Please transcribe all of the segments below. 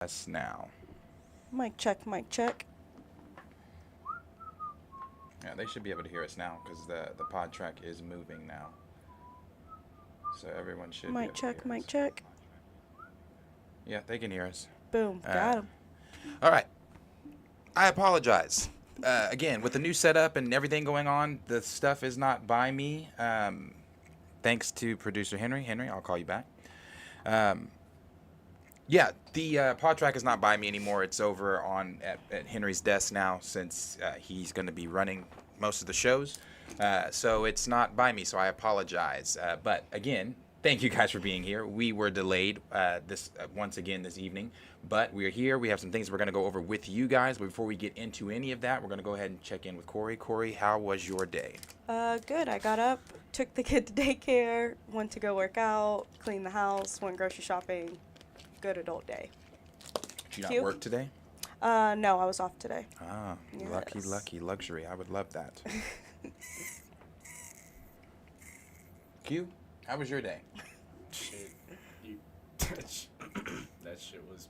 Us now. Mic check, mic check. Yeah, they should be able to hear us now because the pod track is moving now. So everyone should be Mic able to check, hear mic us. check. Yeah, they can hear us. Boom, Uh, got him. all right. I apologize. Again, with the new setup and everything going on, the stuff is not by me. Thanks to producer Henry. Henry, I'll call you back. Um, yeah, the pod track is not by me anymore. It's over at Henry's desk now since he's going to be running most of the shows. So it's not by me, so I apologize. But again, thank you guys for being here. We were delayed this once again this evening, but we're here. We have some things we're going to go over with you guys. But before we get into any of that, we're going to go ahead and check in with Corey. Corey, how was your day? Good. I got up, took the kid to daycare, went to go work out, clean the house, went grocery shopping. Good adult day. Did you not You? work today? No, I was off today. Ah, lucky, Yes. lucky, luxury. I would love that. Q, how was your day? Shit, you, that shit was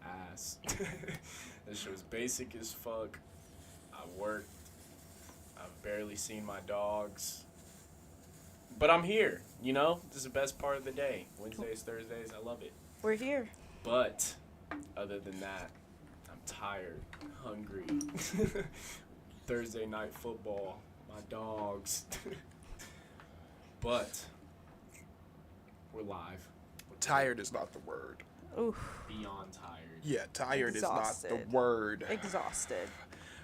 ass. That shit was basic as fuck. I worked. I've barely seen my dogs. But I'm here, you know? This is the best part of the day. Wednesdays, Thursdays, I love it. We're here. But other than that, I'm tired, hungry. Thursday night football, my dogs. But we're live. Tired is not the word. Oof. Beyond tired. Yeah, tired is not the Exhausted. word. Exhausted.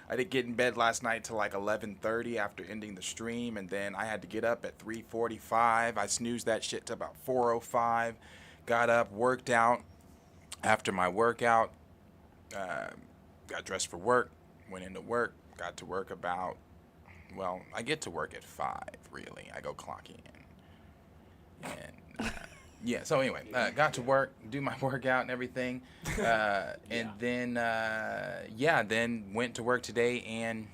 I didn't get in bed last night till like 11:30 after ending the stream, and then I had to get up at 3:45. I snoozed that shit to about 4:05. Got up, worked out. After my workout, got dressed for work, went into work, got to work about, well, I get to work at 5, really. I go clock in. And yeah, so anyway, got to work, do my workout and everything. And then, then went to work today, and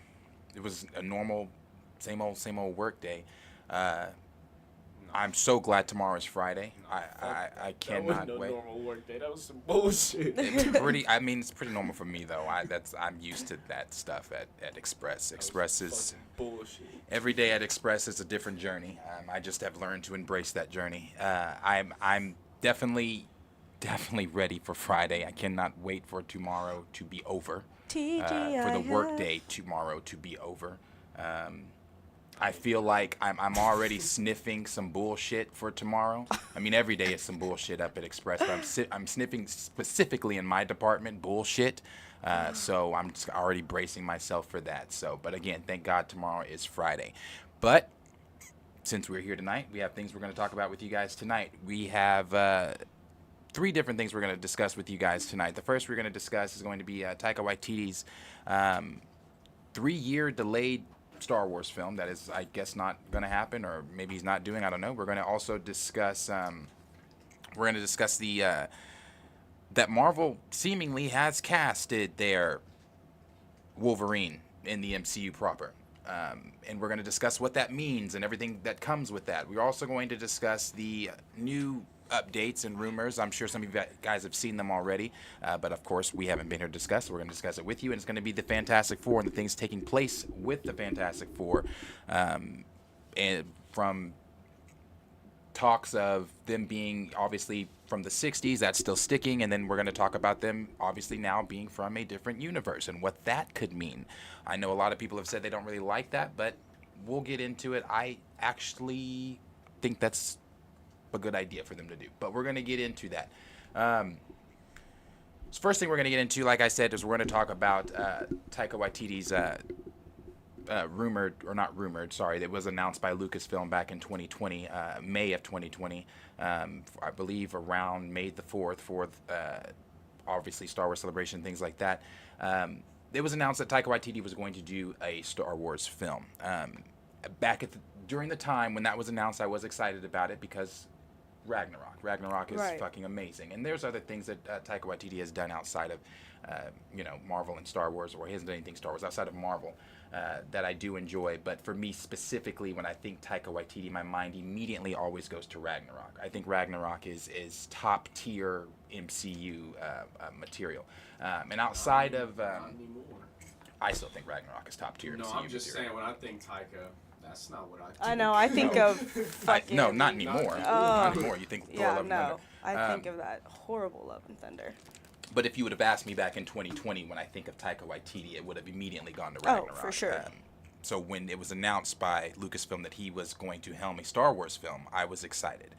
it was a normal, same old work day. I'm so glad tomorrow is Friday. I That was cannot no wait. normal work day. That was some bullshit. It's pretty. I mean, it's pretty normal for me though. I'm used to that stuff at Express. Express is fucking bullshit. every day at Express is a different journey. I just have learned to embrace that journey. I'm definitely ready for Friday. I cannot wait for tomorrow to be over. For the work day tomorrow to be over. I feel like I'm already sniffing some bullshit for tomorrow. I mean, every day is some bullshit up at Express, but I'm sniffing specifically in my department bullshit. So I'm just already bracing myself for that. So, but again, thank God tomorrow is Friday. But since we're here tonight, we have things we're going to talk about with you guys tonight. We have 3 different things we're going to discuss with you guys tonight. The first we're going to discuss is going to be Taika Waititi's 3-year delayed Star Wars film that is, I guess, not going to happen, or maybe he's not doing. I don't know. We're going to also discuss. The that Marvel seemingly has casted their Wolverine in the MCU proper, and we're going to discuss what that means and everything that comes with that. We're also going to discuss the new updates and rumors. I'm sure some of you guys have seen them already, but of course we haven't been here to discuss, so we're going to discuss it with you, and it's going to be the Fantastic Four and the things taking place with the Fantastic Four, and from talks of them being obviously from the 60s, that's still sticking, and then we're going to talk about them obviously now being from a different universe and what that could mean. I know a lot of people have said they don't really like that, but we'll get into it. I actually think that's a good idea for them to do, but we're going to get into that. So first thing we're going to get into, like I said, is we're going to talk about Taika Waititi's rumored, or not rumored, sorry, that was announced by Lucasfilm back in 2020, May of 2020, I believe around May the 4th, obviously Star Wars Celebration, things like that. It was announced that Taika Waititi was going to do a Star Wars film. During the time when that was announced, I was excited about it because Ragnarok. Ragnarok is Right. fucking amazing. And there's other things that Taika Waititi has done outside of, Marvel and Star Wars, or he hasn't done anything Star Wars outside of Marvel that I do enjoy. But for me specifically, when I think Taika Waititi, my mind immediately always goes to Ragnarok. I think Ragnarok is top tier MCU material. And outside of, Not anymore. I still think Ragnarok is top tier No, MCU I'm just material. saying, when I think Taika, that's not what I think. I know. I think No. of fucking. No, not anymore. Not anymore. You think Thor: Yeah, Love and Thunder. no. I think of that horrible Love and Thunder. But if you would have asked me back in 2020, when I think of Taika Waititi, it would have immediately gone to Ragnarok. Oh, for sure. So when it was announced by Lucasfilm that he was going to helm a Star Wars film, I was excited.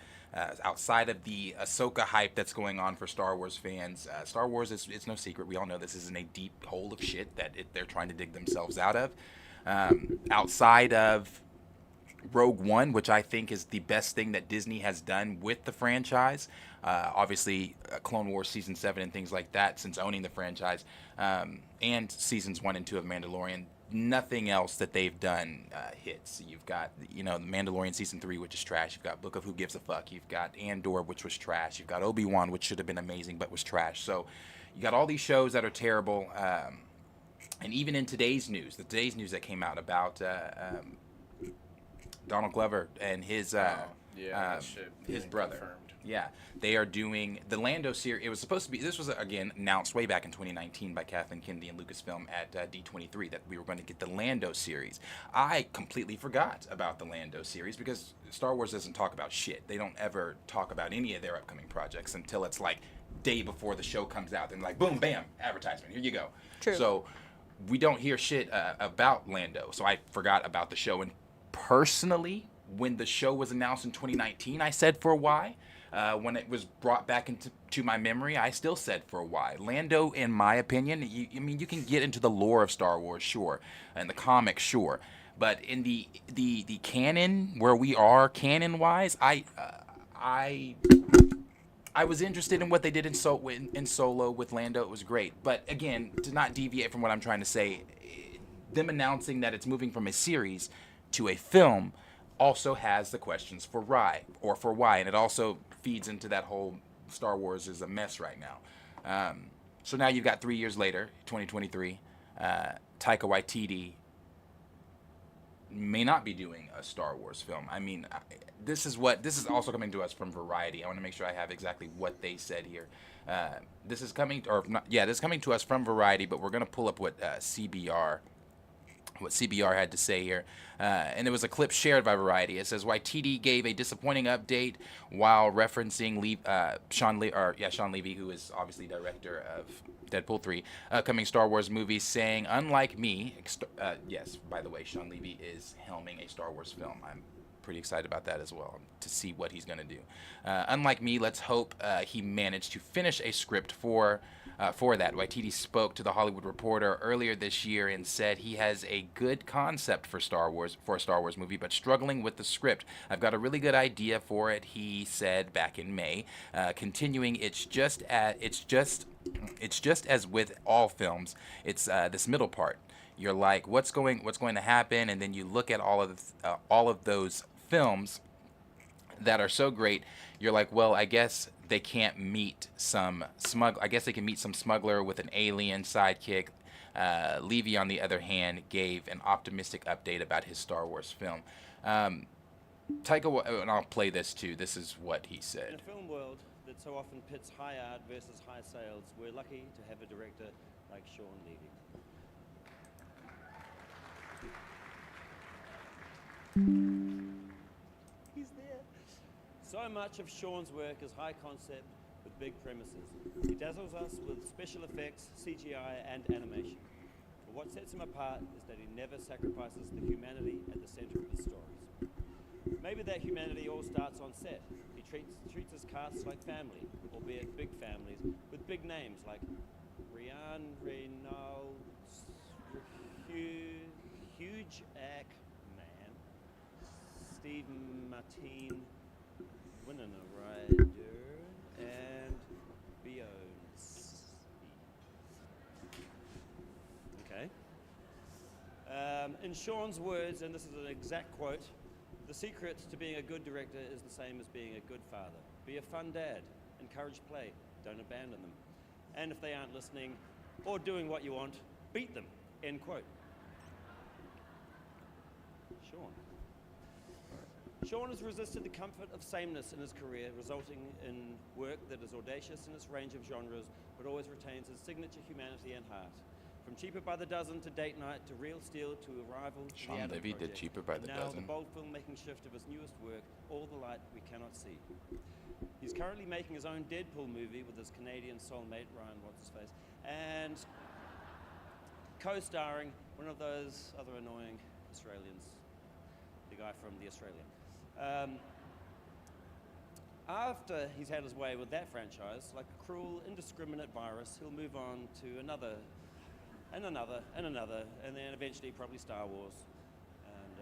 Outside of the Ahsoka hype that's going on for Star Wars fans, Star Wars it's no secret. We all know this is in a deep hole of shit that they're trying to dig themselves out of. Outside of Rogue One, which I think is the best thing that Disney has done with the franchise. Obviously, Clone Wars Season 7 and things like that since owning the franchise. And Seasons 1 and 2 of Mandalorian. Nothing else that they've done hits. You've got, The Mandalorian Season 3, which is trash. You've got Book of Who Gives a Fuck. You've got Andor, which was trash. You've got Obi-Wan, which should have been amazing, but was trash. So you got all these shows that are terrible. And even in today's news that came out about Donald Glover and his that shit his being brother. confirmed. Yeah, they are doing the Lando series. It was supposed to be. This was again announced way back in 2019 by Kathleen Kennedy and Lucasfilm at D23 that we were going to get the Lando series. I completely forgot about the Lando series because Star Wars doesn't talk about shit. They don't ever talk about any of their upcoming projects until it's like day before the show comes out. Then like boom, bam, advertisement. Here you go. True. So we don't hear shit about Lando. So I forgot about the show. And personally, when the show was announced in 2019, I said for why. When it was brought back into my memory, I still said for why. Lando, in my opinion, you can get into the lore of Star Wars, sure, and the comics, sure, but in the canon where we are canon-wise, I was interested in what they did in Solo with Lando. It was great, but again, to not deviate from what I'm trying to say, them announcing that it's moving from a series to a film also has the questions for why, and it also feeds into that whole Star Wars is a mess right now. So now you've got 3 years later, 2023, Taika Waititi may not be doing a Star Wars film. I mean, this is also coming to us from Variety. I want to make sure I have exactly what they said here. This is coming to us from Variety, but we're gonna pull up what CBR had to say here. And it was a clip shared by Variety. It says, Waititi gave a disappointing update while referencing Sean Levy, who is obviously director of Deadpool 3, upcoming Star Wars movie, saying, unlike me, yes, by the way, Sean Levy is helming a Star Wars film. I'm pretty excited about that as well, to see what he's going to do. Unlike me, let's hope he managed to finish a script for that. Waititi spoke to The Hollywood Reporter earlier this year and said he has a good concept for a Star Wars movie, but struggling with the script. I've got a really good idea for it, he said back in May. Continuing, it's just as with all films. It's this middle part. You're like, what's going to happen, and then you look at all of those films that are so great. You're like, well, I guess they can't meet some I guess they can meet some smuggler with an alien sidekick. Levy, on the other hand, gave an optimistic update about his Star Wars film. Taika, and I'll play this too. This is what he said. In a film world that so often pits high art versus high sales, we're lucky to have a director like Sean Levy. He's there. So much of Sean's work is high concept with big premises. He dazzles us with special effects, CGI, and animation. But what sets him apart is that he never sacrifices the humanity at the center of his stories. Maybe that humanity all starts on set. He treats his casts like family, albeit big families, with big names like Ryan Reynolds, Huge Ackman, Steve Martin, Winona Ryder, and Beyoncé. Okay. In Sean's words, and this is an exact quote, the secret to being a good director is the same as being a good father. Be a fun dad. Encourage play. Don't abandon them. And if they aren't listening or doing what you want, beat them. End quote. Sean. Sean has resisted the comfort of sameness in his career, resulting in work that is audacious in its range of genres, but always retains his signature humanity and heart. From Cheaper by the Dozen to Date Night to Real Steel to Arrival to Sean the Adam Levy did Project, Cheaper by and the now Dozen. the bold filmmaking shift of his newest work, All the Light We Cannot See. He's currently making his own Deadpool movie with his Canadian soulmate, Ryan What's-His-Face, and co-starring one of those other annoying Australians, the guy from The Australian. After he's had his way with that franchise, like a cruel, indiscriminate virus, he'll move on to another, and another, and another, and then eventually probably Star Wars. And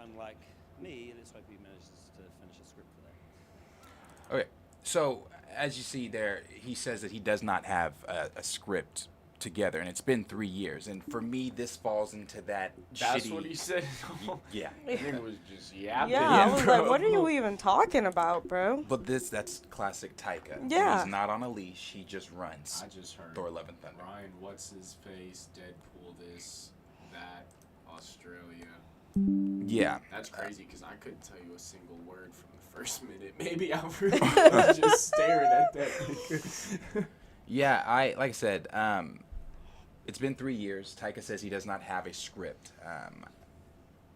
unlike me, let's hope he manages to finish a script for that. Okay, so as you see there, he says that he does not have a script together, and it's been 3 years. And for me, this falls into that That's shitty. what he said. Yeah. I think it was just yapping. Yeah, I was bro. like, what are you even talking about, bro? But that's classic Taika. Yeah. He's not on a leash. He just runs. I just heard Thor: Love and Thunder. Ryan, what's his face? Deadpool, this, that, Australia. Yeah. That's crazy because I couldn't tell you a single word from the first minute. Maybe I was just staring at that. Yeah, like I said, it's been 3 years. Taika says he does not have a script.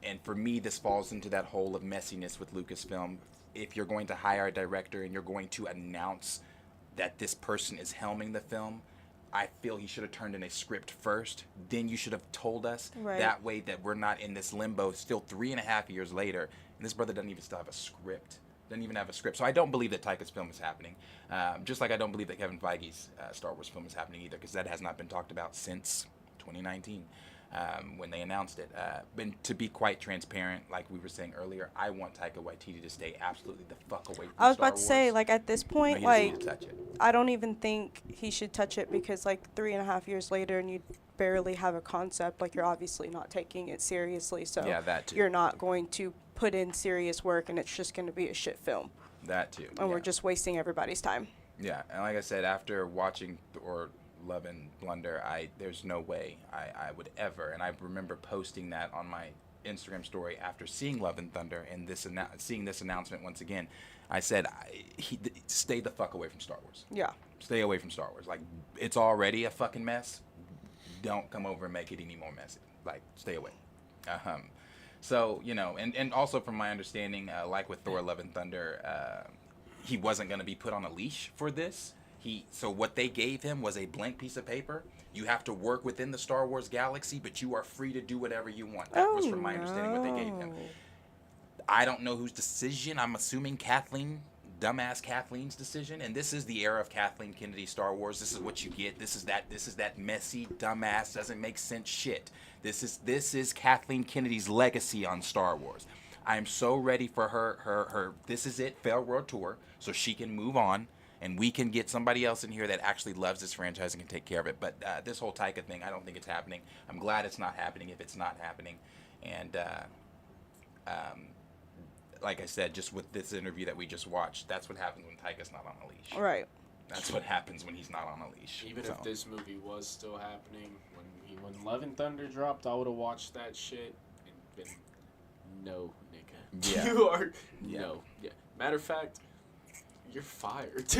And for me, this falls into that hole of messiness with Lucasfilm. If you're going to hire a director and you're going to announce that this person is helming the film, I feel he should have turned in a script first. Then you should have told us. Right. That way that we're not in this limbo still 3.5 years later. And this brother doesn't even still have a script. Doesn't even have a script. So I don't believe that Taika's film is happening. Just like I don't believe that Kevin Feige's Star Wars film is happening either, because that has not been talked about since 2019 when they announced it. But to be quite transparent, like we were saying earlier, I want Taika Waititi to stay absolutely the fuck away from Star Wars. I was about to say, like, at this No, point, he doesn't need like, to touch it. I don't even think he should touch it because, like, 3.5 years later and you barely have a concept, like, you're obviously not taking it seriously. So Yeah, that too. you're not going to put in serious work and it's just going to be a shit film. That too. And we're yeah. just wasting everybody's time. Yeah, and like I said, after watching Thor: Love and Blunder, there's no way I would ever. And I remember posting that on my Instagram story after seeing Love and Thunder and seeing this announcement once again. I said, stay the fuck away from Star Wars. Yeah. Stay away from Star Wars. Like, it's already a fucking mess. Don't come over and make it any more messy. Like, stay away. So, you know, and also from my understanding, like with Thor: Love and Thunder, he wasn't going to be put on a leash for this. So what they gave him was a blank piece of paper. You have to work within the Star Wars galaxy, but you are free to do whatever you want. That was from my understanding what they gave him. I don't know whose decision. I'm assuming dumbass Kathleen's decision. And this is the era of Kathleen Kennedy Star Wars. This is what you get. This is that messy, dumbass, doesn't make sense shit. This is Kathleen Kennedy's legacy on Star Wars. I am so ready for her this is it, farewell tour, so she can move on and we can get somebody else in here that actually loves this franchise and can take care of it. But this whole Taika thing, I don't think it's happening. I'm glad it's not happening if it's not happening. And like I said, just with this interview that we just watched, that's what happens when Taika's not on a leash. Right. That's what happens when he's not on a leash. Even So, if this movie was still happening, when Love and Thunder dropped, I would have watched that shit and been, no, nigga. Yeah. You are, Yeah. no. Yeah. Matter of fact, you're fired.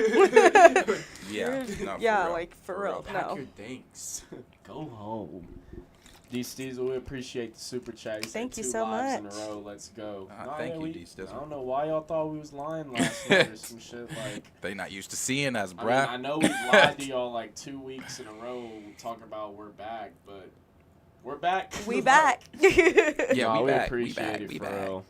yeah, no, Yeah, real. like, for real. Pack No. your things. Go home. D. Steezel, we appreciate the super chat. He Thank said you 2 so lives much. in a row. Let's go. Thank you, we- D. Steezel. I don't know why y'all thought we was lying last night or some shit like. They not used to seeing us, I mean, bruh. I know we lied to y'all like 2 weeks in a row talking about we're back, but we're back. We back. Yeah, Nah, we back. appreciate We it, back. for real.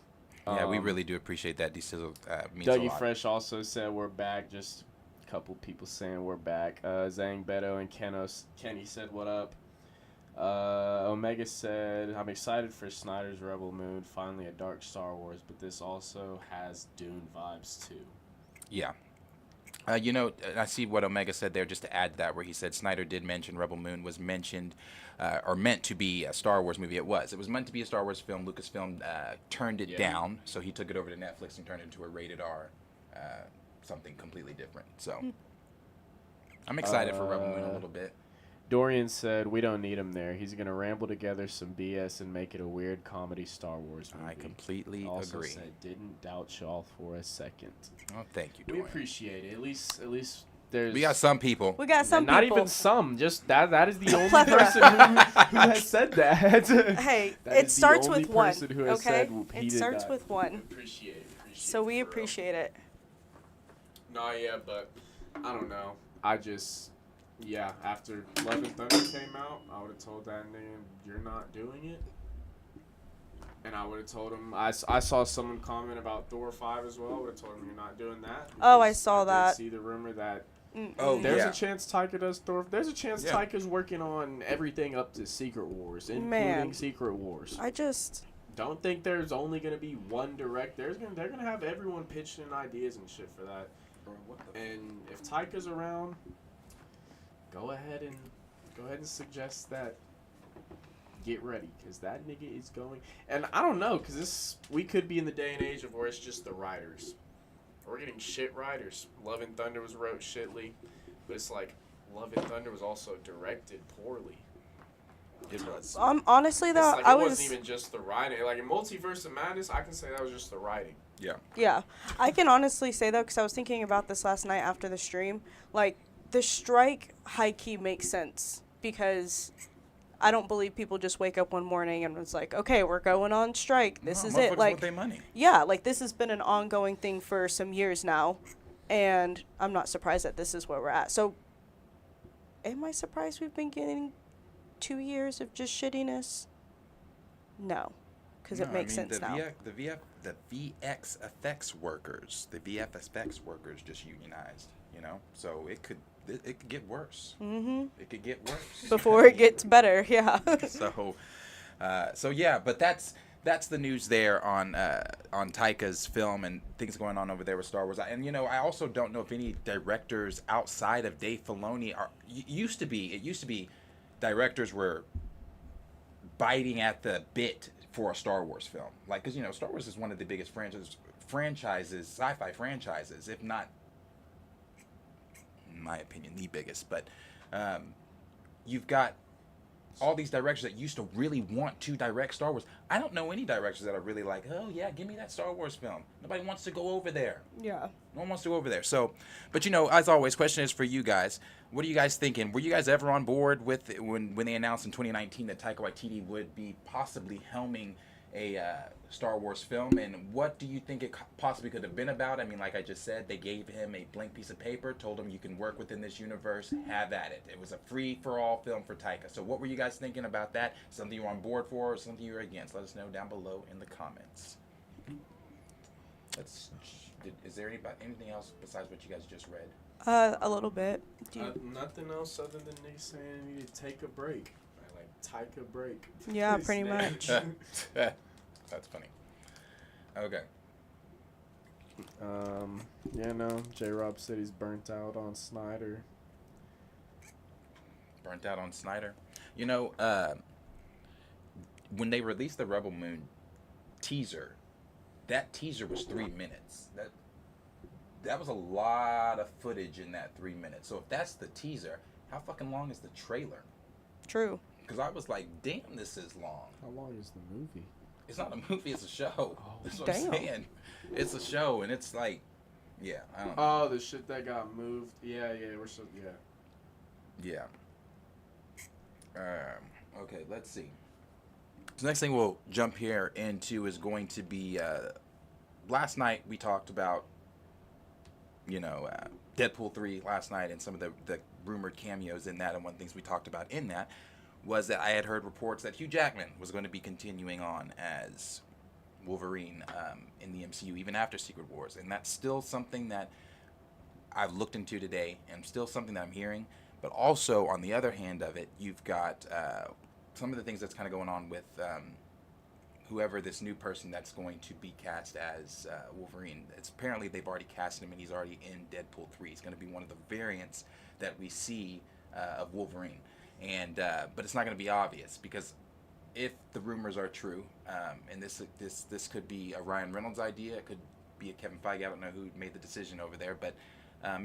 Yeah, we really do appreciate that. D. Sizzle means a Dougie lot. Fresh also said we're back. Just a couple people saying we're back. Zang Beto and Kenny said what up. Omega said, I'm excited for Snyder's Rebel Moon, finally a dark Star Wars, but this also has Dune vibes too. Yeah. I see what Omega said there, just to add that, where he said Snyder did mention Rebel Moon was mentioned or meant to be a Star Wars movie. It was. It was meant to be a Star Wars film. Lucasfilm turned it down, so he took it over to Netflix and turned it into a rated R, something completely different. So I'm excited for Rebel Moon a little bit. Dorian said, we don't need him there. He's going to ramble together some BS and make it a weird comedy Star Wars movie. I completely also agree. Said, didn't doubt y'all for a second. Oh, thank you, We Dorian. appreciate it. At least there's... We got some people. We got some not people. even some. Just that is the only plethora. person who has said that. Hey, That it is the starts only with one. person who has Okay, said he it did starts that. with one. Appreciate it. So we appreciate it. No, yeah, but I don't know. After Love and Thunder came out, I would have told that nigga, you're not doing it. And I would have told him, I saw someone comment about Thor 5 as well. I would have told him, you're not doing that. Oh, I because saw did that. see the rumor that Oh, there's yeah. a chance Taika does Thor. There's a chance Yeah. Taika's working on everything up to Secret Wars, including Man. Secret Wars. Don't think there's only gonna be one direct. They're gonna have everyone pitching in ideas and shit for that. And if Taika's around, go ahead and suggest that. Get ready, because that nigga is going. And I don't know, because we could be in the day and age of where it's just the writers. We're getting shit writers. Love and Thunder was wrote shitly, but it's like Love and Thunder was also directed poorly. It was. Honestly, though, It's like I it was. wasn't even just the writing. Like in Multiverse of Madness, I can say that was just the writing. Yeah. Yeah, I can honestly say though, because I was thinking about this last night after the stream. Like, the strike high key makes sense because I don't believe people just wake up one morning and it's like, okay, we're going on strike. This is it. Motherfuckers Like, want their money. yeah, like this has been an ongoing thing for some years now, and I'm not surprised that this is where we're at. So, am I surprised we've been getting 2 years of just shittiness? No, because it makes sense now. The VX effects workers, the VFX workers just unionized, so it could get worse. Mm-hmm. It could get worse. Before it gets better, yeah. So yeah, but that's the news there on Taika's film and things going on over there with Star Wars. And I also don't know if any directors outside of Dave Filoni it used to be directors were biting at the bit for a Star Wars film. Like, because, Star Wars is one of the biggest franchises, sci-fi franchises, if not, in my opinion, the biggest. But you've got all these directors that used to really want to direct Star Wars. I don't know any directors that are really like, oh, yeah, give me that Star Wars film. Nobody wants to go over there. Yeah. No one wants to go over there. So, but as always, question is for you guys. What are you guys thinking? Were you guys ever on board with when they announced in 2019 that Taika Waititi would be possibly helming a Star Wars film? And what do you think it possibly could have been about? I mean, like I just said, they gave him a blank piece of paper, told him you can work within this universe, have at it. It was a free-for-all film for Taika. So what were you guys thinking about that? Something you were on board for or something you were against? Let us know down below in the comments. Is there anything else besides what you guys just read? A little bit. Nothing else other than niggas saying you need to take a break. Like Taika break. Yeah, pretty much. That's funny. Okay. J-Rob said he's burnt out on Snyder. Burnt out on Snyder. When they released the Rebel Moon teaser, that teaser was 3 minutes. That was a lot of footage in that 3 minutes. So if that's the teaser, how fucking long is the trailer? True. Because I was like, damn, this is long. How long is the movie? It's not a movie, it's a show. Oh, That's what damn. I'm saying. It's a show, and it's like, yeah, I don't know. Oh, the shit that got moved. Yeah, Yeah. Okay, let's see. So next thing we'll jump here into is going to be, last night we talked about, Deadpool 3 last night and some of the rumored cameos in that. And one of the things we talked about in that was that I had heard reports that Hugh Jackman was going to be continuing on as Wolverine in the MCU even after Secret Wars. And that's still something that I've looked into today and still something that I'm hearing. But also, on the other hand of it, you've got some of the things that's kind of going on with whoever this new person that's going to be cast as Wolverine. It's apparently they've already cast him and he's already in Deadpool 3. He's going to be one of the variants that we see of Wolverine, and but it's not going to be obvious because if the rumors are true, and this could be a Ryan Reynolds idea, it could be a Kevin Feige. I don't know who made the decision over there, but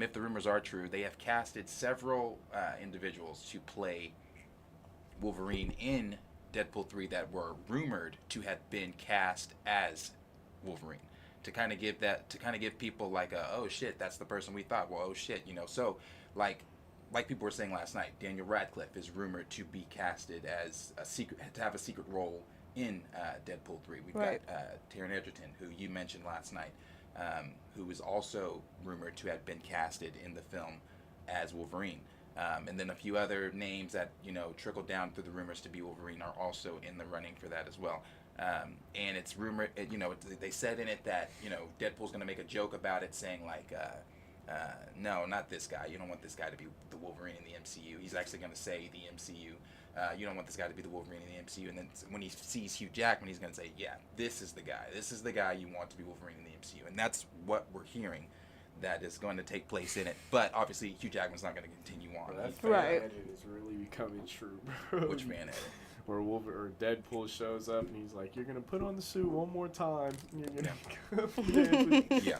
if the rumors are true, they have casted several individuals to play Wolverine in Deadpool 3 that were rumored to have been cast as Wolverine, to kind of give people like oh shit, that's the person we thought. Well, oh shit, so like people were saying last night, Daniel Radcliffe is rumored to be casted as to have a secret role in Deadpool 3. We've got Taron Egerton, who you mentioned last night, who is also rumored to have been casted in the film as Wolverine. And then a few other names that, trickled down through the rumors to be Wolverine are also in the running for that as well. And it's rumored, they said in it that, Deadpool's going to make a joke about it, saying like, no, not this guy. You don't want this guy to be the Wolverine in the MCU. He's actually going to say the MCU. You don't want this guy to be the Wolverine in the MCU. And then when he sees Hugh Jackman, he's going to say, yeah, this is the guy. This is the guy you want to be Wolverine in the MCU. And that's what we're hearing that is going to take place in it. But obviously, Hugh Jackman's not going to continue on. That fan edit is really becoming true, bro. Which fan edit? Where Deadpool shows up and he's like, "You're gonna put on the suit one more time. And you're gonna yeah.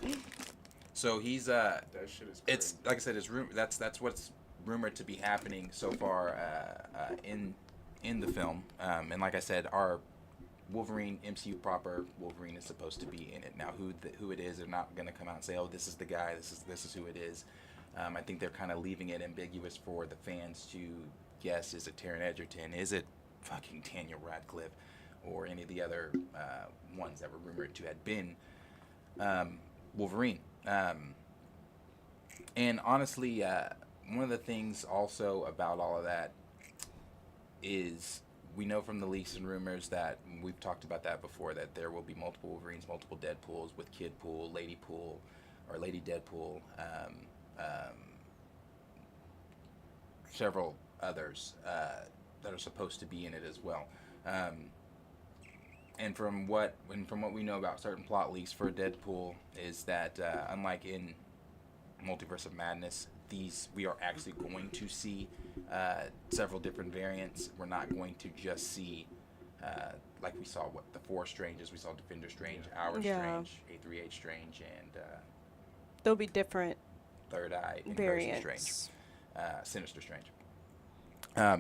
So he's that shit is crazy. It's like I said, it's that's what's rumored to be happening so far in the film. And like I said, our Wolverine MCU proper Wolverine is supposed to be in it. Now who it is, they're not gonna come out and say, oh, this is the guy, this is who it is. I think they're kind of leaving it ambiguous for the fans to guess. Is it Taron Egerton? Is it fucking Daniel Radcliffe? Or any of the other ones that were rumored to have been Wolverine. And honestly, one of the things also about all of that is we know from the leaks and rumors that we've talked about that before, that there will be multiple Wolverines, multiple Deadpools, with Kid Pool, Lady Pool, or Lady Deadpool, several others that are supposed to be in it as well. And from what we know about certain plot leaks for Deadpool is that unlike in Multiverse of Madness, we are actually going to see several different variants. We're not going to just see like we saw the Four Stranges. We saw Defender Strange, Strange, A3H Strange, and there'll be different Third Eye variants. Strange, Sinister Strange.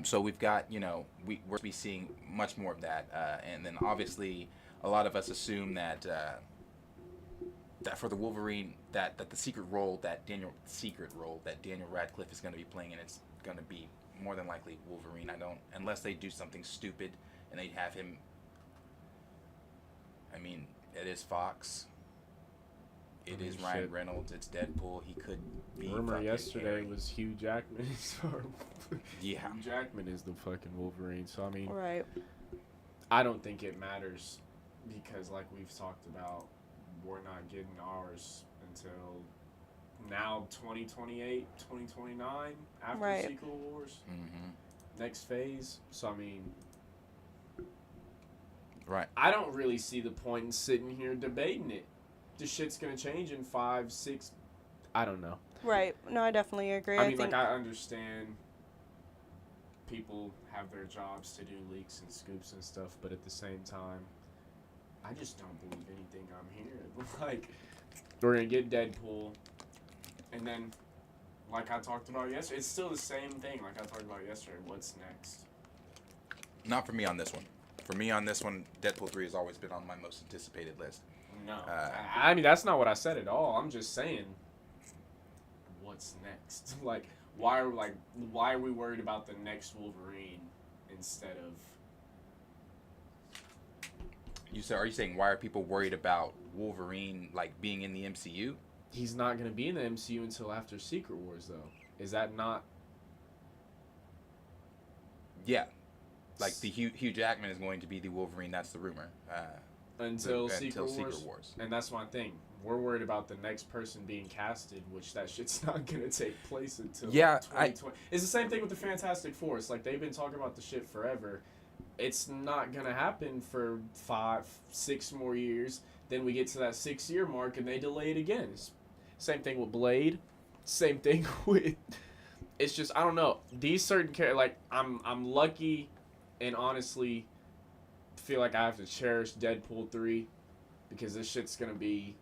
So we've got, we're be seeing much more of that, and then obviously a lot of us assume that that for the Wolverine, that the secret role that Daniel Radcliffe is going to be playing, and it's going to be more than likely Wolverine. Unless they do something stupid and they have him. I mean, it is Fox. It is Ryan Reynolds. It's Deadpool. He could be. Rumor yesterday was Hugh Jackman. Yeah. Hugh Jackman is the fucking Wolverine. So I mean, right. I don't think it matters because, like we've talked about, we're not getting ours until now 2028, 2029 after Secret Wars. Mm-hmm. Next phase. So I mean, right. I don't really see the point in sitting here debating it. This shit's gonna change in 5, 6. I don't know. Right. No, I definitely agree. I mean, I understand people have their jobs to do leaks and scoops and stuff, but at the same time, I just don't believe anything I'm hearing. Like, we're gonna get Deadpool, and then, like I talked about yesterday, it's still the same thing. Like I talked about yesterday. What's next? Not for me on this one. For me on this one, Deadpool 3 has always been on my most anticipated list. No, I mean that's not what I said at all. I'm just saying, what's next? Why are we worried about the next Wolverine instead of? Are you saying why are people worried about Wolverine being in the MCU? He's not gonna be in the MCU until after Secret Wars, though. Is that not? Yeah, the Hugh Jackman is going to be the Wolverine. That's the rumor. Until Secret Wars. And that's my thing. We're worried about the next person being casted, which that shit's not going to take place until 2020. It's the same thing with the Fantastic Four. It's like they've been talking about the shit forever, it's not gonna happen for 5-6 more years. Then we get to that 6-year mark and they delay it again. Same thing with Blade. Same thing with. It's just I don't know. These certain characters, like I'm lucky, and honestly, feel like I have to cherish Deadpool 3, because this shit's gonna be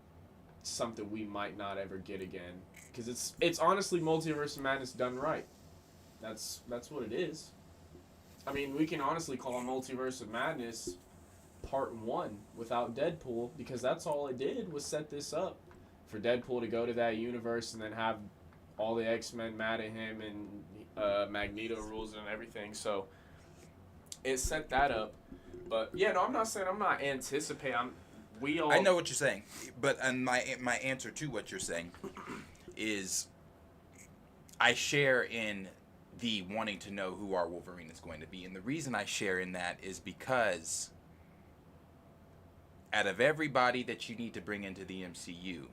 something we might not ever get again. Because it's honestly Multiverse of Madness done right. That's what it is. I mean, we can honestly call it Multiverse of Madness Part 1 without Deadpool, because that's all it did was set this up for Deadpool to go to that universe and then have all the X-Men mad at him and Magneto rules and everything. So it set that up. But yeah, no, I'm not saying I'm not anticipating. I know what you're saying, but my answer to what you're saying is I share in the wanting to know who our Wolverine is going to be, and the reason I share in that is because out of everybody that you need to bring into the MCU,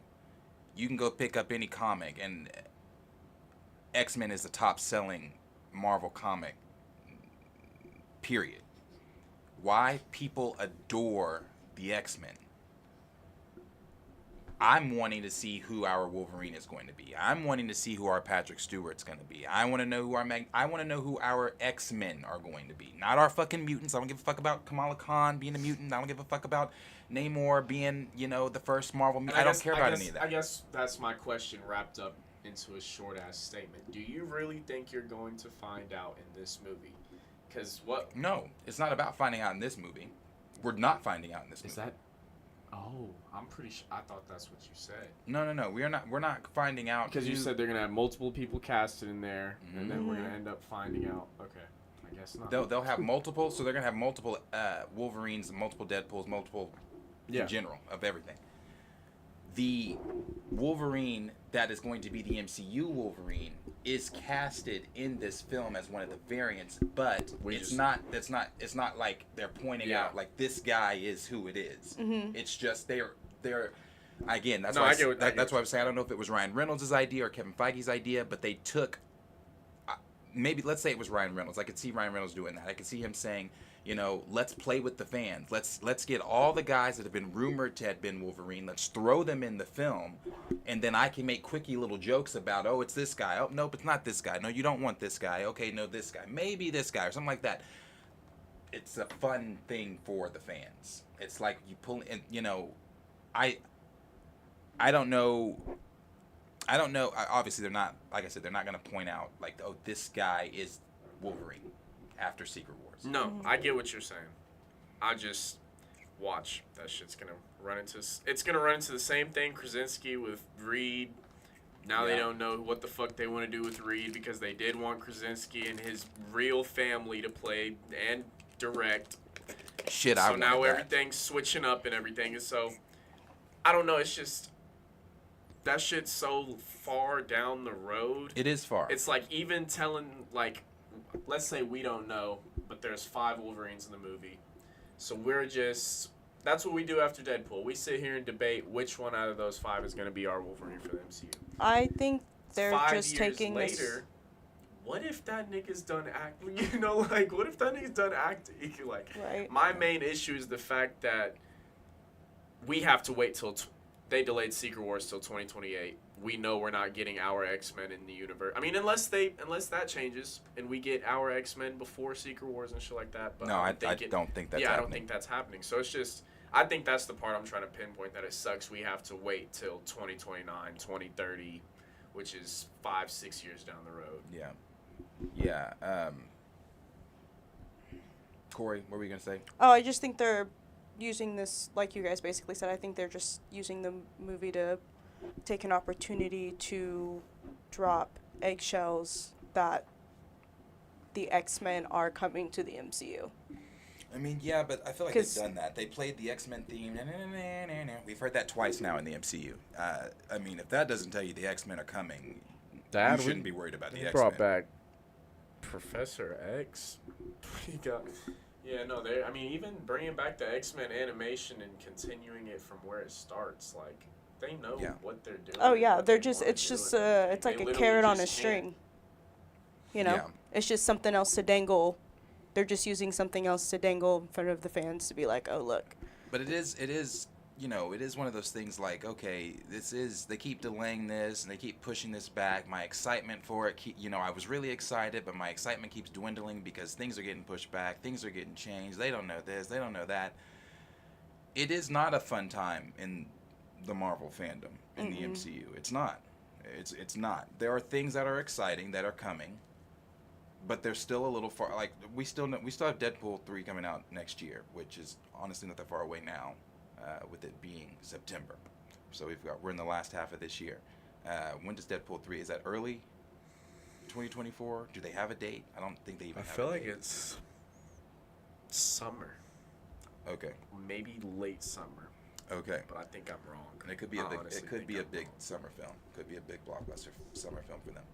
you can go pick up any comic, and X-Men is the top-selling Marvel comic, period. Why people adore the X-Men? I'm wanting to see who our Wolverine is going to be. I'm wanting to see who our Patrick Stewart's going to be. I want to know who our X-Men are going to be. Not our fucking mutants. I don't give a fuck about Kamala Khan being a mutant. I don't give a fuck about Namor being, the first Marvel mutant. I don't care about any of that. I guess that's my question wrapped up into a short-ass statement. Do you really think you're going to find out in this movie? Because what? No, it's not about finding out in this movie. We're not finding out in this movie. Is that? Oh, I'm pretty sure. I thought that's what you said. No. We're not finding out. Because you said they're gonna have multiple people casted in there, and then we're gonna end up finding out. Okay, I guess not. They'll have multiple. So they're gonna have multiple Wolverines, multiple Deadpools, multiple in general of everything. The Wolverine that is going to be the MCU Wolverine is casted in this film as one of the variants, but it's not like they're pointing out like this guy is who it is. Mm-hmm. It's just they're again, that's why I was saying I don't know if it was Ryan Reynolds' idea or Kevin Feige's idea, but they took maybe let's say it was Ryan Reynolds. I could see Ryan Reynolds doing that. I could see him saying, let's play with the fans. Let's get all the guys that have been rumored to have been Wolverine. Let's throw them in the film, and then I can make quickie little jokes about, oh, it's this guy. Oh, nope, it's not this guy. No, you don't want this guy. Okay, no, this guy. Maybe this guy or something like that. It's a fun thing for the fans. It's like you pull in, I don't know. Obviously, they're not, like I said, they're not going to point out, like, oh, this guy is Wolverine after Secret Wars. No, I get what you're saying. I just watch. That shit's going to run into the same thing Krasinski with Reed. Now they don't know what the fuck they want to do with Reed, because they did want Krasinski and his real family to play and direct. Shit, so now everything's switching up and everything. And so, I don't know. It's just, that shit's so far down the road. It is far. It's like even telling, like, let's say we don't know, but there's 5 Wolverines in the movie. So that's what we do after Deadpool. We sit here and debate which one out of those 5 is going to be our Wolverine for the MCU. I think they're 5 just years taking later, this. what if that nigga's done acting? What if that nigga's done acting? Right. My main issue is the fact that we have to wait till they delayed Secret Wars till 2028. We know we're not getting our X-Men in the universe. I mean, unless that changes and we get our X-Men before Secret Wars and shit like that. But no, I don't think that's happening. I don't think that's happening. So it's just, I think that's the part I'm trying to pinpoint, that it sucks we have to wait till 2029, 2030, which is 5-6 years down the road. Yeah. Corey, what were you going to say? Oh, I just think they're using this, like you guys basically said, I think they're just using the movie to take an opportunity to drop eggshells that the X-Men are coming to the MCU. I mean, yeah, but I feel like they've done that. They played the X-Men theme. We've heard that twice now in the MCU. I mean, if that doesn't tell you the X-Men are coming, you shouldn't be worried about the X-Men. Brought back Professor X. Even bringing back the X-Men animation and continuing it from where it starts, like, they know what they're doing. Oh yeah, it's like a carrot on a string. Yeah. It's just something else to dangle They're just using something else to dangle in front of the fans to be like, oh, look. But it is, it is one of those things like, okay, they keep delaying this and they keep pushing this back. My excitement for it, I was really excited, but my excitement keeps dwindling because things are getting pushed back, things are getting changed. They don't know this, they don't know that. It is not a fun time in the Marvel fandom, in the MCU. It's not. It's not. There are things that are exciting that are coming, but they're still a little far. Like we still have Deadpool 3 coming out next year, which is honestly not that far away now, with it being September. So we're in the last half of this year. When does Deadpool 3? Is that early 2024? Do they have a date? I don't think they even. I have feel a like date. it's summer, Okay. maybe late summer, Okay. but I think I'm wrong. And it could be a big summer film. Could be a big blockbuster summer film for them.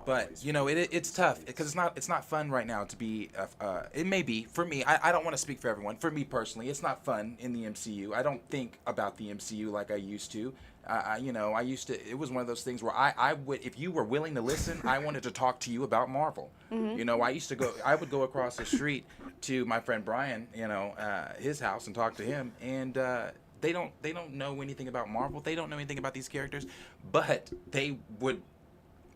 But it's tough because it's not fun right now to be. It may be for me. I don't want to speak for everyone. For me personally, it's not fun in the MCU. I don't think about the MCU like I used to. I used to. It was one of those things where I would, if you were willing to listen, I wanted to talk to you about Marvel. I would go across the street to my friend Brian, his house, and talk to him, and they don't know anything about Marvel. They don't know anything about these characters, but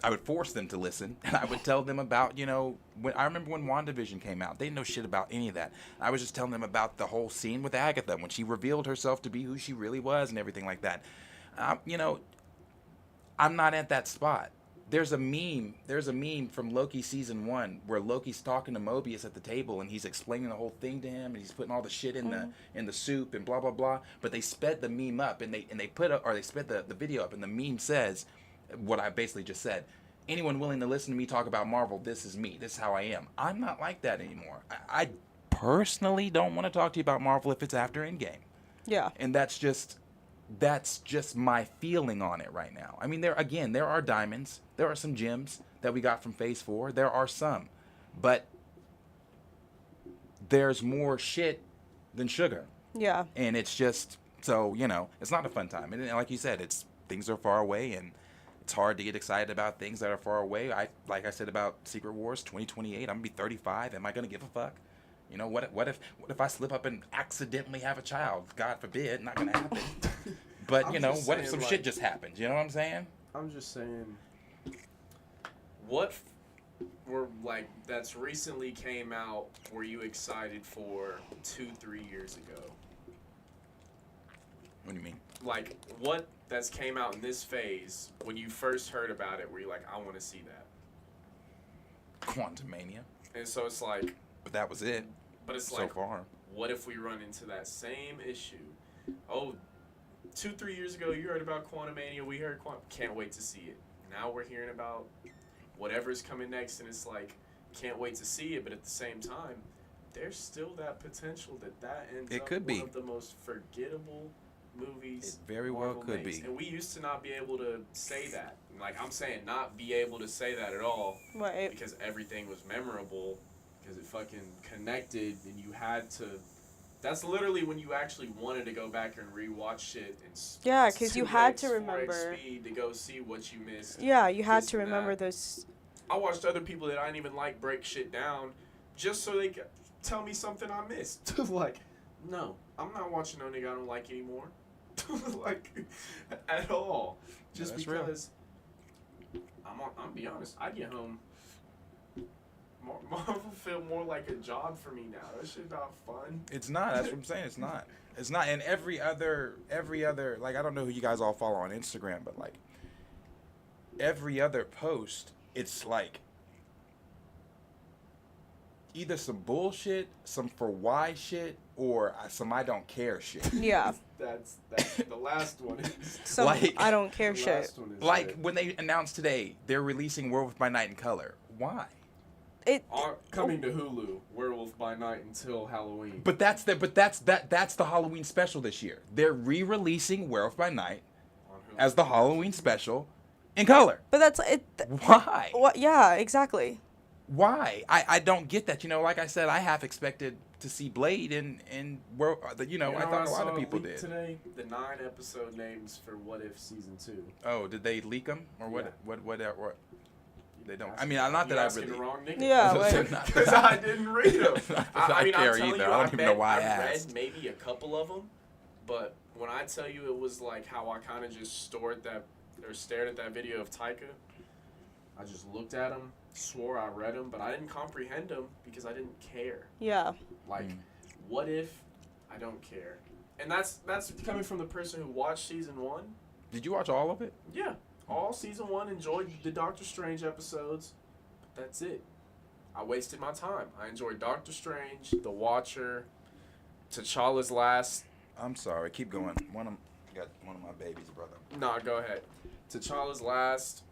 I would force them to listen, and I would tell them about, I remember when WandaVision came out. They didn't know shit about any of that. I was just telling them about the whole scene with Agatha when she revealed herself to be who she really was and everything like that. I'm not at that spot. There's a meme from Loki season 1 where Loki's talking to Mobius at the table and he's explaining the whole thing to him and he's putting all the shit in the soup and blah blah blah. But they sped the meme up and they sped the video up, and the meme says what I basically just said. Anyone willing to listen to me talk about Marvel, this is me. This is how I am. I'm not like that anymore. I personally don't want to talk to you about Marvel if it's after Endgame. Yeah. And that's just my feeling on it right now. I mean, there are diamonds. There are some gems that we got from Phase 4. There are some. But there's more shit than sugar. Yeah. And it's just, so, it's not a fun time. And like you said, things are far away, and it's hard to get excited about things that are far away. Like I said about Secret Wars 2028, I'm going to be 35. Am I going to give a fuck? What if I slip up and accidentally have a child? God forbid, not going to happen. But, what if some shit just happens? You know what I'm saying? I'm just saying, that's recently came out, were you excited for 2-3 years ago? What do you mean? Like, what that's came out in this phase, when you first heard about it, were you like, I want to see that? Quantumania. And so it's like... But that was it. But it's so like, far. What if we run into that same issue? Oh, 2-3 years ago, you heard about Quantumania. We heard can't wait to see it. Now we're hearing about whatever's coming next, and it's like, can't wait to see it. But at the same time, there's still that potential that ends up one of the most forgettable movies. It very well could be. And we used to not be able to say that. Like, I'm saying not be able to say that at all. Right. Because everything was memorable. Because it fucking connected, and you had to. That's literally when you actually wanted to go back and rewatch shit. Yeah, because you had to remember. Speed to go see what you missed. Yeah, you had to remember those. I watched other people that I didn't even like break shit down, just so they could tell me something I missed. Like, no, I'm not watching no nigga I don't like anymore. Like, at all. Just because. I'm be honest. I get home. Marvel feel more like a job for me now. That shit not fun. It's not. That's what I'm saying. It's not. It's not. And every other, like, I don't know who you guys all follow on Instagram, but like every other post, it's like either some bullshit, some for why shit, or some I don't care shit. Yeah. That's the last one. Some like, I don't care shit. Like when they announced today they're releasing Werewolf by Night in color. Why? Coming to Hulu, Werewolf by Night until Halloween. But that's the Halloween special this year. They're re-releasing Werewolf by Night as the Halloween special in color. But that's it. Why? Yeah, exactly. Why? I don't get that. Like I said, I half expected to see Blade and I thought a lot of people did. Today, the 9 episode names for What If Season 2. Oh, did they leak them or what? Yeah. What? You They don't. I mean, not that I asking really. the wrong nigga. Yeah, like- Because I didn't read them. I mean, care I'm telling either. you, I don't even know why I read asked. maybe a couple of them, but when I tell you it was like how I kind of just stared at that video of Taika, I just looked at him, swore I read him, but I didn't comprehend him because I didn't care. Yeah. Like, what if I don't care? And that's coming from the person who watched season 1. Did you watch all of it? Yeah, all season 1, enjoyed the Doctor Strange episodes, but that's it. I wasted my time. I enjoyed Doctor Strange, The Watcher, T'Challa's last. I'm sorry. Keep going. Got one of my babies, brother. Nah, go ahead. T'Challa's last.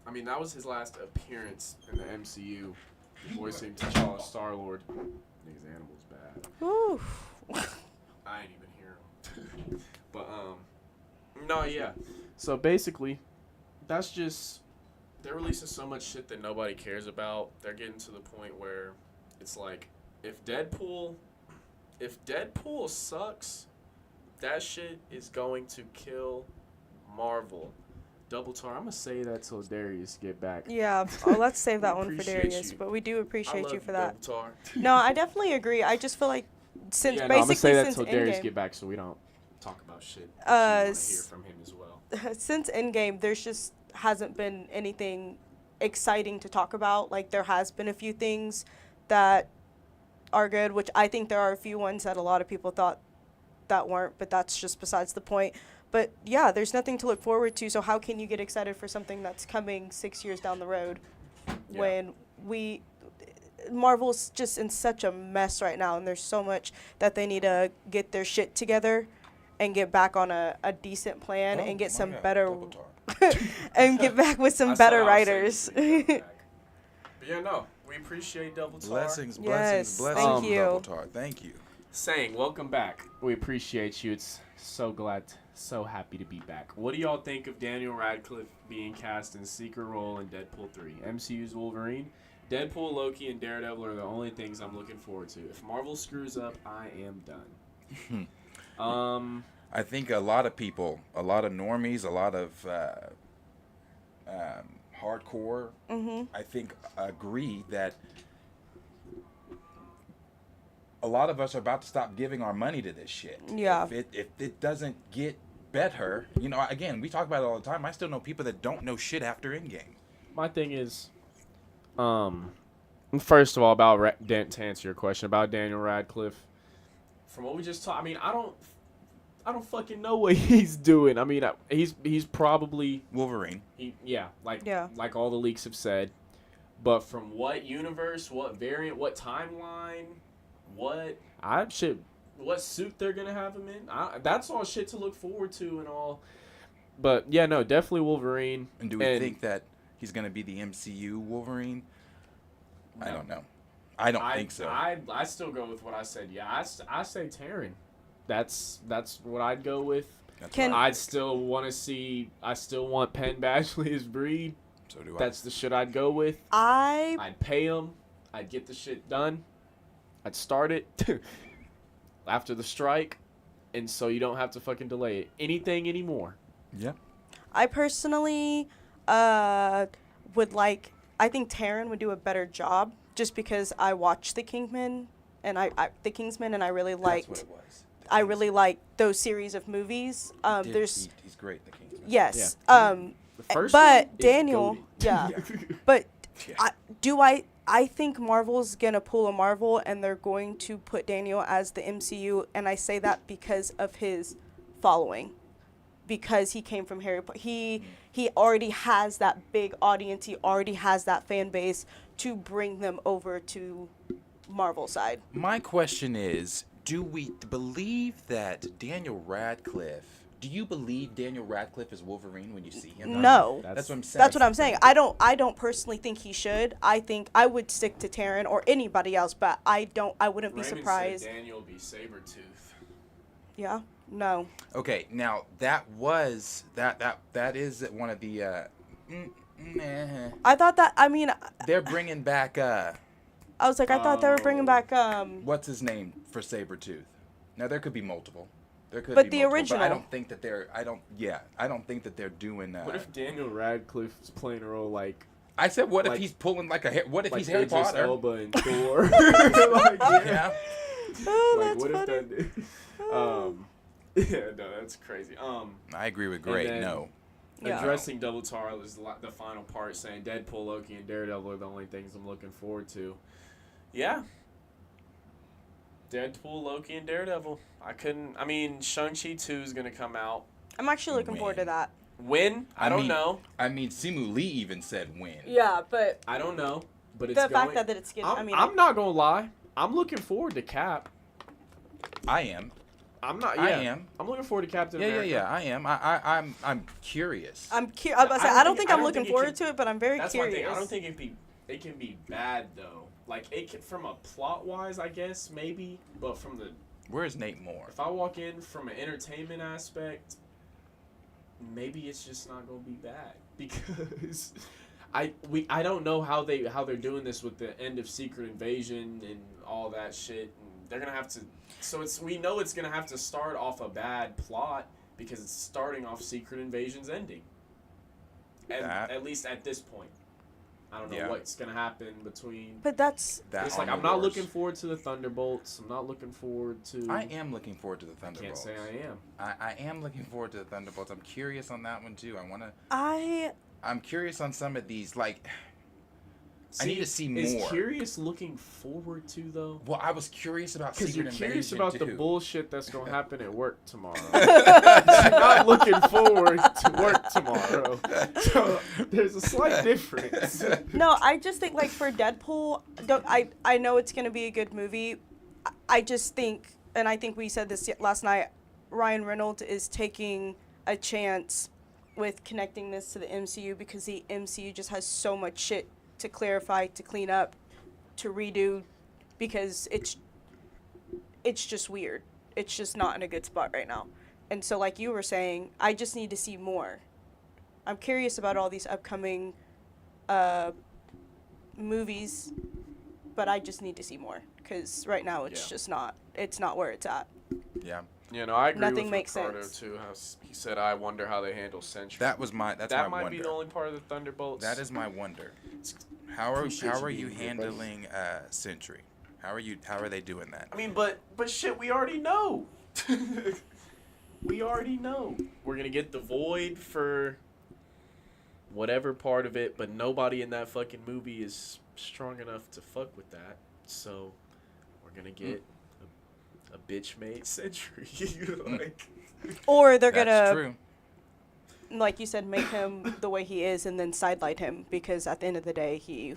I mean, that was his last appearance in the MCU, voicing T'Challa Star-Lord. Niggas animals bad. Whew. I ain't even hear him. But no, yeah. So basically, that's just they're releasing so much shit that nobody cares about. They're getting to the point where it's like if Deadpool sucks, that shit is going to kill Marvel. Double Tar, I'm gonna say that till Darius get back. Yeah. Oh, let's save that We one for appreciate Darius. you. But we do appreciate you for that. Double Tar. No, I definitely agree. I just feel like since Yeah, no, I'm gonna say that since till Darius Endgame, get back so we don't talk about shit. I want to hear s- from him as well. since Endgame, there's just hasn't been anything exciting to talk about. Like there has been a few things that are good, which I think there are a few ones that a lot of people thought that weren't, but that's just besides the point. But yeah, there's nothing to look forward to. So how can you get excited for something that's coming 6 years down the road when Marvel's just in such a mess right now, and there's so much that they need to get their shit together and get back on a decent plan and get some better and get back with some better writers. But yeah, no, we appreciate Double Tar. Blessings, Yes, blessings, thank blessings, you. Double Tar. Thank you. Saying welcome back. We appreciate you. It's so so happy to be back. What do y'all think of Daniel Radcliffe being cast in a secret role in Deadpool 3? MCU's Wolverine, Deadpool, Loki, and Daredevil are the only things I'm looking forward to. If Marvel screws up, I am done. I think a lot of people, a lot of normies, a lot of hardcore, I think agree that a lot of us are about to stop giving our money to this shit. Yeah. If it doesn't get better, you know, again, we talk about it all the time. I still know people that don't know shit after Endgame. My thing is, first of all, about to answer your question about Daniel Radcliffe. From what we just talked, I mean, I don't fucking know what he's doing. I mean, he's probably Wolverine. Like all the leaks have said. But from what universe, what variant, what timeline, what suit they're gonna have him in? That's all shit to look forward to and all. But yeah, no, definitely Wolverine. And do we think that he's gonna be the MCU Wolverine? No. I don't know. I don't think so. I still go with what I said. Yeah, I say Taryn. That's what I'd go with. I'd still want to see. I still want Penn Badgley as Breed. So do I. That's the shit I'd go with. I'd pay him. I'd get the shit done. I'd start it after the strike, and so you don't have to fucking delay it anything anymore. Yeah. I personally would like. I think Taryn would do a better job just because I watched The Kingsman and The Kingsman, and I really liked. That's what it was. I really like those series of movies. He's great. The Kingsman. Yes. Yeah. The first but one is Daniel, goated. yeah. But I think Marvel's gonna pull a Marvel, and they're going to put Daniel as the MCU, and I say that because of his following, because he came from Harry Potter. He already has that big audience. He already has that fan base to bring them over to Marvel side. My question is, do we believe that Daniel Radcliffe? Do you believe Daniel Radcliffe is Wolverine when you see him? No. That's what I'm saying. That's what I'm saying. I don't personally think he should. I think I would stick to Taryn or anybody else, but I wouldn't be Raymond surprised. said Daniel be Sabretooth. Yeah. No. Okay, now that is one of the I thought that. I mean, they're bringing back I was like, I thought they were bringing back what's his name for Sabretooth. Now there could be multiple. There could But be the multiple, original. But I don't think that they're. I don't think that they're doing. What if Daniel Radcliffe is playing a role like I said, what if Like- he's pulling like a what if like he's Harry Idris Potter? Elba and Thor. Like, Yeah. Oh, Like, that's what funny. if that? Yeah, no, that's crazy. I agree with Great. then- No. Yeah. Addressing Double Tar is the final part, saying Deadpool, Loki, and Daredevil are the only things I'm looking forward to. Yeah. Deadpool, Loki, and Daredevil. I mean, Shang-Chi 2 is going to come out. I'm actually looking forward to When? that. When? I don't know. I mean, Simu Lee even said when. Yeah, but I don't know. But it's the going... fact that it's getting. I'm not going to lie. I'm looking forward to Cap. I am. I'm not. Yeah, I am. I'm looking forward to Captain Yeah, America. I am. I'm curious. I was about to say, I don't think I'm looking think it forward can- to it, but I'm very That's curious. one thing. I don't think it can be bad though. Like it can, from a plot wise, I guess maybe, but from the Where's Nate Moore? if I walk in from an entertainment aspect, maybe it's just not gonna be bad because I don't know how they're doing this with the end of Secret Invasion and all that shit. And they're gonna have to. So we know it's gonna have to start off a bad plot because it's starting off Secret Invasion's ending. And at least at this point, I don't know Yeah. what's gonna happen between. But that's That It's like on I'm the not wars. looking forward to the Thunderbolts. I'm not looking forward to. I am looking forward to the I can't Thunderbolts. say I am. I am looking forward to the Thunderbolts. I'm curious on that one too. I I'm curious on some of these. Like, I need to see more. Is Curious looking forward to though? Well, I was curious about Because Secret you're Invasion curious about the too. bullshit that's gonna happen at work tomorrow. You're not looking forward to work tomorrow. So there's a slight difference. no, I just think like for Deadpool, I know it's gonna be a good movie. I just think, and I think we said this last night, Ryan Reynolds is taking a chance with connecting this to the MCU because the MCU just has so much shit to clarify, to clean up, to redo, because it's just weird. It's just not in a good spot right now. And so like you were saying, I just need to see more. I'm curious about all these upcoming movies, but I just need to see more because right now it's just not where it's at. Yeah, You know, I agree Nothing with makes Ricardo sense. too. How he said, "I wonder how they handle Sentry." that's my that might wonder. be the only part of the Thunderbolts. That is my wonder. How are Appreciate you you being here, buddy. handling Sentry? How are they doing that? I mean, but shit, we already know. We already know. We're gonna get the Void for whatever part of it, but nobody in that fucking movie is strong enough to fuck with that. So we're gonna get a bitch made Sentry. Like, Or they're That's gonna, true. like you said, make him the way he is and then sidelight him because at the end of the day he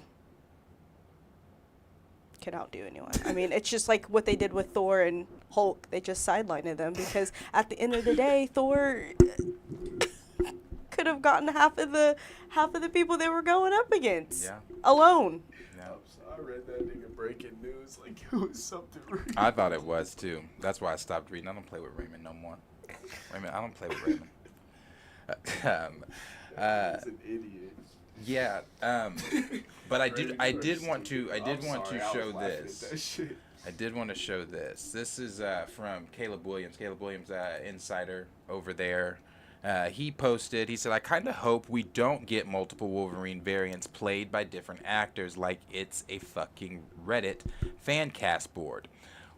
can outdo anyone. I mean, it's just like what they did with Thor and Hulk. They just sidelined them because at the end of the day, Thor could have gotten half of the people they were going up against Yeah. alone. Yeah. I read that nigga breaking news like it was something. I thought it was too. That's why I stopped reading. I don't play with Raymond no more. Raymond, I don't play with Raymond. He's an idiot. Yeah. But I did want to show this. I did want to show this. This is from Caleb Williams. Caleb Williams, insider over there. He posted, he said, I kind of hope we don't get multiple Wolverine variants played by different actors like it's a fucking Reddit fan cast board.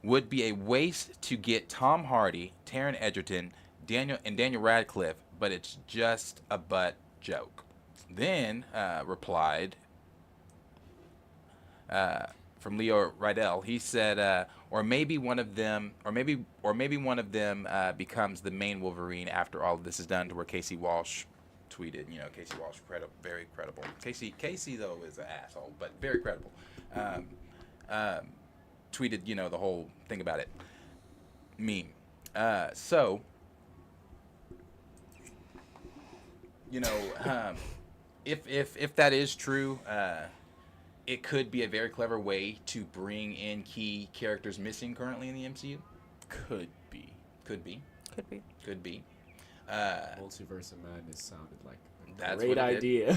Would be a waste to get Tom Hardy, Taron Egerton, Daniel Radcliffe, but it's just a butt joke. Then replied from Leo Rydell. He said, or maybe one of them becomes the main Wolverine after all of this is done. To where Casey Walsh tweeted, Casey Walsh, very credible. Casey though is an asshole, but very credible. Tweeted, the whole thing about it. Meme. So, if that is true, it could be a very clever way to bring in key characters missing currently in the MCU. Could be. Multiverse of Madness sounded like a That's great what it idea.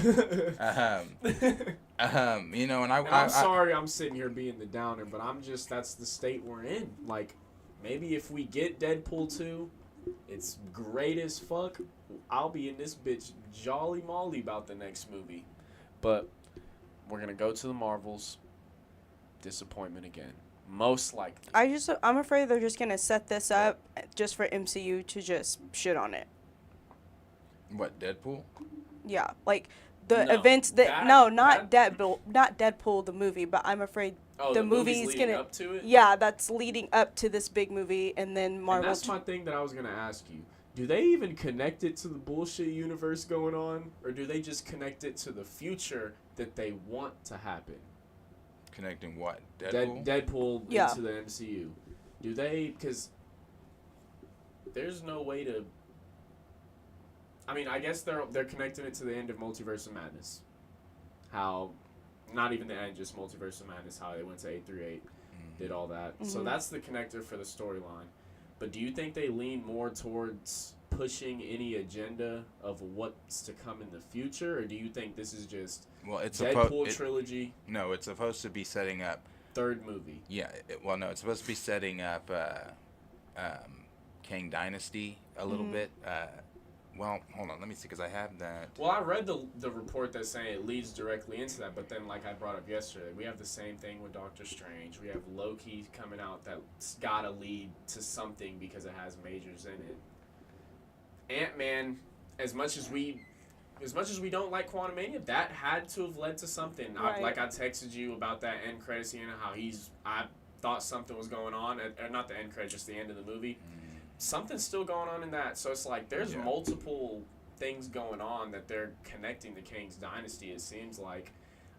And I'm sorry I'm sitting here being the downer, but that's the state we're in. Like, maybe if we get Deadpool 2, it's great as fuck. I'll be in this bitch jolly molly about the next movie. But we're going to go to the Marvels. Disappointment again. Most likely. I'm afraid they're just gonna set this up just for MCU to just shit on it. What, Deadpool? Yeah, like the No, events that that- no, not Deadpool, not Deadpool the movie, but I'm afraid the movie's movie's leading gonna up to it? yeah, that's leading up to this big movie, and then Marvel. And that's my thing that I was going to ask you. Do they even connect it to the bullshit universe going on? Or do they just connect it to the future that they want to happen? Connecting what? Deadpool? Deadpool Yeah. into the MCU. Do they? Because there's no way to. I mean, I guess they're connecting it to the end of Multiverse of Madness. How, not even the end, just Multiverse of Madness. How they went to 838, did all that. So that's the connector for the storyline. But do you think they lean more towards pushing any agenda of what's to come in the future, or do you think this is just Well, it's Deadpool trilogy? No, it's supposed to be setting up. Third movie. Yeah, well, no, it's supposed to be setting up Kang Dynasty a little bit. Well, hold on, let me see, because I have that. Well, I read the report that's saying it leads directly into that, but then, like I brought up yesterday, we have the same thing with Doctor Strange. We have Loki coming out that's got to lead to something because it has majors in it. Ant-Man, as much as we don't like Quantumania, that had to have led to something. Right. I texted you about that end credit scene and how I thought something was going on, not the end credit, just the end of the movie. Something's still going on in that. So it's like there's multiple things going on that they're connecting to Kang's Dynasty, it seems like.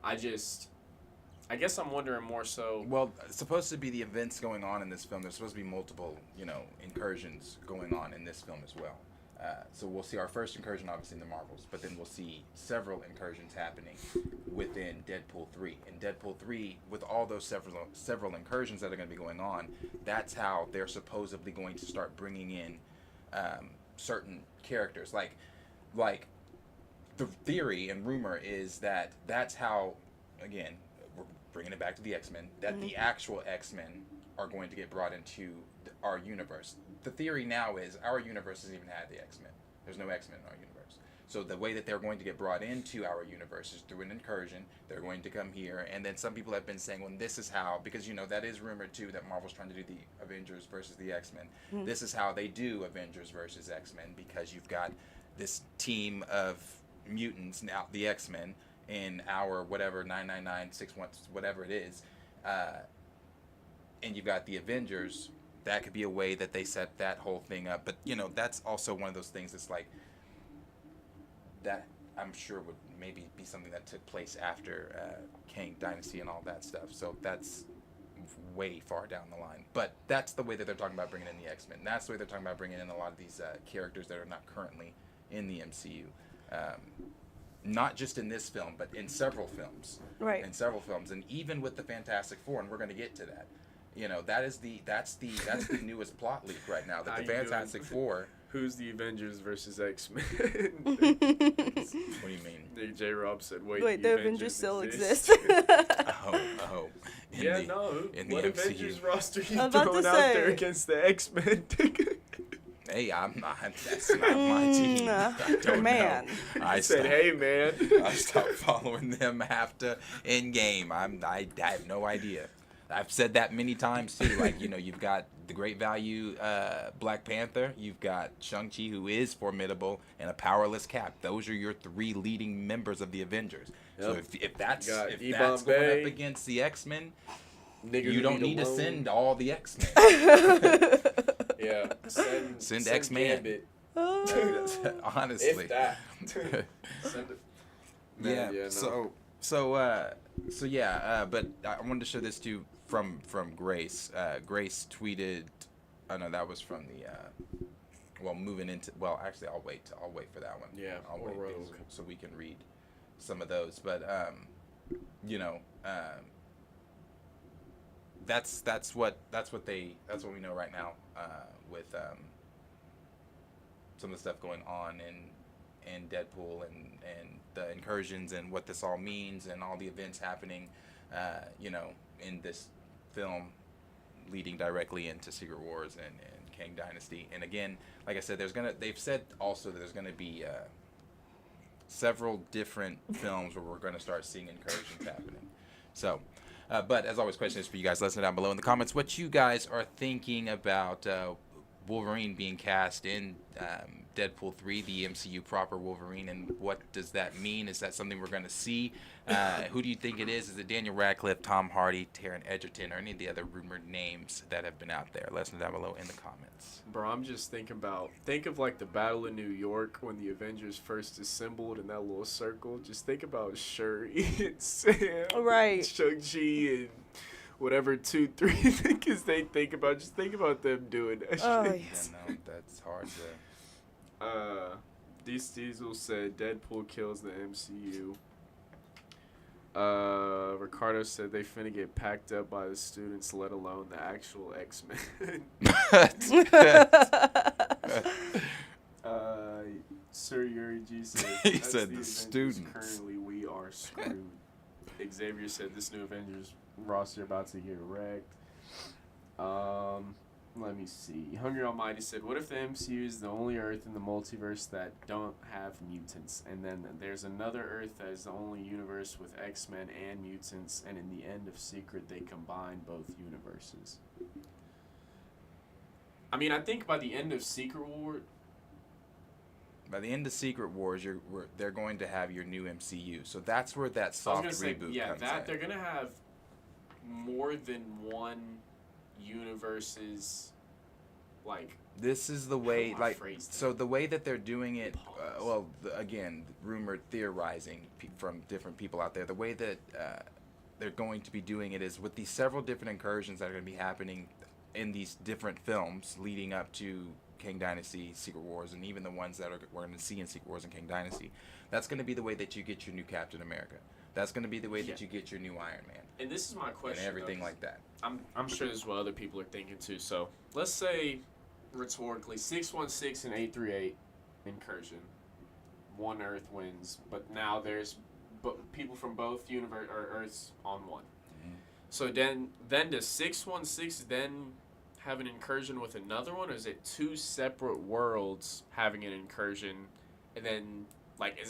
I guess I'm wondering more so. Well, it's supposed to be the events going on in this film. There's supposed to be multiple, incursions going on in this film as well. So we'll see our first incursion, obviously, in the Marvels, but then we'll see several incursions happening within Deadpool 3. In Deadpool 3, with all those several incursions that are going to be going on, that's how they're supposedly going to start bringing in certain characters. Like the theory and rumor is that that's how, again, we're bringing it back to the X-Men, that the actual X-Men are going to get brought into our universe. The theory now is our universe doesn't even have the X-Men. There's no X-Men in our universe. So the way that they're going to get brought into our universe is through an incursion. They're going to come here, and then some people have been saying, well, this is how, because, that is rumored, too, that Marvel's trying to do the Avengers versus the X-Men. This is how they do Avengers versus X-Men, because you've got this team of mutants, now the X-Men, in our whatever, 99961, whatever it is, and you've got the Avengers. That could be a way that they set that whole thing up. But, that's also one of those things that's like, that I'm sure would maybe be something that took place after Kang Dynasty and all that stuff. So that's way far down the line. But that's the way that they're talking about bringing in the X-Men. That's the way they're talking about bringing in a lot of these characters that are not currently in the MCU. Not just in this film, but in several films. Right. In several films. And even with the Fantastic Four, and we're going to get to that. That's the newest plot leak right now. That the Fantastic Four. Who's the Avengers versus X-Men? What do you mean? J. Rob said, Wait, the Avengers still exist. Oh. In the what MCU. Avengers roster you I'm about throwing to out there say. against the X-Men? Hey, I'm not. That's not my team. I don't Man. know. I said, hey, man. I stopped following them after Endgame. I have no idea. I've said that many times too. Like, you've got the great value Black Panther. You've got Shang-Chi, who is formidable, and a powerless Cap. Those are your three leading members of the Avengers. Yep. So if that's You got that's going Ibambe. up against the X-Men, Nigga you who don't need to alone. send all the X-Men. Yeah. Send X-Men. Gambit. Honestly. If that. Send it. Man, Yeah. no. So yeah. But I wanted to show this to from Grace. Grace tweeted. Oh no, that was from the. Moving into. Well, actually, I'll wait for that one. Yeah, I'll or wait Rogue. so we can read some of those. But that's what we know right now with some of the stuff going on in Deadpool and the incursions and what this all means and all the events happening in this film leading directly into Secret Wars and Kang Dynasty. And again, like I said, they've said also that there's gonna be several different films where we're going to start seeing incursions happening. So, but as always, question is for you guys. Let us know down below in the comments what you guys are thinking about Wolverine being cast in Deadpool 3, the MCU proper Wolverine, and what does that mean? Is that something we're going to see? Who do you think it is? Is it Daniel Radcliffe, Tom Hardy, Taron Egerton, or any of the other rumored names that have been out there? Let us know down below in the comments. Bro, I'm just thinking think of like the Battle of New York when the Avengers first assembled in that little circle. Just think about Shuri and Sam, Right. Shang-Chi, and whatever 2, 3 niggas they think about. Just think about them doing that Oh, shit. yes. Yeah, no, that's hard to... Diesel said Deadpool kills the MCU. Ricardo said they finna get packed up by the students, let alone the actual X-Men. Sir Yuri G said He "That's said the Avengers. students." Currently, we are screwed. Xavier said this new Avengers roster about to get wrecked. Let me see. Hungry Almighty said, what if the MCU is the only Earth in the multiverse that don't have mutants? And then there's another Earth that is the only universe with X-Men and mutants, and in the end of Secret, they combine both universes. I mean, I think by the end of Secret War... By the end of Secret Wars, they're going to have your new MCU. So that's where that soft reboot comes in. They're going to have more than one universes, like... This is the way, like, phrase that? so the way that they're doing it, Pause. again, rumored theorizing from different people out there, the way that they're going to be doing it is with these several different incursions that are going to be happening in these different films leading up to King Dynasty, Secret Wars, and even the ones that we're going to see in Secret Wars and King Dynasty. That's going to be the way that you get your new Captain America. That's going to be the way that you get your new Iron Man. And this is my question, And everything though, like that. I'm sure this is what other people are thinking too. So let's say rhetorically 616 and 838 incursion. One Earth wins, but now there's people from both universe or Earths on one. Mm-hmm. So then does 616 then have an incursion with another one, or is it two separate worlds having an incursion, and then like is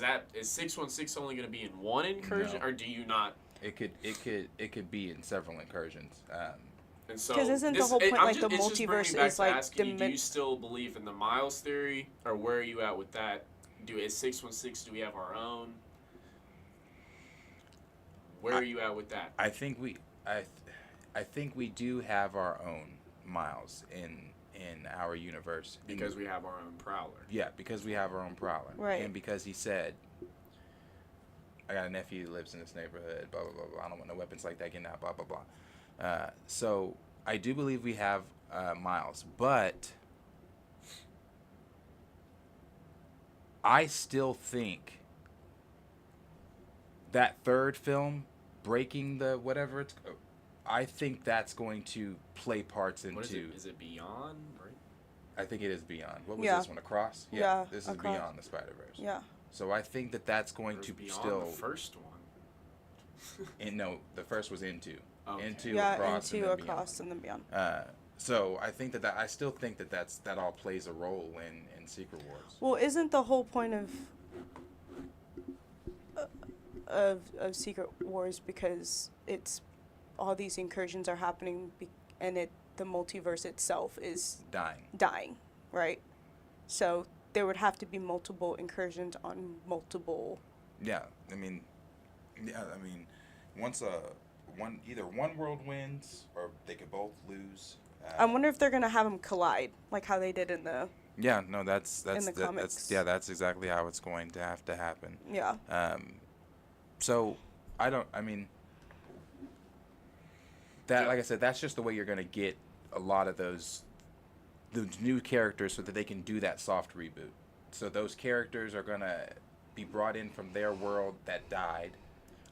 616 only going to be in one incursion, No. or do you not? It could be in several incursions. And so 'Cause isn't the whole point, like, the it's just bringing multiverse back is, to like, asking you, do you still believe in the Miles theory, or where are you at with that? Is 616? Do we have our own? Where are you at with that? I think we do have our own Miles in our universe Because we have our own Prowler. Yeah, because we have our own Prowler. Right. And because he said, I got a nephew who lives in this neighborhood, blah, blah, blah, blah. I don't want no weapons like that getting out, blah, blah, blah. So I do believe we have Miles, but I still think that third film, Breaking the whatever it's... I think that's going to play parts into... What is it? Is it Beyond? Right? I think it is Beyond. What was Yeah. this one? Across? Yeah, This is Across. Beyond the Spider-Verse. Yeah. So I think that's going Or is to Beyond still... the first one. No, the first was Into. Okay. Into, Yeah, Across, into and then Across and then Beyond. Beyond. So I think that I still think that all plays a role in Secret Wars. Well, isn't the whole point of Secret Wars because it's all these incursions are happening and the multiverse itself is dying, right? So there would have to be multiple incursions on multiple. Yeah, I mean, once either one world wins or they could both lose. I wonder if they're gonna have them collide, like how they did in the. Yeah, no, that's in the comics. that's exactly how it's going to have to happen. Yeah. So that, like I said, that's just the way you're going to get a lot of those new characters so that they can do that soft reboot. So those characters are going to be brought in from their world that died.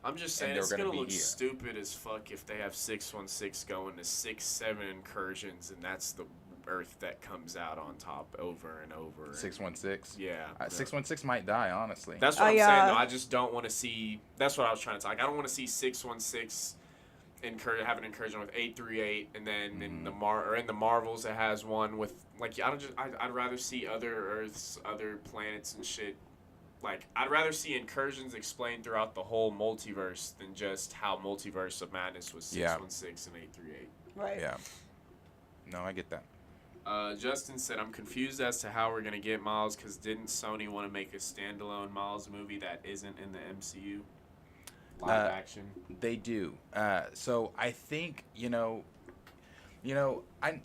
I'm just saying they're it's gonna gonna be look here. stupid as fuck if they have 616 going to 6-7 incursions, and that's the Earth that comes out on top over and over. 616. Yeah. 616 might die, honestly. That's what Oh, I'm yeah. saying, though. I just don't want to see... That's what I was trying to talk. I don't want to see 616 have an incursion with 838, and then in the Marvels it has one with... Like, I'd rather see other Earths, other planets and shit like, I'd rather see incursions explained throughout the whole multiverse than just how Multiverse of Madness was 616 and 838. Right. Yeah. No, I get that. Justin said, I'm confused as to how we're going to get Miles, because didn't Sony want to make a standalone Miles movie that isn't in the MCU? Live action. They do. So I think, I,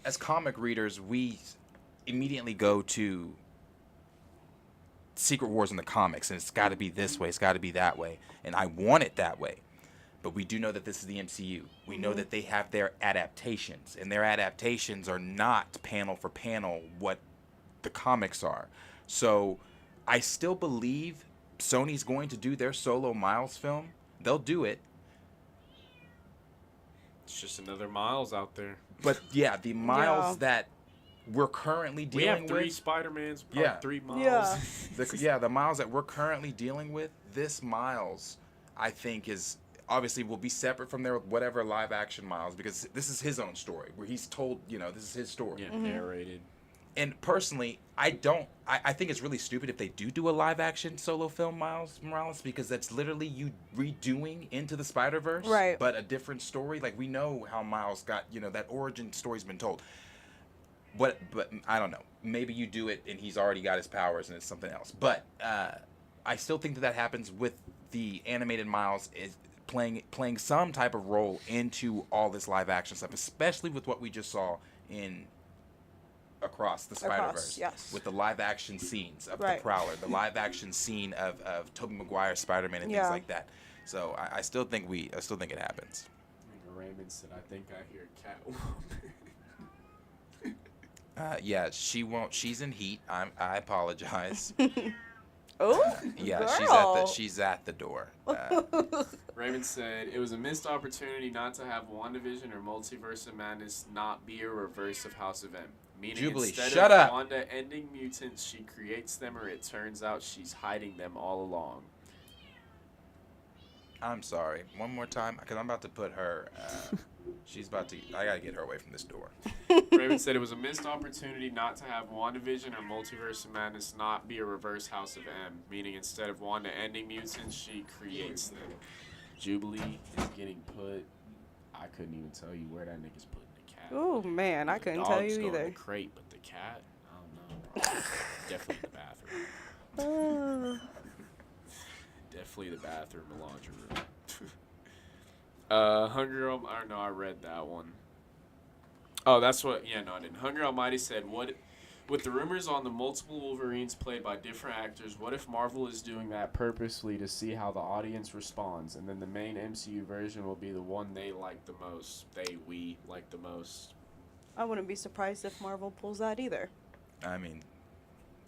as comic readers, we immediately go to Secret Wars in the comics, and it's got to be this way, it's got to be that way, and I want it that way. But we do know that this is the MCU. We know that they have their adaptations, and their adaptations are not panel for panel what the comics are. So I still believe Sony's going to do their solo Miles film. They'll do it. It's just another Miles out there. But yeah, the Miles that we're currently dealing with. We have 3 Spider-Mans, Yeah. 3 Miles. Yeah. The Miles that we're currently dealing with, this Miles, I think, is obviously will be separate from their whatever live action Miles, because this is his own story where he's told, this is his story. Yeah, narrated. And personally, I think it's really stupid if they do a live action solo film Miles Morales, because that's literally you redoing Into the Spider-Verse, right? But a different story. Like, we know how Miles got, that origin story's been told. But I don't know. Maybe you do it and he's already got his powers and it's something else. But I still think that happens with the animated Miles is playing some type of role into all this live action stuff, especially with what we just saw in Across the Spider-Verse, yes. With the live action scenes of the Prowler, the live action scene of Tobey Maguire's Spider-Man and things like that. So I still think it happens. Raymond said, "I think I hear Catwoman." Yeah, she won't. She's in heat. I apologize. Oh, yeah, girl. she's at the door. Raymond said, it was a missed opportunity not to have WandaVision or Multiverse of Madness not be a reverse of House of M. Meaning Jubilee, instead shut of up. Wanda ending mutants, she creates them, or it turns out she's hiding them all along. I'm sorry. One more time, because I'm about to put her. I gotta get her away from this door. Raven said it was a missed opportunity not to have WandaVision or Multiverse of Madness not be a reverse House of M, meaning instead of Wanda ending mutants, she creates them. Jubilee is getting put. I couldn't even tell you where that nigga's putting the cat. Oh man, I couldn't tell you either. The crate, but the cat, I don't know. Bro. Definitely the bathroom. Definitely the bathroom, the laundry room. Hunger Girl. I don't know. I read that one. Oh, that's what. Yeah, no, I didn't. Hunger Almighty said, "What, with the rumors on the multiple Wolverines played by different actors, what if Marvel is doing that purposely to see how the audience responds, and then the main MCU version will be the one they like the most? We like the most." I wouldn't be surprised if Marvel pulls that either. I mean,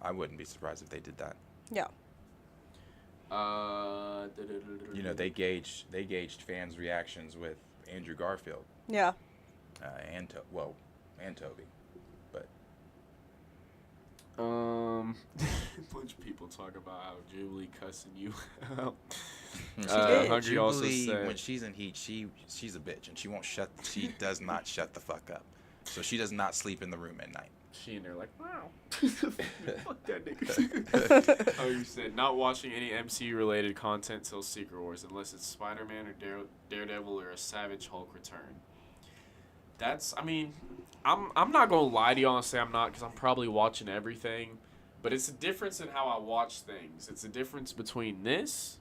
I wouldn't be surprised if they did that. Yeah. They gauged fans' reactions with Andrew Garfield. Yeah. And Toby, but a bunch of people talk about how Jubilee cussing you out. Jubilee, also said, when she's in heat, she's a bitch, and she does not shut the fuck up. So she does not sleep in the room at night. She and they're like, wow. Fuck that nigga. Oh, you said not watching any MCU related content till Secret Wars unless it's Spider-Man or Daredevil or a Savage Hulk return. I'm not gonna lie to y'all and say I'm not, because I'm probably watching everything, but it's a difference in how I watch things. It's a difference between this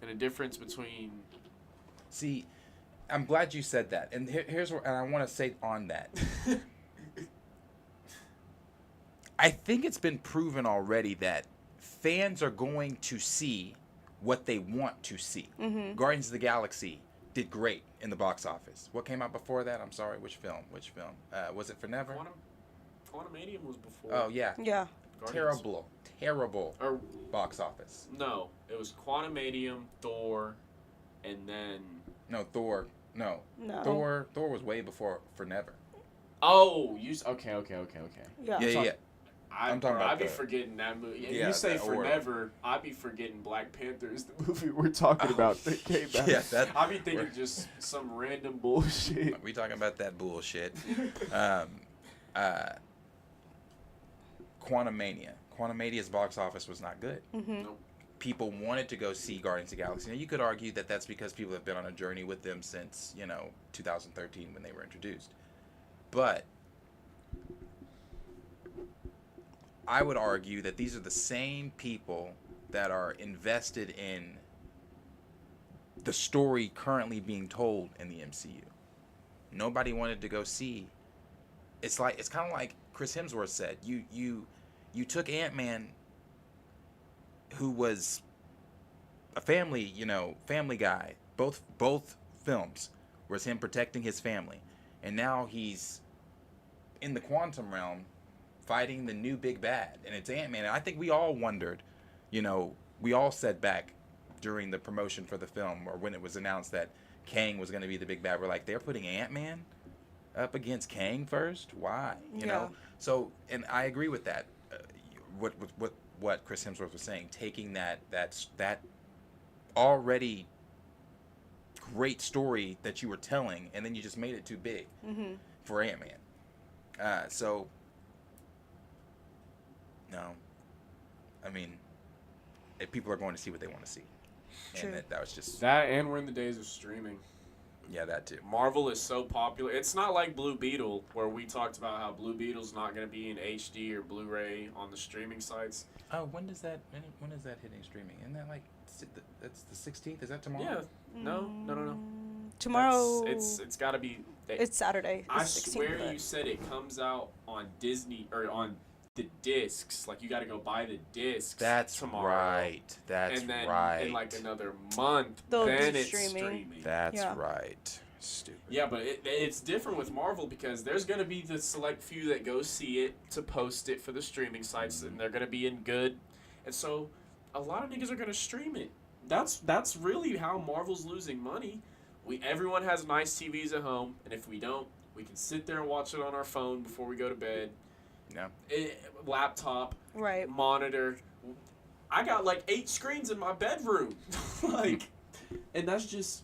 and a difference between. See, I'm glad you said that, and here's what, and I want to say on that. I think it's been proven already that fans are going to see what they want to see. Mm-hmm. Guardians of the Galaxy did great in the box office. What came out before that? I'm sorry, which film? Was it Forever? Quantumanium was before. Oh, yeah. Yeah. Guardians. Terrible box office. No, it was Quantumanium, Thor, and then... No, Thor. No. Thor was way before Forever. Oh, okay. Yeah. I'm talking about I'd be forgetting that movie. Yeah, you say Forever, I'd be forgetting Black Panther is the movie we're talking about that came out. Yeah, I'd be thinking just some random bullshit. We talking about that bullshit. Quantumania. Quantumania's box office was not good. Nope. People wanted to go see Guardians of the Galaxy. Now, you could argue that that's because people have been on a journey with them since, 2013 when they were introduced. But I would argue that these are the same people that are invested in the story currently being told in the MCU. Nobody wanted to go see. It's kind of like Chris Hemsworth said. You took Ant-Man, who was a family guy. Both films was him protecting his family, and now he's in the quantum realm fighting the new big bad, and it's Ant-Man. And I think we all wondered, we all said back during the promotion for the film, or when it was announced that Kang was going to be the big bad, we're like, they're putting Ant-Man up against Kang first? Why? You know? So, and I agree with that. What Chris Hemsworth was saying, taking that already great story that you were telling, and then you just made it too big for Ant-Man. So, no. I mean, if people are going to see what they want to see. True. And that was just... That, and we're in the days of streaming. Yeah, that too. Marvel is so popular. It's not like Blue Beetle, where we talked about how Blue Beetle's not going to be in HD or Blu-ray on the streaming sites. Oh, when is that hitting streaming? Isn't that that's the 16th? Is that tomorrow? Yeah. No. Tomorrow. It's got to be... It's Saturday. I 16th, swear but- you said it comes out on Disney, or on the discs. Like, you got to go buy the discs. That's tomorrow. right. That's and then right. in like another month, They'll then be it's streaming. streaming. That's Yeah. right. Stupid. Yeah, but it's different with Marvel because there's going to be the select few that go see it to post it for the streaming sites, and they're going to be in good. And so a lot of niggas are going to stream it. That's really how Marvel's losing money. Everyone has nice TVs at home, and if we don't, we can sit there and watch it on our phone before we go to bed. Yeah. Laptop, Right. monitor. I got like 8 screens in my bedroom. And that's just...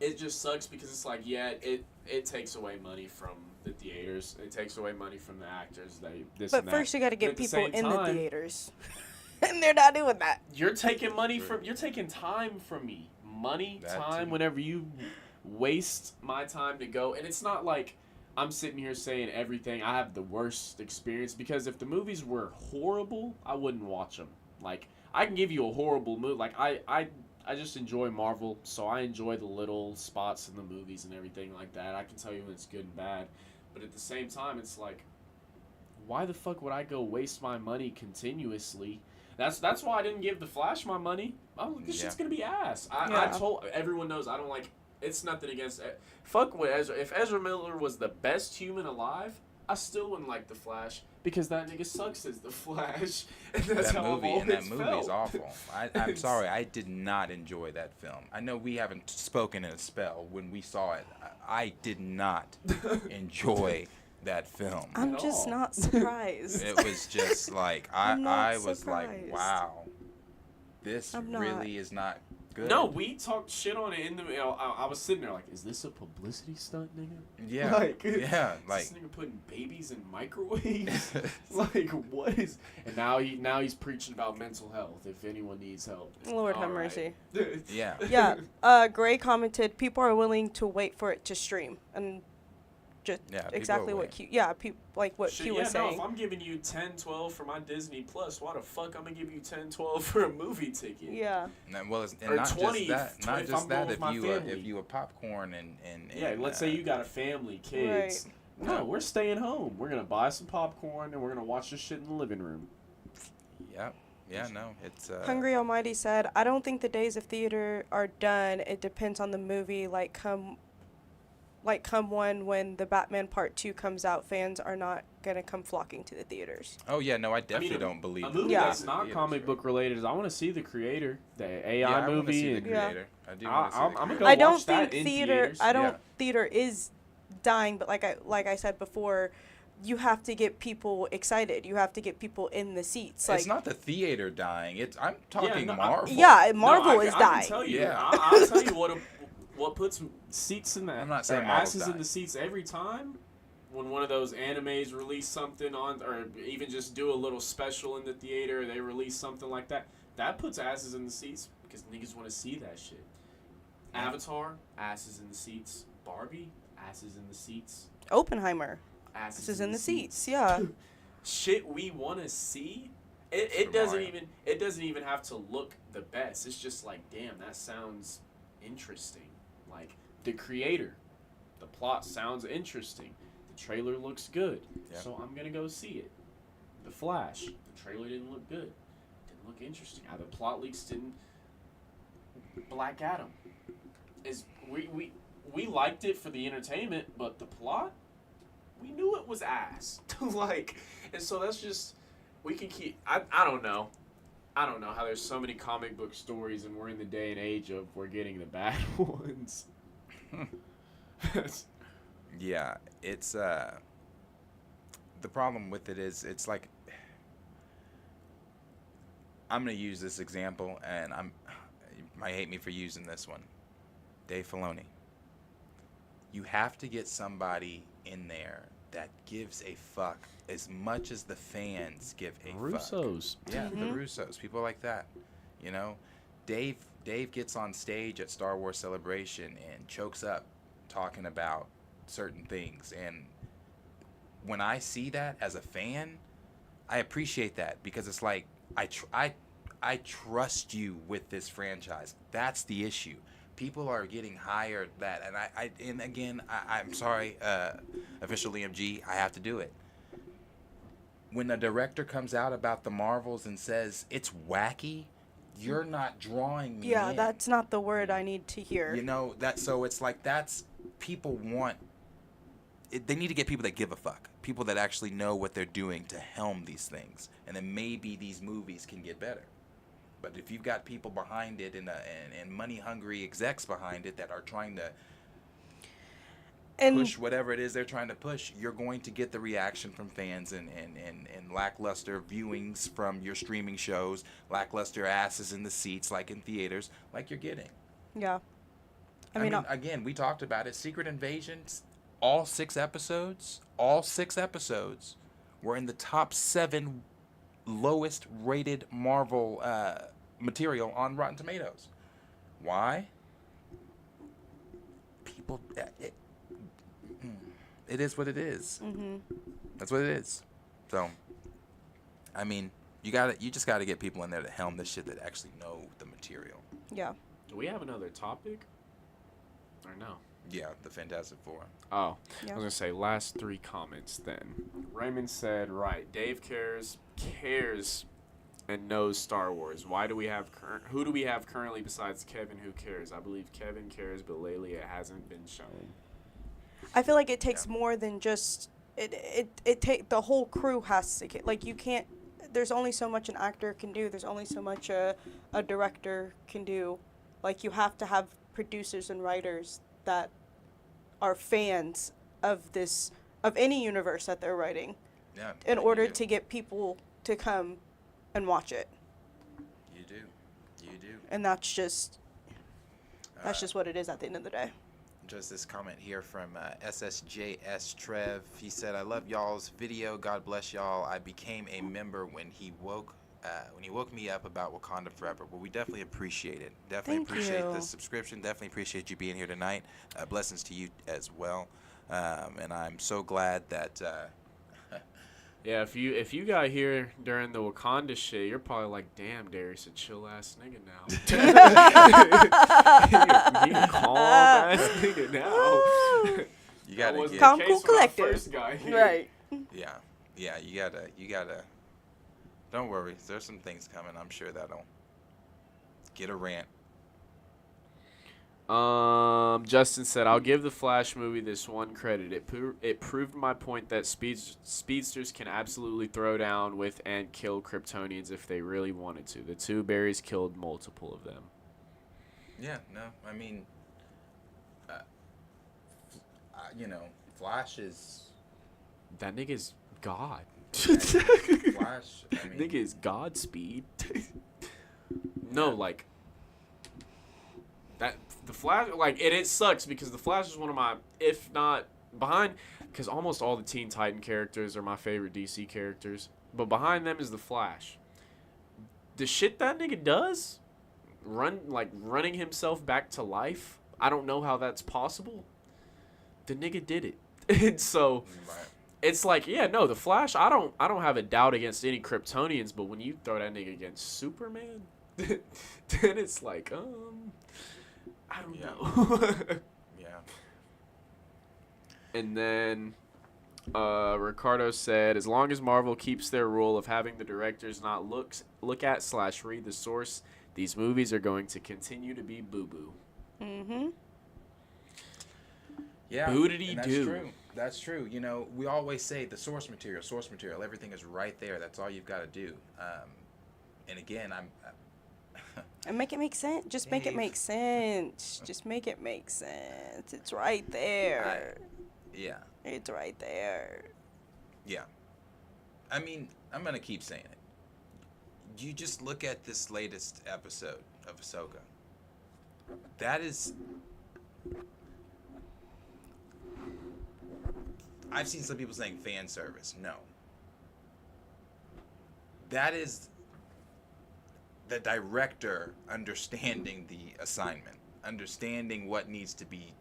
It just sucks because it's like, yeah, it takes away money from the theaters. It takes away money from the actors. But first you got to But get at the people same in the time, theaters. And they're not doing that. You're taking money you're taking time from me. Money, That time, too. whenever you waste my time to go. And it's not like I'm sitting here saying everything. I have the worst experience because if the movies were horrible, I wouldn't watch them. Like, I can give you a horrible movie. Like, I just enjoy Marvel, so I enjoy the little spots in the movies and everything like that. I can tell you when it's good and bad. But at the same time, it's like, why the fuck would I go waste my money continuously? That's why I didn't give The Flash my money. This shit's going to be ass. I told... Everyone knows I don't like... It's nothing against... Fuck with Ezra. If Ezra Miller was the best human alive, I still wouldn't like The Flash. Because that nigga sucks as the Flash. And that's That how movie I've and that always movie is felt. awful. I'm sorry, I did not enjoy that film. I know we haven't spoken in a spell. When we saw it, I did not enjoy that film. I'm At just all. not surprised. It was just like I'm not I was like, surprised. wow, this I'm not. really is not good. No, we talked shit on it in the... I was sitting there like, is this a publicity stunt, nigga? Yeah, Like, yeah, Is like this nigga putting babies in microwaves? Like, what is... And now he's preaching about mental health, if anyone needs help. Lord have All right. mercy. yeah. Yeah. Gray commented, people are willing to wait for it to stream. And just Yeah, people exactly are what waiting. Q... Yeah, like what Shit, Q yeah, was no, saying. if I'm giving you 10, 12 for my Disney Plus, why the fuck I'm gonna give you 10, 12 for a movie ticket? Yeah. Well, and Or not 20 just that. Not if just I'm that. going with If my you family. if you a popcorn and Yeah, let's say you got a family, kids. No, we're staying home. We're gonna buy some popcorn and we're gonna watch this shit in the living room. Yep. Yeah. No. It's Hungry Almighty said, I don't think the days of theater are done. It depends on the movie. Like come one when the Batman Part 2 comes out, fans are not going to come flocking to the theaters. Oh yeah. No, I definitely a- don't believe A that movie Yeah. that's not comic book related is I want to see the creator, the AI I wanna movie. see the and Yeah. creator. I do want to see I'm the gonna creator. go I don't watch that think in theater theaters. Yeah. theater is dying, but like I said before, you have to get people excited. You have to get people in the seats. Like It's not the theater dying. I'm talking no, Marvel. yeah, Marvel No, I is can dying. tell you. Yeah. I'll tell you what puts seats in that. I'm not saying or Marvel's asses in dying. the seats every time. when one of those animes release something on, or even just do a little special in the theater, they release something like that, that puts asses in the seats because niggas want to see that shit. Avatar, asses in the seats. Barbie, asses in the seats. Oppenheimer, Asses asses in the seats. Yeah. Shit we want to see. It Super doesn't even have to look the best. It's just like, damn, that sounds interesting. Like the creator, the plot sounds interesting. The trailer looks good, so I'm gonna go see it. The Flash, the trailer didn't look good, didn't look interesting. The plot leaks didn't. Black Adam is we liked it for the entertainment, but the plot, we knew it was ass. Like, and so that's just. We can keep. I don't know. I don't know how there's so many comic book stories and we're in the day and age of we're getting the bad ones. Yeah, it's the problem with it is it's like I'm gonna use this example and you might hate me for using this one. Dave Filoni. You have to get somebody in there that gives a fuck as much as the fans give a Russos. fuck. Yeah, the Russos, people like that. You know, Dave gets on stage at Star Wars Celebration and chokes up talking about certain things, and when I see that as a fan, I appreciate that because it's like I trust you with this franchise. That's the issue. People are getting hired that, and again, I'm sorry, official EMG, I have to do it. When a director comes out about the Marvels and says it's wacky, you're not drawing me Yeah, in. that's not the word I need to hear. You know, so it's like that's people want. They need to get people that give a fuck, people that actually know what they're doing to helm these things, and then maybe these movies can get better. But if you've got people behind it and money-hungry execs behind it that are trying to push whatever it is they're trying to push, you're going to get the reaction from fans and lackluster viewings from your streaming shows, lackluster asses in the seats like in theaters, like you're getting. Yeah. I mean, again, we talked about it. Secret Invasions, all six episodes were in the top 7 lowest rated Marvel material on Rotten Tomatoes. Why? People, it is what it is. Mm-hmm. That's what it is. So, I mean, you just gotta get people in there to helm this shit that actually know the material. Yeah. Do we have another topic? Or no? Yeah, the Fantastic Four. Oh, Yeah. I was gonna say last 3 comments then. Raymond said, right, Dave cares and knows Star Wars. Why do we have who do we have currently besides Kevin who cares? I believe Kevin cares, but lately it hasn't been shown. I feel like it takes more than just the whole crew has to like you can't. There's only so much an actor can do. There's only so much a director can do. Like you have to have producers and writers that are fans of any universe that they're writing. Yeah. In order to get people to come and watch it. You do. And that's just what it is at the end of the day. Just this comment here from SSJS Trev. He said, "I love y'all's video. God bless y'all. I became a member when he woke me up about Wakanda Forever." Well, we definitely appreciate it. Definitely Thank appreciate you. the subscription. Definitely appreciate you being here tonight. Blessings to you as well. And I'm so glad that. Yeah, if you got here during the Wakanda shit, you're probably like, damn, Darius, a chill ass nigga now. He a calm ass nigga now. You gotta wasn't get. Calm, the cool, case when I collected. first got here. Right. Yeah. You gotta. Don't worry. There's some things coming. I'm sure that'll get a rant. Justin said, "I'll give the Flash movie this one credit. It proved my point that speedsters can absolutely throw down with and kill Kryptonians if they really wanted to. The two berries killed multiple of them." Yeah. No. I mean. Flash is. That nigga's God. Flash. I mean, Nigga is Godspeed. No, like that. The Flash, like it sucks because the Flash is one of my, if not behind, because almost all the Teen Titan characters are my favorite DC characters, but behind them is the Flash. The shit that nigga does, running himself back to life, I don't know how that's possible. The nigga did it. And so it's like, yeah, no, the Flash, I don't have a doubt against any Kryptonians, but when you throw that nigga against Superman, then it's like, I don't know. Yeah. And then Ricardo said, as long as Marvel keeps their rule of having the directors not look at / read the source, these movies are going to continue to be boo-boo. Mm-hmm. Yeah. Who did he and do? That's true. That's true. You know, we always say the source material. Everything is right there. That's all you've got to do. And again, And make it make sense. Just make it Dave. make sense. Just make it make sense. It's right there. Yeah. It's right there. Yeah. I mean, I'm going to keep saying it. You just look at this latest episode of Ahsoka. That is... I've seen some people saying fan service. No. That is the director understanding the assignment, understanding what needs to be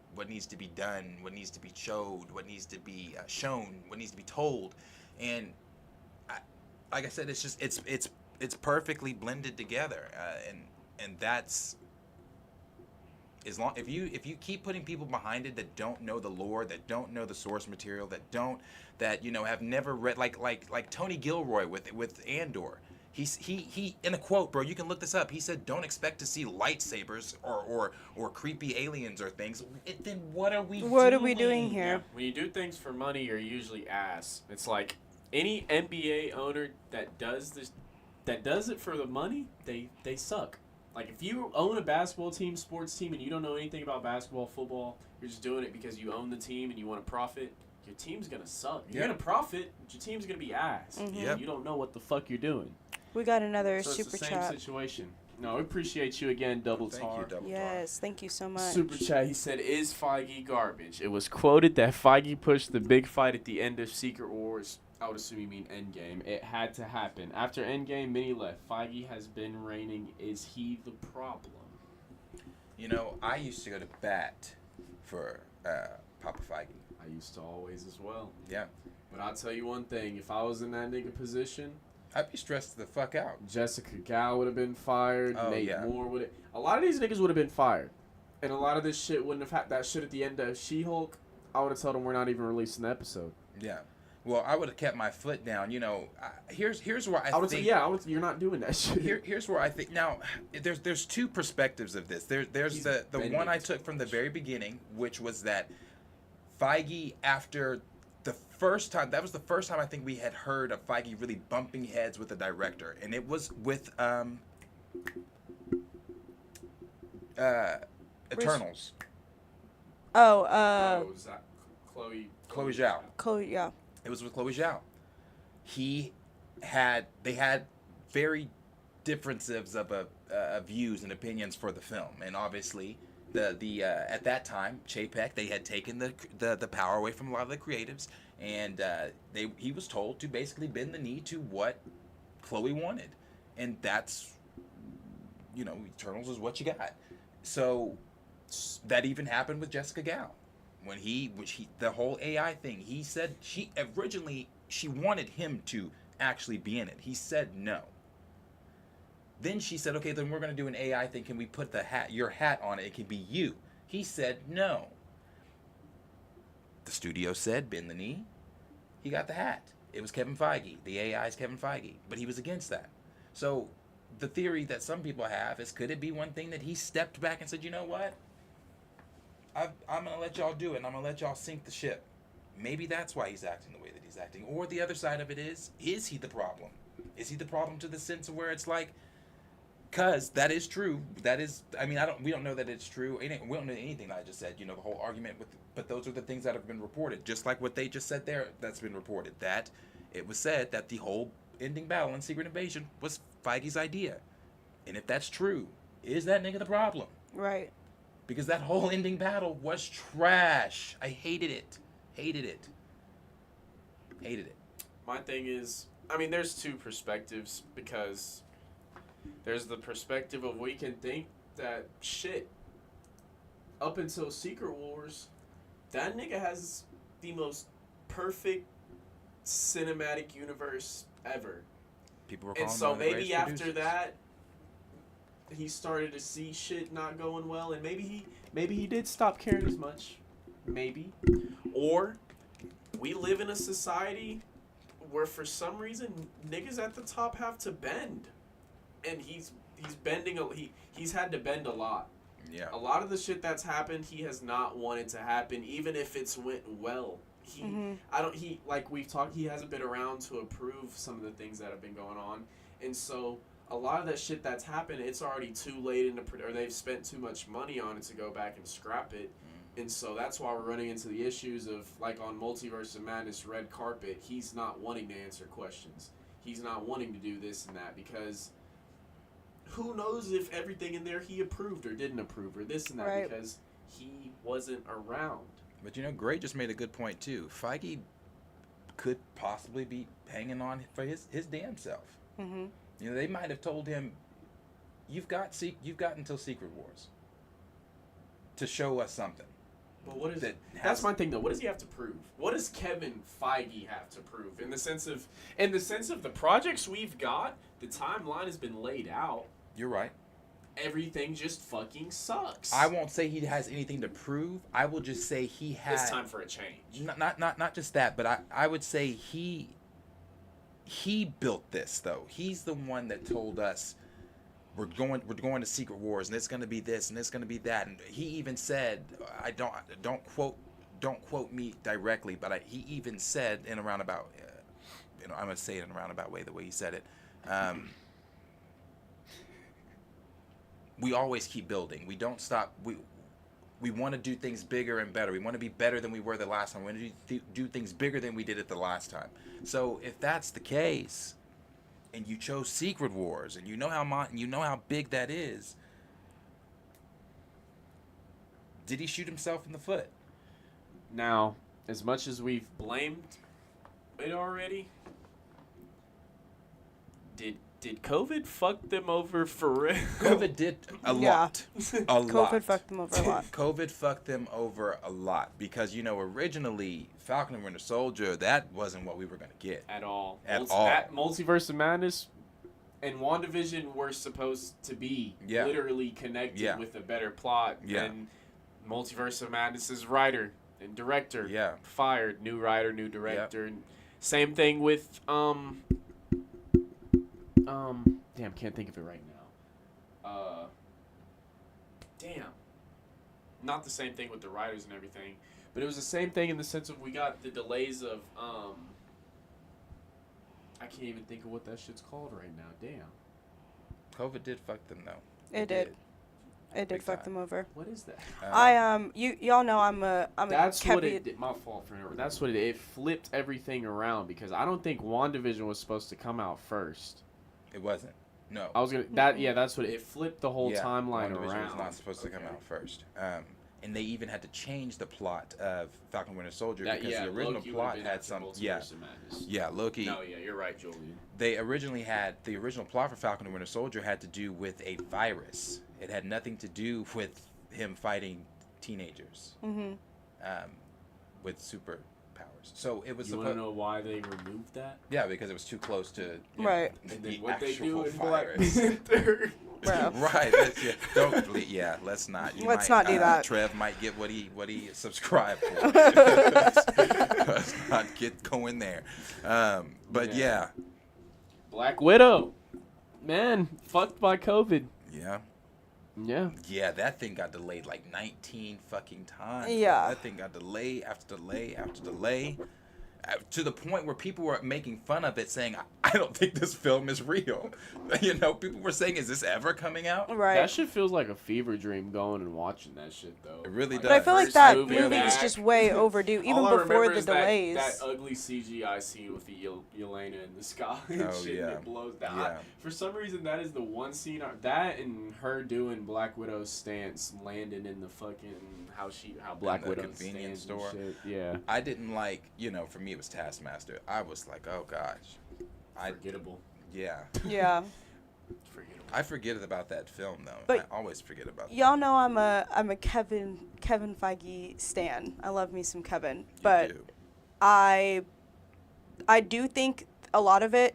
done, what needs to be showed, what needs to be shown, what needs to be told, and like I said, it's just it's perfectly blended together, and that's as long if you keep putting people behind it that don't know the lore, that don't know the source material, that have never read like Tony Gilroy with Andor. He in a quote, bro, you can look this up. He said, "Don't expect to see lightsabers or creepy aliens or things." Then what are we? What are we doing here? Yeah. When you do things for money, you're usually ass. It's like any NBA owner that does it for the money, they suck. Like if you own a basketball team, sports team, and you don't know anything about basketball, football, you're just doing it because you own the team and you want to profit. Your team's gonna suck. You're gonna profit, but your team's gonna be ass. Mm-hmm. Yep. You don't know what the fuck you're doing. We got another So super it's the same chat. situation. No, we appreciate you again, Double Thank Tar. you, Double Tar. Yes, thank you so much. Super chat. He said, "Is Feige garbage?" It was quoted that Feige pushed the big fight at the end of Secret Wars. I would assume you mean Endgame. It had to happen. After Endgame, many left. Feige has been reigning. Is he the problem? You know, I used to go to bat for Papa Feige. I used to always as well. Yeah. But I'll tell you one thing. If I was in that nigga position, I'd be stressed the fuck out. Jessica Gal would have been fired. Oh, Nate yeah. Moore would have. A lot of these niggas would have been fired. And a lot of this shit wouldn't have had that shit at the end of She-Hulk. I would have told them we're not even releasing the episode. Yeah. Well, I would have kept my foot down. You know, here's where I would think. say, yeah, you're not doing that shit. Here's where I think. Now, there's two perspectives of this. There's He's the bending one I his took from the very beginning, which was that Feige, after the first time, that was the first time I think we had heard of Feige really bumping heads with the director, and it was with Eternals. Oh, was that Chloe Zhao. Chloe, yeah. It was with Chloe Zhao. They had very differences of views and opinions for the film, and obviously the at that time Chapek, they had taken the power away from a lot of the creatives, and he was told to basically bend the knee to what Chloe wanted, and that's, you know, Eternals is what you got. So that even happened with Jessica Gal. When the whole AI thing, he said she wanted him to actually be in it. He said no. Then she said, okay, then we're going to do an AI thing. Can we put your hat on it? It can be you. He said no. The studio said, bend the knee. He got the hat. It was Kevin Feige. The AI is Kevin Feige. But he was against that. So the theory that some people have is, could it be one thing that he stepped back and said, you know what? I'm going to let y'all do it, and I'm going to let y'all sink the ship. Maybe that's why he's acting the way that he's acting. Or the other side of it is he the problem? Is he the problem to the sense of where it's like, because that is true. That is, I mean, we don't know that it's true. We don't know anything that I just said, you know, the whole argument but those are the things that have been reported. Just like what they just said there, that's been reported. That it was said that the whole ending battle in Secret Invasion was Feige's idea. And if that's true, is that nigga the problem? Right. Because that whole ending battle was trash. I hated it. Hated it. Hated it. My thing is, I mean, there's two perspectives, because there's the perspective of we can think that shit, up until Secret Wars, that nigga has the most perfect cinematic universe ever. People were And calling so him one of the maybe greatest after producers. that, he started to see shit not going well, and maybe he did stop caring as much. Maybe. Or we live in a society where for some reason niggas at the top have to bend, and he's bending he's had to bend a lot. Yeah. A lot of the shit that's happened, he has not wanted to happen, even if it's went well. Like we've talked, he hasn't been around to approve some of the things that have been going on, and so a lot of that shit that's happened, it's already too late or they've spent too much money on it to go back and scrap it. And so that's why we're running into the issues of, like, on Multiverse of Madness red carpet, he's not wanting to answer questions. He's not wanting to do this and that, because who knows if everything in there he approved or didn't approve or this and that, Right. because he wasn't around. But Gray just made a good point too. Feige could possibly be hanging on for his damn self. Mm-hmm. They might have told him, "You've got until Secret Wars to show us something." But what is that that's my thing though. What does he have to prove? What does Kevin Feige have to prove? In the sense of the projects we've got, the timeline has been laid out. You're right. Everything just fucking sucks. I won't say he has anything to prove. I will just say he has. It's time for a change. Not just that, but I would say he built this though. He's the one that told us we're going to Secret Wars, and it's going to be this and it's going to be that. And he even said, don't quote me directly, but he even said in a roundabout, I'm going to say it in a roundabout way, the way he said it. We always keep building. We don't stop. We want to do things bigger and better. We want to be better than we were the last time. We want to do things bigger than we did it the last time. So if that's the case, and you chose Secret Wars, and you know how big that is, did he shoot himself in the foot? Now, as much as we've blamed it already, did COVID fuck them over for real? COVID did a lot. COVID fucked them over a lot. COVID fucked them over a lot because, originally Falcon and Winter Soldier, that wasn't what we were going to get. At all. All. That Multiverse of Madness and WandaVision were supposed to be literally connected with a better plot. Yeah. And Multiverse of Madness's writer and director fired. New writer, new director. And same thing with damn, can't think of it right now. Damn. Not the same thing with the writers and everything, but it was the same thing in the sense of we got the delays of I can't even think of what that shit's called right now. Damn. COVID did fuck them though. It did. It did fuck them over. What is that? Y'all know I'm a That's what it did. My fault for interrupting. That's what it flipped everything around, because I don't think WandaVision was supposed to come out first. It wasn't. No. I was gonna that's what it flipped the whole timeline WandaVision around. was not supposed to come out first. And they even had to change the plot of Falcon Winter Soldier because the original Loki plot had some Loki. No, you're right, Julian. They originally had the original plot for Falcon and Winter Soldier had to do with a virus. It had nothing to do with him fighting teenagers with superpowers. So it was. You want to know why they removed that? Yeah, because it was too close to right. And the then what they actual do in virus. Black Panther. Right. Let's not. Let's not do that. Trev might get what he subscribed for. Let's not get going there. But yeah. Black Widow. Man, fucked by COVID. Yeah. Yeah. Yeah, that thing got delayed like 19 fucking times. Yeah. That thing got delay after delay after delay. to the point where people were making fun of it, saying, I don't think this film is real. You know, people were saying, is this ever coming out? Right. That shit feels like a fever dream going and watching that shit, though. It really does. But I feel like First that movie movie is back. just way overdue, even All I before remember the is delays. That ugly CGI scene with the Yelena in the sky and Oh, shit, and yeah. it blows down. Yeah. For some reason, that is the one scene. That and her doing Black Widow's stance, landing in the fucking how Black the Widow convenience stands store. and shit. Yeah, I didn't like, you know, for me it was Taskmaster. I was like, oh gosh. forgettable. Yeah. Yeah. Forgettable. I forget about that film though. But I always forget about that. Y'all know I'm a Kevin Feige stan. I love me some Kevin, but do. I do think a lot of it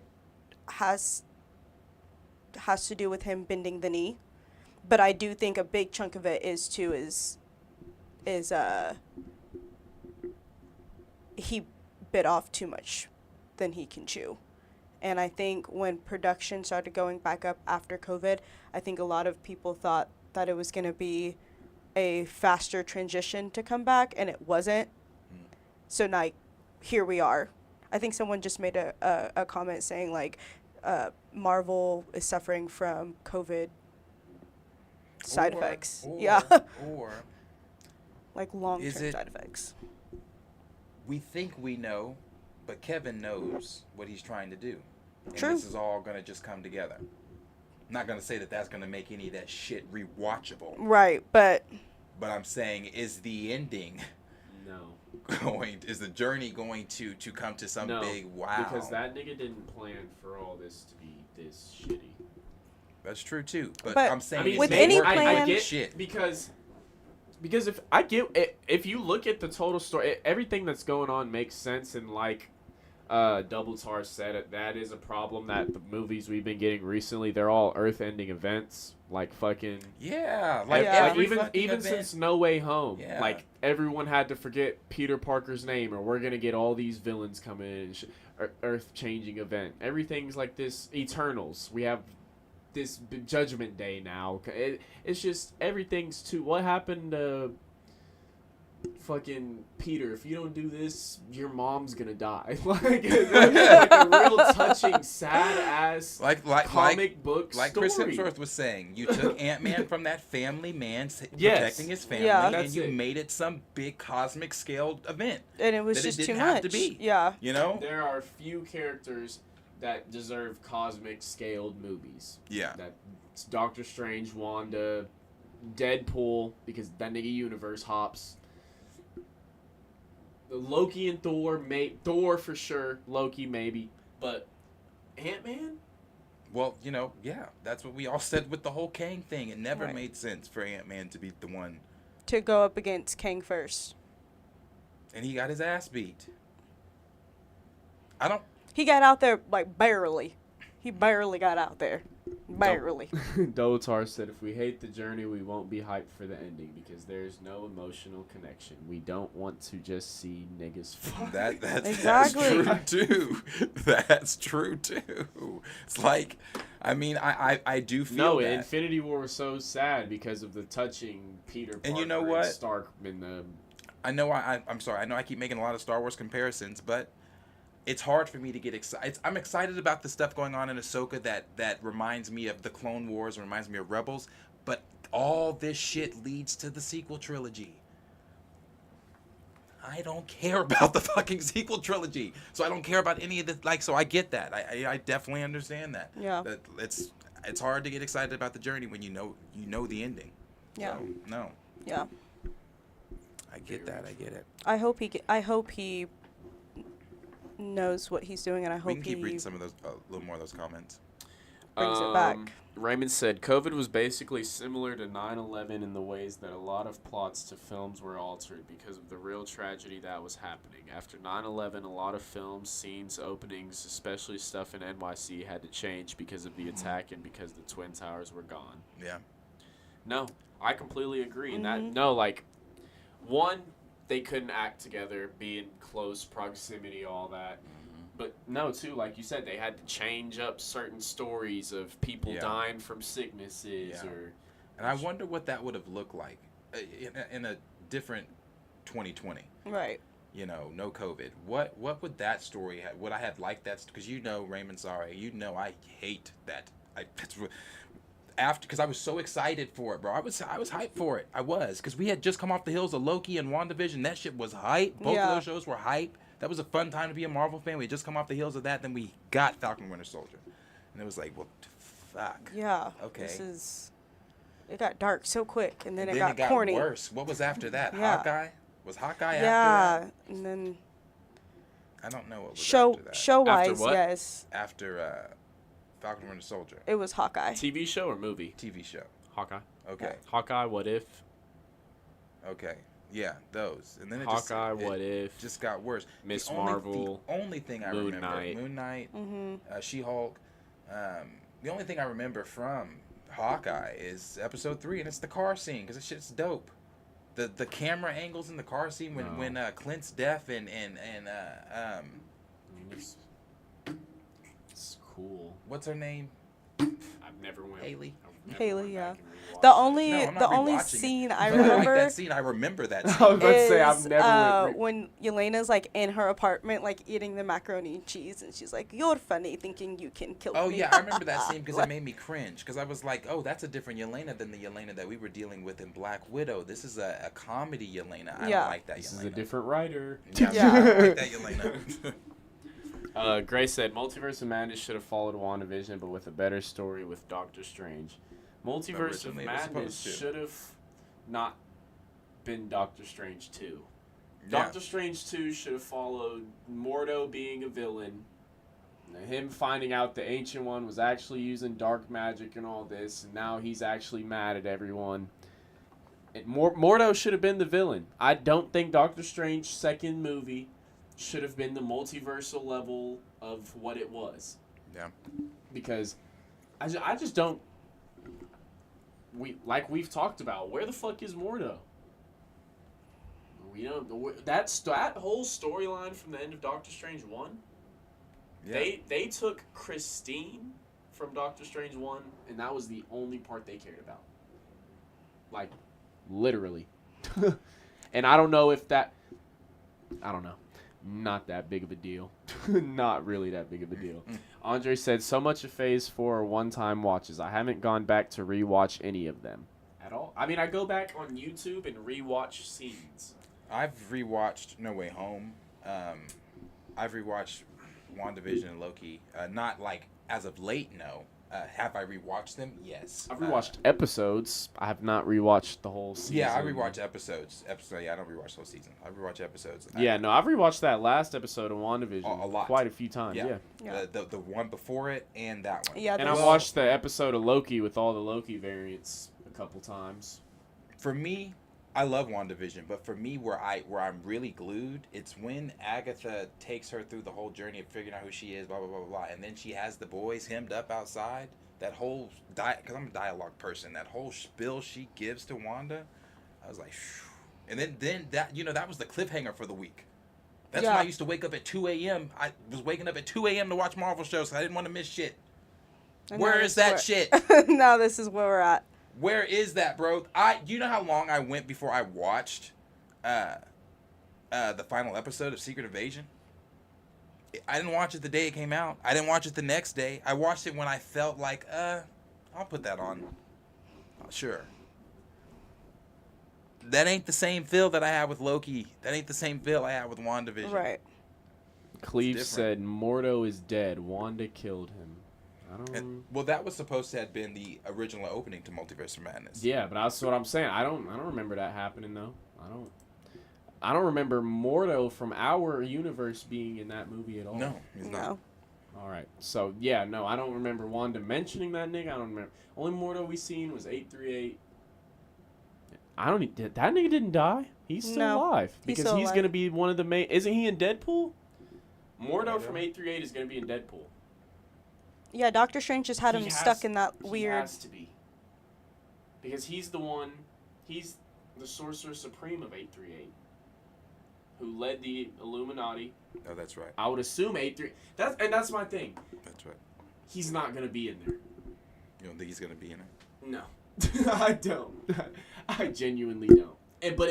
has to do with him bending the knee, but I do think a big chunk of it is he bit off too much than he can chew. And I think when production started going back up after COVID, I think a lot of people thought that it was going to be a faster transition to come back, and it wasn't. So now here we are. I think someone just made a comment saying, like, Marvel is suffering from COVID side effects. Yeah. Or Like long-term Is it- side effects. we think we know, but Kevin knows what he's trying to do. And True. this is all going to just come together. I'm not going to say that that's going to make any of that shit rewatchable. Right, but But I'm saying, is the ending No. is the journey going to come to some No, big wow? Because that nigga didn't plan for all this to be this shitty. That's true too. But But I'm saying, I mean, with they any work plan- like I get shit. because if you look at the total story, everything that's going on makes sense, and like Double Tar said, that is a problem that the movies we've been getting recently, they're all earth-ending events, like fucking Yeah, like, Yeah. every even fucking event. since No Way Home, Yeah. like everyone had to forget Peter Parker's name, or we're gonna get all these villains coming in, and earth-changing event. Everything's like this. Eternals, we have this Judgment Day now. It's just everything's too. What happened to fucking Peter? If you don't do this, your mom's gonna die. like a real touching, sad ass like comic book like story. Chris Hemsworth was saying, you took Ant-Man from that family man Yes. protecting his family, Yeah. and That's you it. made it some big cosmic scaled event. and it was That it just too didn't have much. to be. Yeah. You know? There are few characters that deserve cosmic scaled movies. Yeah. That's Doctor Strange, Wanda, Deadpool, because that nigga universe hops. Loki and Thor, Thor for sure, Loki maybe, but Ant-Man? Well, you know, yeah, that's what we all said with the whole Kang thing. It never Right. made sense for Ant-Man to be the one, To go up against Kang first. and he got his ass beat. He got out there like barely. He barely got out there. Barely. Dotar said, if we hate the journey, we won't be hyped for the ending because there's no emotional connection. We don't want to just see niggas fuck. That's Exactly. true too. That's true too. It's like, I mean, I do feel No, that. Infinity War was so sad because of the touching Peter Parker And you know what? Stark in the... I know I'm sorry. I know I keep making a lot of Star Wars comparisons, but it's hard for me to get excited. I'm excited about the stuff going on in Ahsoka that reminds me of the Clone Wars, reminds me of Rebels, but all this shit leads to the sequel trilogy. I don't care about the fucking sequel trilogy, so I don't care about any of the so I get that. I definitely understand that. Yeah. That it's hard to get excited about the journey when you know the ending. Yeah. So, no, Yeah. I get that. I get it. I hope he knows what he's doing, and I We hope can keep he reading some of those, a little more of those comments. brings it back. Raymond said, COVID was basically similar to 9/11 in the ways that a lot of plots to films were altered because of the real tragedy that was happening. After 9/11, a lot of films, scenes, openings, especially stuff in NYC, had to change because of the attack and because the Twin Towers were gone. Yeah. No, I completely agree. Mhm. One, they couldn't act together, be in close proximity, all that. But no, too, like you said, they had to change up certain stories of people Yeah. dying from sicknesses Yeah. or... And I wonder what that would have looked like in a different 2020. Right. you know, no COVID. What would that story have? Would I have liked that? Because you know, Raymond, sorry, you know, I hate that. After, because I was so excited for it, bro. I was hyped for it. I was, because we had just come off the heels of Loki and WandaVision. That shit was hype. Both of those shows were hype. That was a fun time to be a Marvel fan. We had just come off the heels of that. Then we got Falcon Winter Soldier, and it was like, well, fuck. Yeah. Okay. It got dark so quick, and then it got corny. corny. Worse. What was after that? Yeah. Hawkeye? Was Hawkeye after that? Yeah, and then I don't know what was after that. show-wise, After what? yes, After Falcon Winter Soldier. it was Hawkeye. TV show or movie? TV show. Hawkeye. Okay. Hawkeye, What If? Okay. Yeah, those. And then it Hawkeye, just, What If? just got worse. Miss The only- Marvel, The only thing I Moon remember, Knight. Moon Knight, Mm-hmm. She-Hulk. The only thing I remember from Hawkeye is episode 3, and it's the car scene, because that shit's dope. The camera angles in the car scene when Clint's deaf and It's cool. what's her name? I've never went. Haley. I've never Haley, went yeah. back and rewatched The it. only No, I'm the not only rewatching it. scene I But I like remember that scene. I remember that scene. I was about to is say I've never went. when Yelena's like in her apartment, like eating the macaroni and cheese, and she's like, "You're funny, thinking you can kill Oh me." yeah, I remember that scene because it made me cringe. Because I was like, "Oh, that's a different Yelena than the Yelena that we were dealing with in Black Widow. This is a comedy Yelena. I Yeah. don't like that This Yelena." is a different writer. Yeah, Yeah. I don't like that Yelena. Gray said Multiverse of Madness should have followed WandaVision, but with a better story with Doctor Strange. Multiverse of Originally, it was Madness supposed to. should have not been Doctor Strange 2. Yeah. Doctor Strange 2 should have followed Mordo being a villain, him finding out the Ancient One was actually using dark magic and all this, and now he's actually mad at everyone. Mordo should have been the villain. I don't think Doctor Strange's second movie should have been the multiversal level of what it was. Yeah. Because I just don't... We've talked about, where the fuck is Mordo? We don't... That whole storyline from the end of Doctor Strange 1, Yeah. they took Christine from Doctor Strange 1, and that was the only part they cared about. Like, literally. And I don't know if that... I don't know. Not that big of a deal. Not really that big of a deal. Andre said, so much of Phase 4 are one-time watches. I haven't gone back to rewatch any of them. At all. I mean, I go back on YouTube and rewatch scenes. I've rewatched No Way Home. I've rewatched WandaVision and Loki. Not like as of late, no. Have I rewatched them? Yes. I've rewatched episodes. I have not rewatched the whole season. Yeah, I rewatch episodes. Yeah, I don't rewatch the whole season. I rewatch episodes. Yeah, no, I've rewatched that last episode of WandaVision A lot. quite a few times. Yeah. Yeah. The one before it and that one. Yeah, And I there's- watched the episode of Loki with all the Loki variants a couple times. For me, I love WandaVision, but for me, where I'm really glued, it's when Agatha takes her through the whole journey of figuring out who she is, blah blah blah blah, blah. And then she has the boys hemmed up outside. That whole because I'm a dialogue person. That whole spiel she gives to Wanda, I was like, phew. And then that that was the cliffhanger for the week. That's when I used to wake up at 2 a.m. I was waking up at 2 a.m. to watch Marvel shows. So I didn't want to miss shit. And Where now is this that where- shit? Now this is where we're at. Where is that, bro? You know how long I went before I watched the final episode of Secret Invasion? I didn't watch it the day it came out. I didn't watch it the next day. I watched it when I felt like, I'll put that on. Sure. That ain't the same feel that I had with Loki. That ain't the same feel I had with WandaVision. Right. Cleve different. said Mordo is dead. Wanda killed him. I don't. Well, that was supposed to have been the original opening to Multiverse of Madness. Yeah, but that's what I'm saying. I don't remember that happening though. I don't remember Mordo from our universe being in that movie at all. No, he's not. No. All right. So yeah, no, I don't remember Wanda mentioning that nigga. I don't remember. Only Mordo we seen was 838. That nigga didn't die. He's still alive he's because still he's alive. gonna be one of the main. Isn't he in Deadpool? Mordo from 838 is gonna be in Deadpool. Yeah, Doctor Strange just had He him has- stuck in that He weird. has to be. Because he's the one. He's the Sorcerer Supreme of 838, who led the Illuminati. Oh, that's right. I would assume 838. That's my thing. That's right. He's not gonna be in there. You don't think he's going to be in it? No, I don't. I genuinely don't. But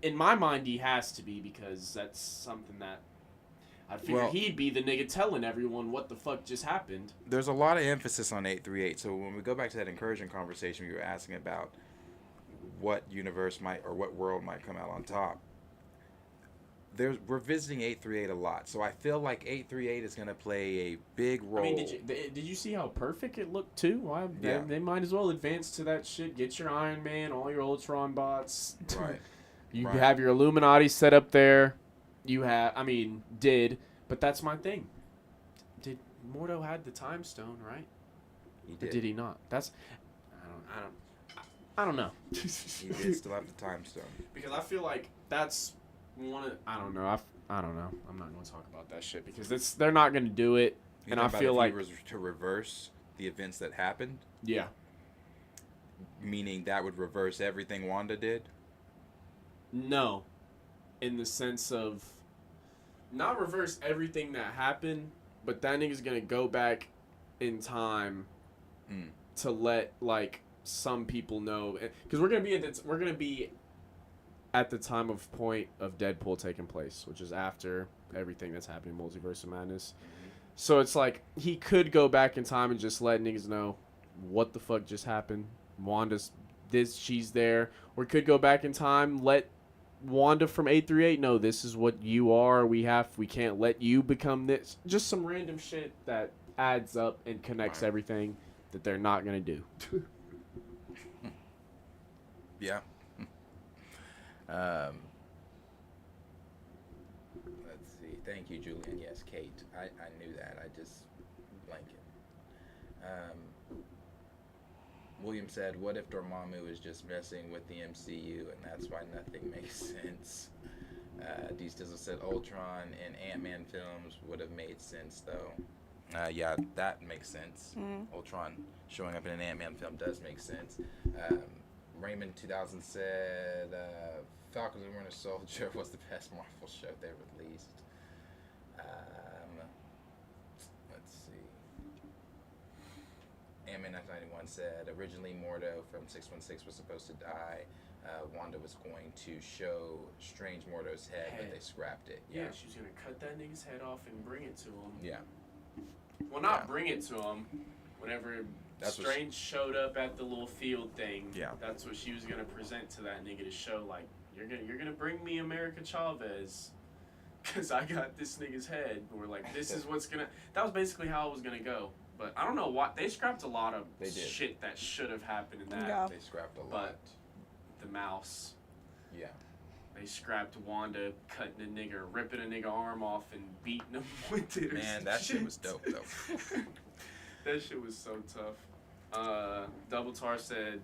in my mind, he has to be, because that's something that I figure Well- he'd be the nigga telling everyone what the fuck just happened. There's a lot of emphasis on 838. So when we go back to that incursion conversation, we were asking about what universe might or what world might come out on top. We're visiting 838 a lot, so I feel like 838 is going to play a big role. I mean, did you see how perfect it looked too? Why Yeah. they might as well advance to that shit. Get your Iron Man, all your Ultron bots. Right. You Right. have your Illuminati set up there. But that's my thing. Did Mordo had the time stone, right? He Or did. did he not? I don't know. He did still have the time stone. Because I feel like that's one of, I don't know. I don't know. I'm not going to talk about that shit because they're not going to do it. You And know I about feel if like he was to reverse the events that happened, yeah. meaning that would reverse everything Wanda did. No. In the sense of not reverse everything that happened, but that nigga's going to go back in time to let like some people know, because we're going to be at the time of point of Deadpool taking place, which is after everything that's happening in Multiverse of Madness. So it's like he could go back in time and just let niggas know what the fuck just happened. She's there. Or could go back in time, let Wanda from 838 know this is what you are. We can't let you become this. Just some random shit that adds up and connects everything that they're not gonna do. Yeah. Let's see. Thank you, Julian. Yes, Kate. I knew that. I just blanked it. William said, "What if Dormammu is just messing with the MCU, and that's why nothing makes sense?" D Stizzle said, "Ultron and Ant-Man films would have made sense, though." Yeah, that makes sense. Ultron showing up in an Ant-Man film does make sense. Raymond 2000 said, Falcon and Winter Soldier was the best Marvel show they released. Let's see. Ant-Man 991 said, originally Mordo from 616 was supposed to die. Wanda was going to show Strange Mordo's head, but they scrapped it. Yeah, she was gonna cut that nigga's head off and bring it to him. Yeah. Well, not bring it to him. Whenever Strange showed up at the little field thing, that's what she was gonna present to that nigga to show, like, you're gonna bring me America Chavez, cause I got this nigga's head, or like this is what's gonna. That was basically how it was gonna go. But I don't know what they scrapped a lot of shit that should have happened in that. Yeah. They scrapped a lot. But the mouse. Yeah. They scrapped Wanda cutting a nigga, ripping a nigga arm off and beating him with it. Man, that shit was dope, though. That shit was so tough. Double Tar said,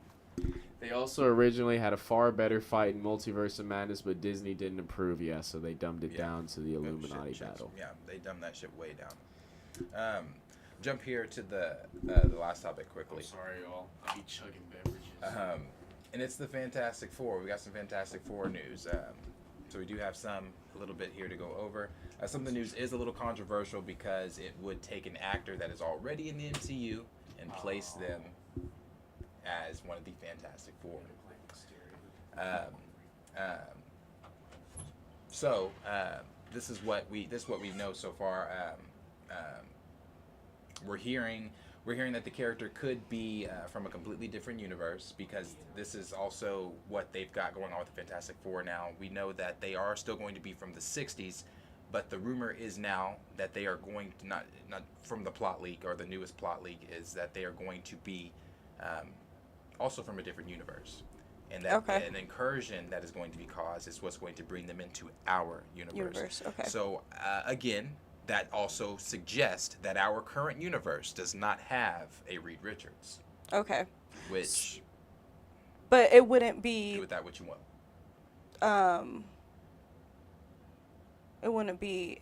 they also originally had a far better fight in Multiverse of Madness, but Disney didn't approve, so they dumbed it down to the Illuminati battle. Yeah, they dumbed that shit way down. Jump here to the last topic quickly. I'm sorry, y'all. I'll be chugging beverages. And it's the Fantastic Four. We got some Fantastic Four news. So we do have a little bit here to go over. Some of the news is a little controversial because it would take an actor that is already in the MCU and place them as one of the Fantastic Four. This is what we know so far. We're hearing that the character could be from a completely different universe, because this is also what they've got going on with the Fantastic Four now. We know that they are still going to be from the 60s, but the rumor is now that they are going to, not from the plot leak, or the newest plot leak, is that they are going to be also from a different universe. And that an incursion that is going to be caused is what's going to bring them into our universe. Okay. So, again, that also suggests that our current universe does not have a Reed Richards. Okay. Which... But it wouldn't be... Do with that what you want. It wouldn't be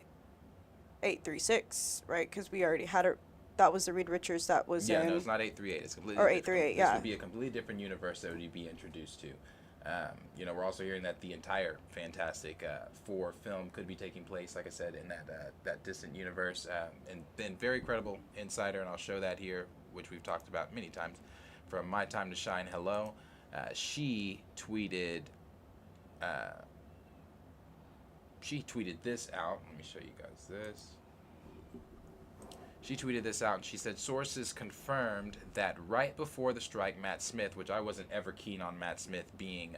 836, right? Because we already had it. That was the Reed Richards that was in... Yeah, no, it's not 838. It's completely... Or 838, This would be a completely different universe that would be introduced to. We're also hearing that the entire Fantastic Four film could be taking place, like I said, in that distant universe. And been very credible insider, and I'll show that here, which we've talked about many times, from My Time to Shine Hello. She tweeted she tweeted this out. Let me show you guys this. She tweeted this out, and she said, sources confirmed that right before the strike, Matt Smith, which I wasn't ever keen on Matt Smith being,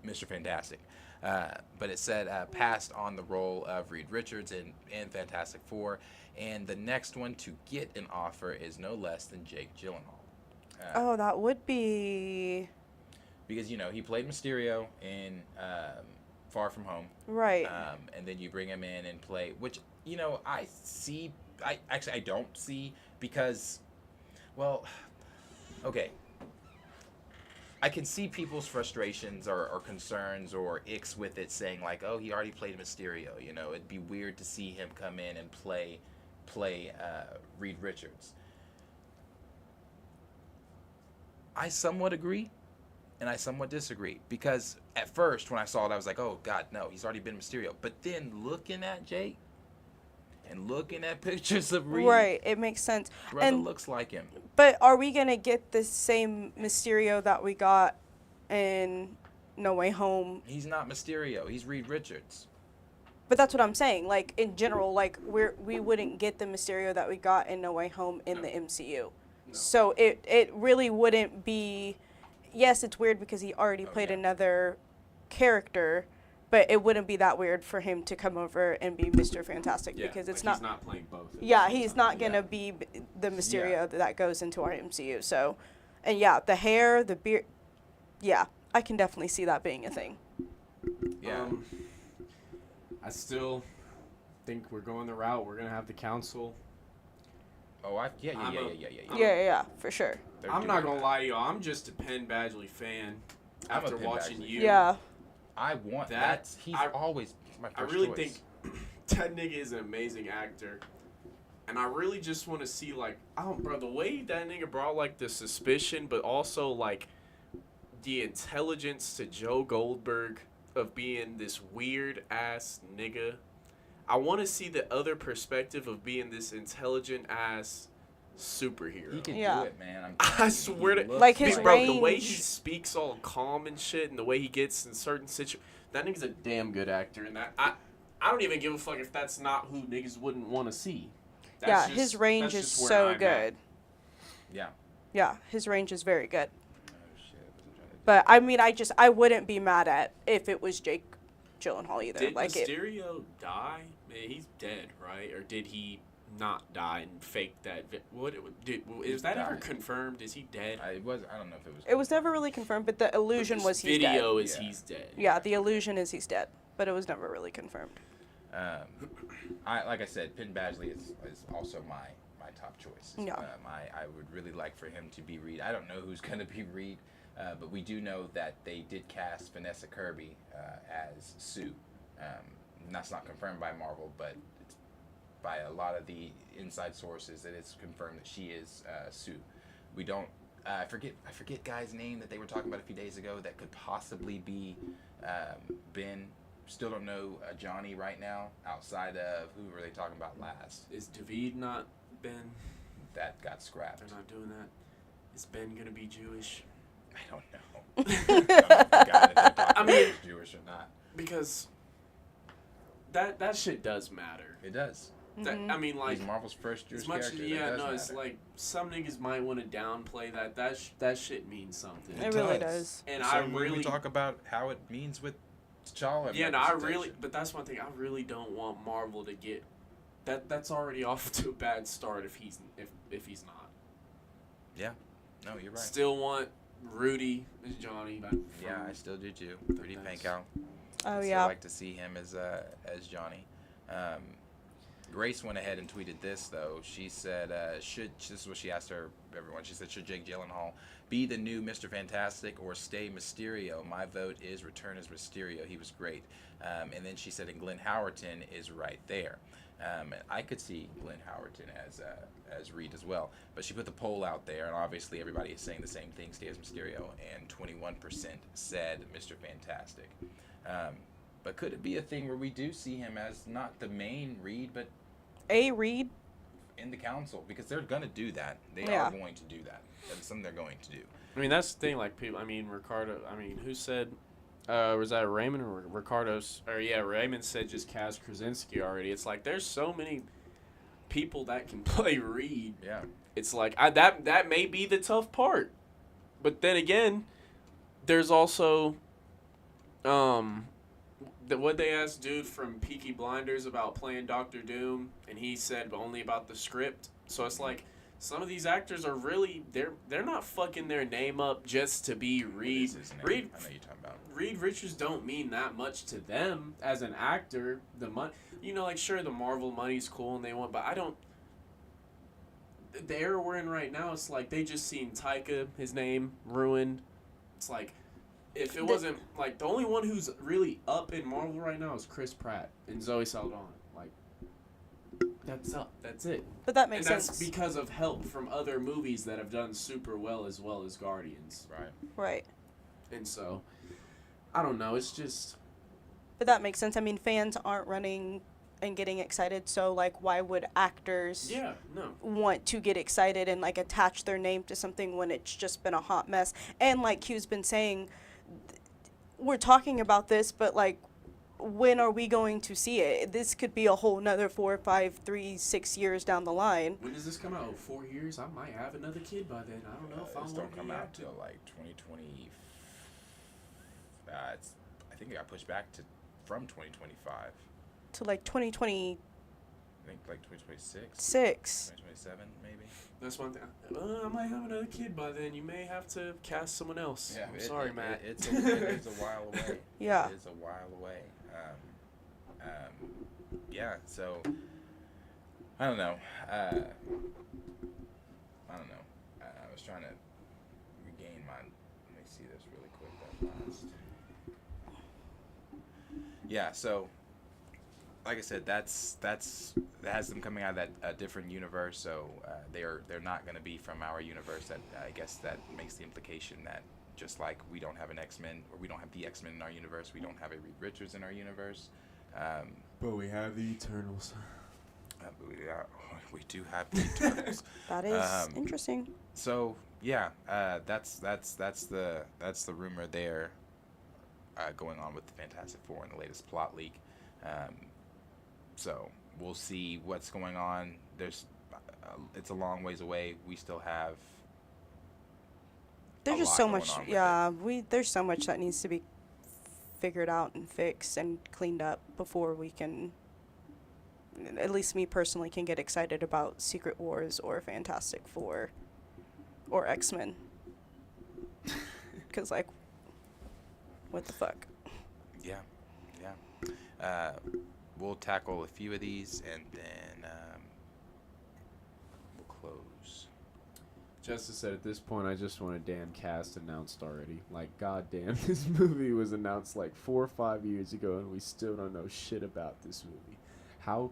Mr. Fantastic. But it said passed on the role of Reed Richards in Fantastic Four, and the next one to get an offer is no less than Jake Gyllenhaal. Oh, that would be... Because, you know, he played Mysterio in Far From Home. Right. And then you bring him in and play, which, you know, I don't see because, well, okay. I can see people's frustrations or concerns or icks with it saying like, oh, he already played Mysterio. You know, it'd be weird to see him come in and play Reed Richards. I somewhat agree. And I somewhat disagree because at first when I saw it, I was like, oh, God, no, he's already been Mysterio. But then looking at Jake and looking at pictures of Reed. Right, it makes sense. Brother And looks like him. But are we going to get the same Mysterio that we got in No Way Home? He's not Mysterio. He's Reed Richards. But that's what I'm saying. Like, in general, like, we wouldn't get the Mysterio that we got in No Way Home in the MCU. No. So it really wouldn't be... Yes, it's weird because he already played another character, but it wouldn't be that weird for him to come over and be Mr. Fantastic because it's he's not playing both. Yeah, he's not going to be the Mysterio that goes into our MCU. So, and yeah, the hair, the beard, yeah, I can definitely see that being a thing. Yeah. I still think we're going the route. We're going to have the council. Oh, yeah, for sure. I'm not going to lie to you. I'm just a Penn Badgley fan after watching Badgley. you. Yeah. I want that. He's always my first I really choice. think that nigga is an amazing actor. And I really just want to see, like, bro, the way that nigga brought, like, the suspicion, but also, like, the intelligence to Joe Goldberg of being this weird-ass nigga. I want to see the other perspective of being this intelligent-ass superhero. He can do it, man. I swear to... Like, his range... the way he speaks all calm and shit, and the way he gets in certain situations... That nigga's a damn good actor, and I don't even give a fuck if that's not who niggas wouldn't want to see. His range is so good. Yeah. Yeah, his range is very good. But, I mean, I wouldn't be mad at if it was Jake Gyllenhaal either. Did Mysterio die? He's dead, right? Or did he not die and fake that? Is that ever confirmed? Is he dead? I don't know if it was. It was never really confirmed, but the illusion was he's dead. Video is he's dead. Yeah, the illusion is he's dead, but it was never really confirmed. Like I said, Penn Badgley is also my top choice. Yeah. I would really like for him to be Reed. I don't know who's going to be Reed, but we do know that they did cast Vanessa Kirby as Sue. That's not confirmed by Marvel, but it's by a lot of the inside sources that it's confirmed that she is Sue. We don't. I forget guy's name that they were talking about a few days ago that could possibly be Ben. Still don't know Johnny right now. Outside of who were they talking about last? Is David not Ben? That got scrapped. They're not doing that. Is Ben gonna be Jewish? I don't know. I don't know if the guy that they're talking about is Jewish or not. Because that shit does matter. It does. That, I mean, like, he's Marvel's first Jewish as much character. it's like some niggas might want to downplay that. That shit means something. It really does. And so when we talk about how it means with T'Challa. Yeah, but that's one thing. I really don't want Marvel to get that. That's already off to a bad start if he's not. Yeah. No, you're right. Still want Rudy as Johnny. Yeah, I still do too. Rudy Pankow. Oh I'd yeah. still like to see him as Johnny. Grace went ahead and tweeted this though. She said, this is what she asked everyone. She said, should Jake Gyllenhaal be the new Mr. Fantastic or stay Mysterio? My vote is return as Mysterio. He was great. And then she said, and Glenn Howerton is right there. And I could see Glenn Howerton as Reed as well. But she put the poll out there, and obviously everybody is saying the same thing, stay as Mysterio, and 21% said Mr. Fantastic. But could it be a thing where we do see him as not the main Reed, but a Reed in the council? Because they're going to do that. They are going to do that. That's something they're going to do. I mean, that's the thing. Like people, I mean, Ricardo. I mean, who said? Was that Raymond or Ricardo's? Or yeah, Raymond said just cast Krasinski already. It's like there's so many people that can play Reed. Yeah. It's like that may be the tough part, but then again, there's also, what they asked dude from Peaky Blinders about playing Doctor Doom, and he said only about the script. So it's like some of these actors are really they're not fucking their name up just to be Reed. What is his name? Reed. I know you're talking about. Reed Richards don't mean that much to them as an actor. The money, like sure the Marvel money's cool and they want, but I don't. The era we're in right now, it's like they just seen Taika, his name ruined. It's like if it wasn't like the only one who's really up in Marvel right now is Chris Pratt and Zoe Saldana. Like that's up. That's it. But that makes and that's sense. because of help from other movies that have done super well as Guardians. Right. Right. And so, I don't know. It's just. But that makes sense. I mean, fans aren't running and getting excited, so like, why would actors want to get excited and like attach their name to something when it's just been a hot mess? And like Q's been saying, we're talking about this, but like, when are we going to see it? This could be a whole nother 4, 5, 3, 6 years down the line. When does this come out? 4 years? I might have another kid by then. I don't know if This I'm don't come out till like 2020. I think it got pushed back from 2025. To like 2026. I think like 2026. 2027 maybe. That's one thing. I might have another kid by then. You may have to cast someone else. Yeah, I'm sorry, Matt. It's a while away. Yeah. It is a while away. Yeah, so I don't know. I was trying to regain my. Let me see this really quick. That last. Yeah, so like I said, that has them coming out of a different universe. So they're not going to be from our universe. That I guess that makes the implication that just like we don't have an X-Men or we don't have the X-Men in our universe, we don't have a Reed Richards in our universe. But we have the Eternals. We do have the Eternals. That is interesting. So yeah, that's the rumor there going on with the Fantastic Four and the latest plot leak. So we'll see what's going on. It's a long ways away. We still have. There's just so much. Yeah, there's so much that needs to be figured out and fixed and cleaned up before we can. At least me personally can get excited about Secret Wars or Fantastic Four or X-Men. Because, like, what the fuck? Yeah. We'll tackle a few of these and then we'll close. Justice said at this point, I just want a damn cast announced already. Like, goddamn, this movie was announced like 4 or 5 years ago and we still don't know shit about this movie. How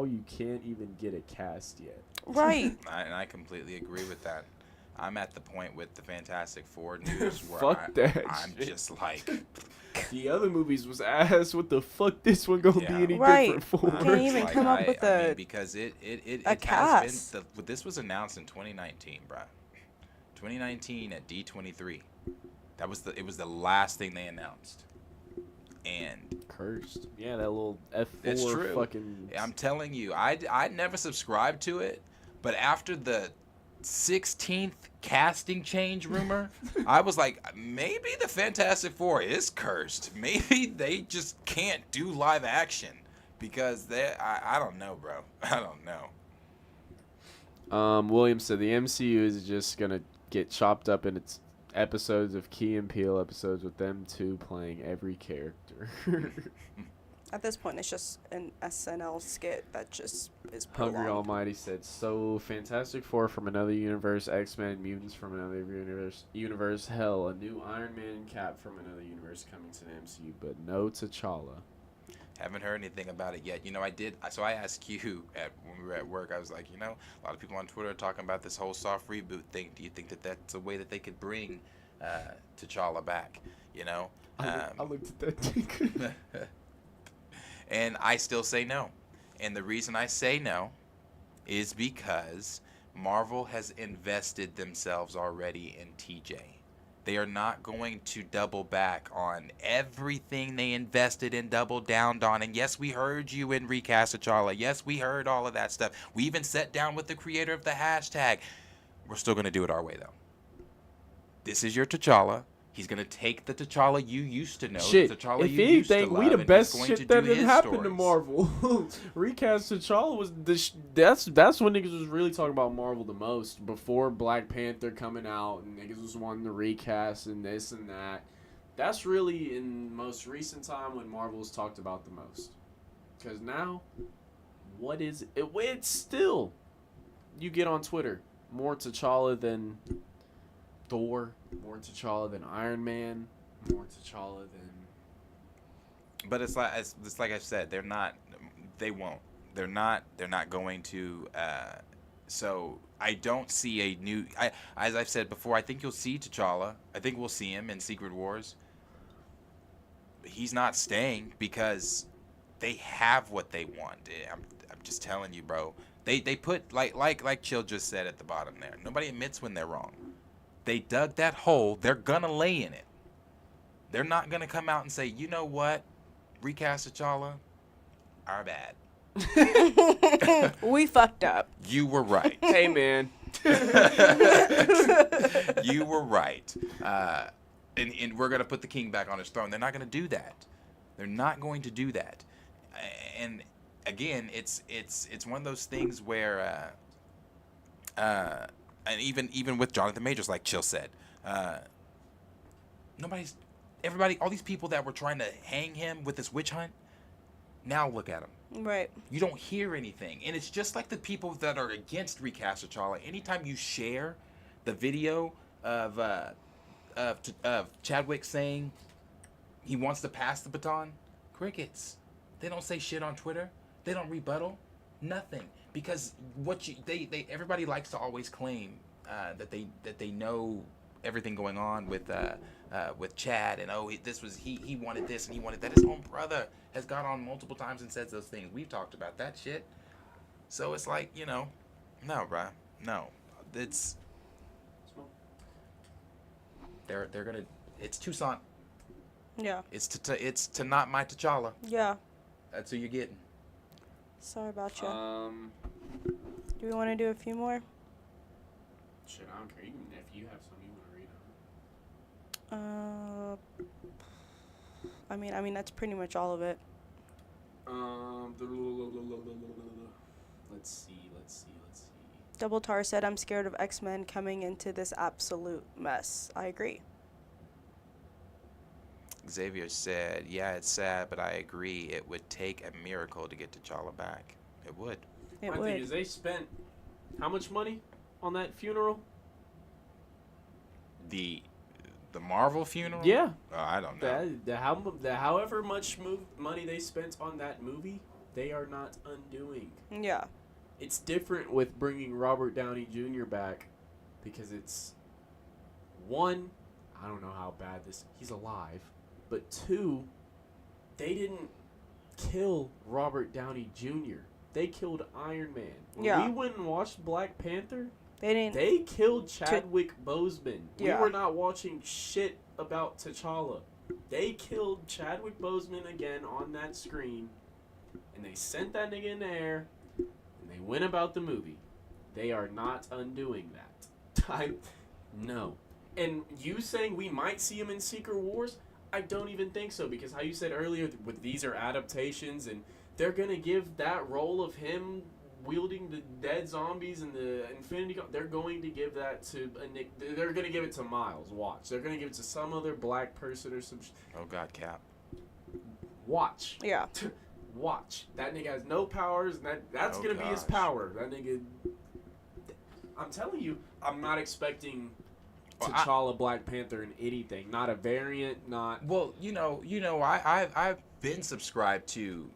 you can't even get a cast yet. Right. And I completely agree with that. I'm at the point with the Fantastic Four news where I'm shit. just like, the other movies was ass. What the fuck this one gonna be any different for? Can't even come up with I mean, because it cast. has been this was announced in 2019, bruh. 2019 at D23. It was the last thing they announced. And cursed. Yeah, that little F4 it's true. Fucking. I'm telling you, I never subscribed to it, but after the 16th casting change rumor, I was like, maybe the Fantastic Four is cursed. Maybe they just can't do live action because I don't know, bro. I don't know. William said the MCU is just gonna get chopped up in its episodes of Key and Peele episodes with them two playing every character. At this point, it's just an SNL skit that just is prolonged. Hungry Almighty said, so Fantastic Four from another universe, X-Men, mutants from another universe, hell, a new Iron Man and Cap from another universe coming to the MCU, but no T'Challa. Haven't heard anything about it yet. You know, I asked Q when we were at work, I was like, a lot of people on Twitter are talking about this whole soft reboot thing. Do you think that that's a way that they could bring T'Challa back? I looked at that thing. And I still say no. And the reason I say no is because Marvel has invested themselves already in TJ. They are not going to double back on everything they invested and doubled down on. And yes, we heard you in Recast T'Challa. Yes, we heard all of that stuff. We even sat down with the creator of the hashtag. We're still going to do it our way, though. This is your T'Challa. He's going to take the T'Challa you used to know. Shit, The T'Challa if you used to anything, love, we the and best he's going shit to that do didn't his happen to stories. Marvel. Recast T'Challa was that's when niggas was really talking about Marvel the most. Before Black Panther coming out, and niggas was wanting to recast and this and that. That's really in most recent time when Marvel's talked about the most. Because now, what is it? It's still, you get on Twitter, more T'Challa than Thor, more T'Challa than Iron Man, more T'Challa than... But it's like I said, they're not going to, so I don't see a new, as I've said before, I think you'll see T'Challa. I think we'll see him in Secret Wars. He's not staying because they have what they want. I'm just telling you, bro. They put, like Chill just said at the bottom there, nobody admits when they're wrong. They dug that hole. They're going to lay in it. They're not going to come out and say, you know what? Recast T'Challa, our bad. We fucked up. You were right. Hey, man. You were right. And we're going to put the king back on his throne. They're not going to do that. They're not going to do that. And again, it's one of those things where and even with Jonathan Majors, like Chill said, everybody, all these people that were trying to hang him with this witch hunt, now look at him. Right. You don't hear anything. And it's just like the people that are against Recast T'Challa. Anytime you share the video of Chadwick saying he wants to pass the baton, crickets. They don't say shit on Twitter. They don't rebuttal. Nothing. Because everybody likes to always claim that they know everything going on with Chad, and he wanted this and he wanted that. His own brother has got on multiple times and said those things. We've talked about that shit. So it's like, no, bruh, no. It's they're gonna. It's Toussaint. Yeah. It's to not my T'Challa. Yeah. That's who you're getting. Sorry about you. Do we want to do a few more? Shit, I don't care. Even if you have some you want to read on. I mean that's pretty much all of it. Let's see. Double Tar said, "I'm scared of X-Men coming into this absolute mess." I agree. Xavier said, "Yeah, it's sad, but I agree. It would take a miracle to get T'Challa back. It would." It My would. thing is, they spent how much money on that funeral? The Marvel funeral? Yeah. I don't know. However much money they spent on that movie, they are not undoing. Yeah. It's different with bringing Robert Downey Jr. back because it's, one, I don't know how bad he's alive, but two, they didn't kill Robert Downey Jr. They killed Iron Man. When we went and watched Black Panther, they killed Chadwick Boseman. Yeah. We were not watching shit about T'Challa. They killed Chadwick Boseman again on that screen, and they sent that nigga in the air, and they went about the movie. They are not undoing that. No. And you saying we might see him in Secret Wars, I don't even think so, because how you said earlier, with these are adaptations, and they're going to give that role of him wielding the dead zombies and the Infinity Gauntlet, they're going to give that to they're going to give it to Miles. Watch. They're going to give it to some other black person or some Oh, God, Cap. Watch. Yeah. Watch. That nigga has no powers, and that's going to be his power. That nigga... I'm telling you, I'm not expecting T'Challa, Black Panther, and anything. Not a variant, not... Well, I've been subscribed to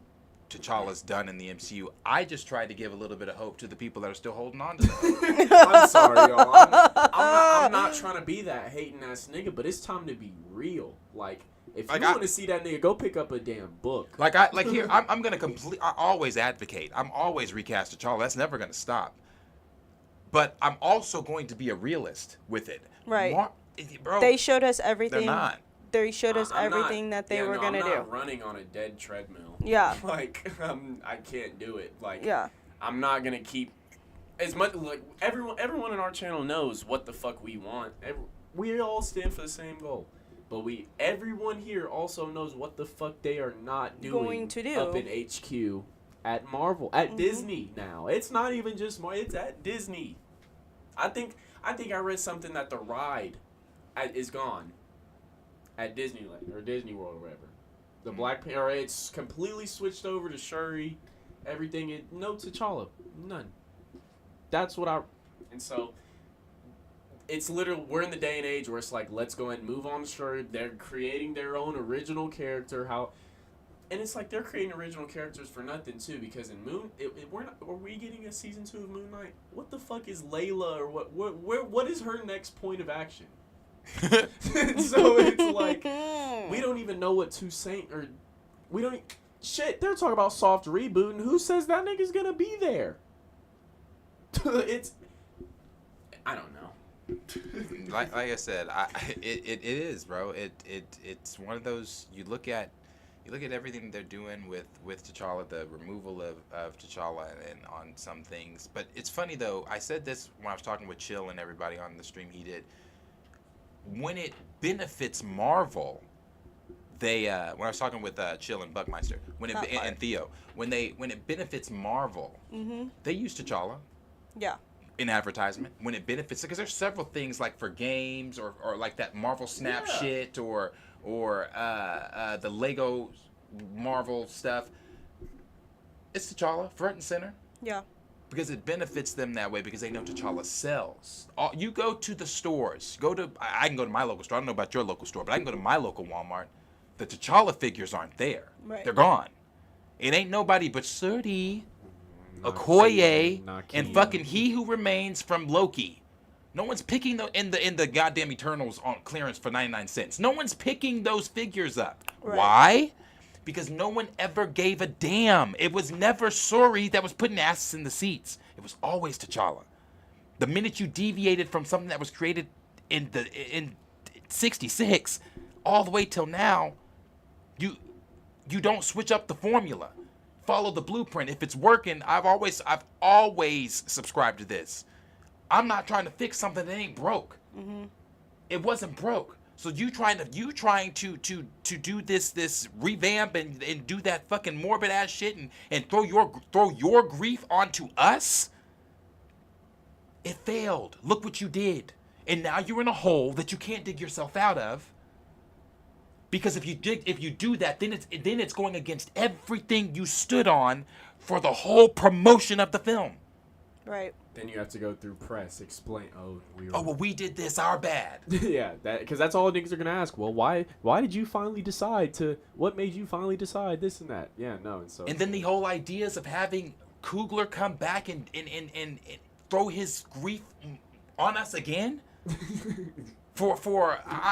T'Challa's done in the MCU. I just tried to give a little bit of hope to the people that are still holding on to the hope. I'm sorry, y'all. I'm not trying to be that hating ass nigga, but it's time to be real. Like, if you want to see that nigga, go pick up a damn book. I'm gonna I always advocate. I'm always recast T'Challa. That's never gonna stop. but I'm also going to be a realist with it. Right. Bro, They showed us everything. they're not. They showed us I'm not- everything that they were no, gonna I'm do. not running on a dead treadmill. Yeah. Like, I can't do it. Like, Yeah. I'm not gonna keep as much like everyone in our channel knows what the fuck we want. We all stand for the same goal. But everyone here also knows what the fuck they are not doing Going to do. up in HQ at Marvel, at Disney now. It's not even just Marvel, it's at Disney. I think I read something that the ride is gone at Disneyland or Disney World or whatever. The Black Panther, it's completely switched over to Shuri, everything. No T'Challa, none. That's what and so it's literally, we're in the day and age where it's like, let's go ahead and move on to Shuri. They're creating their own original character. And it's like they're creating original characters for nothing too, because in are we getting a season 2 of Moon Knight? What the fuck is Layla, or what is her next point of action? So it's like, we don't even know what shit, they're talking about soft reboot, and who says that nigga's gonna be there? I don't know. like I said, it is, bro. It's one of those, you look at everything they're doing with T'Challa, the removal of T'Challa and on some things. But it's funny though, I said this when I was talking with Chill and everybody on the stream he did. When it benefits Marvel, when I was talking with Chill and Buckmeister, and Theo, when it benefits Marvel, they use T'Challa. Yeah. In advertisement, when it benefits, because there's several things like for games or like that Marvel Snap shit or the Lego Marvel stuff. It's T'Challa front and center. Yeah. Because it benefits them that way, because they know T'Challa sells. You go to the stores. I can go to my local store. I don't know about your local store, but I can go to my local Walmart. The T'Challa figures aren't there. Right. They're gone. It ain't nobody but Suri, Okoye, and fucking He Who Remains from Loki. No one's picking in the goddamn Eternals on clearance for 99 cents. No one's picking those figures up. Right. Why? Because no one ever gave a damn. It was never Suri that was putting asses in the seats. It was always T'Challa. The minute you deviated from something that was created in 66 all the way till now, you don't switch up the formula. Follow the blueprint. If it's working, I've always subscribed to this. I'm not trying to fix something that ain't broke. It wasn't broke. So you trying to do this revamp and do that fucking morbid ass shit and throw your grief onto us? It failed. Look what you did. And now you're in a hole that you can't dig yourself out of. Because if you do that, then it's going against everything you stood on for the whole promotion of the film. Right. Then you have to go through press, explain. Well, we did this. Our bad. Yeah, because that's all niggas are gonna ask. Well, why did you finally decide what made you finally decide this and that? Yeah, no, and then the whole ideas of having Coogler come back and throw his grief on us again.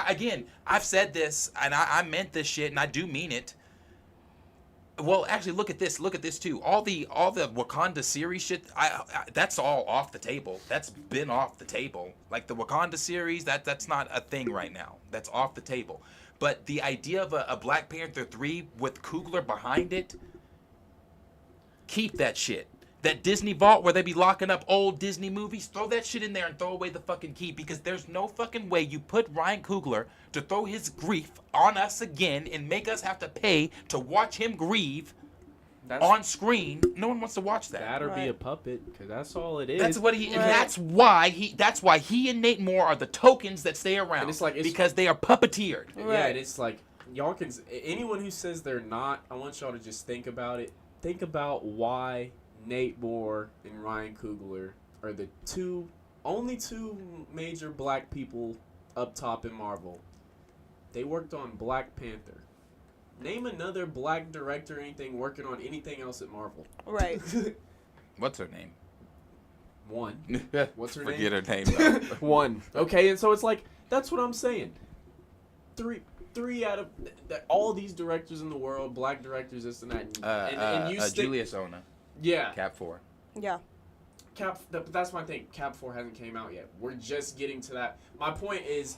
Again, I've said this, and I meant this shit, and I do mean it. Well, actually, look at this too. All the Wakanda series shit, that's all off the table. That's been off the table. Like the Wakanda series, that's not a thing right now. That's off the table. But the idea of a Black Panther 3 with Coogler behind it, keep that shit. That Disney vault where they be locking up old Disney movies, throw that shit in there and throw away the fucking key, because there's no fucking way you put Ryan Coogler to throw his grief on us again and make us have to pay to watch him grieve on screen. No one wants to watch that. That or be a puppet, because that's all it is. That's what he. Right. And that's why he and Nate Moore are the tokens that stay around. And it's like, because they are puppeteered. Right. Yeah, and it's like, y'all can. Anyone who says they're not, I want y'all to just think about it. Think about why Nate Moore and Ryan Coogler are the only two major black people up top in Marvel. They worked on Black Panther. Name another black director or anything working on anything else at Marvel. Right. What's her name? One. What's her name? Forget her name, though. One. Okay, and so it's like, that's what I'm saying. Three out of all these directors in the world, black directors, this and that. And you Julius Ona. Yeah. Cap 4. Yeah. But that's my thing. Cap 4 hasn't came out yet. We're just getting to that. My point is,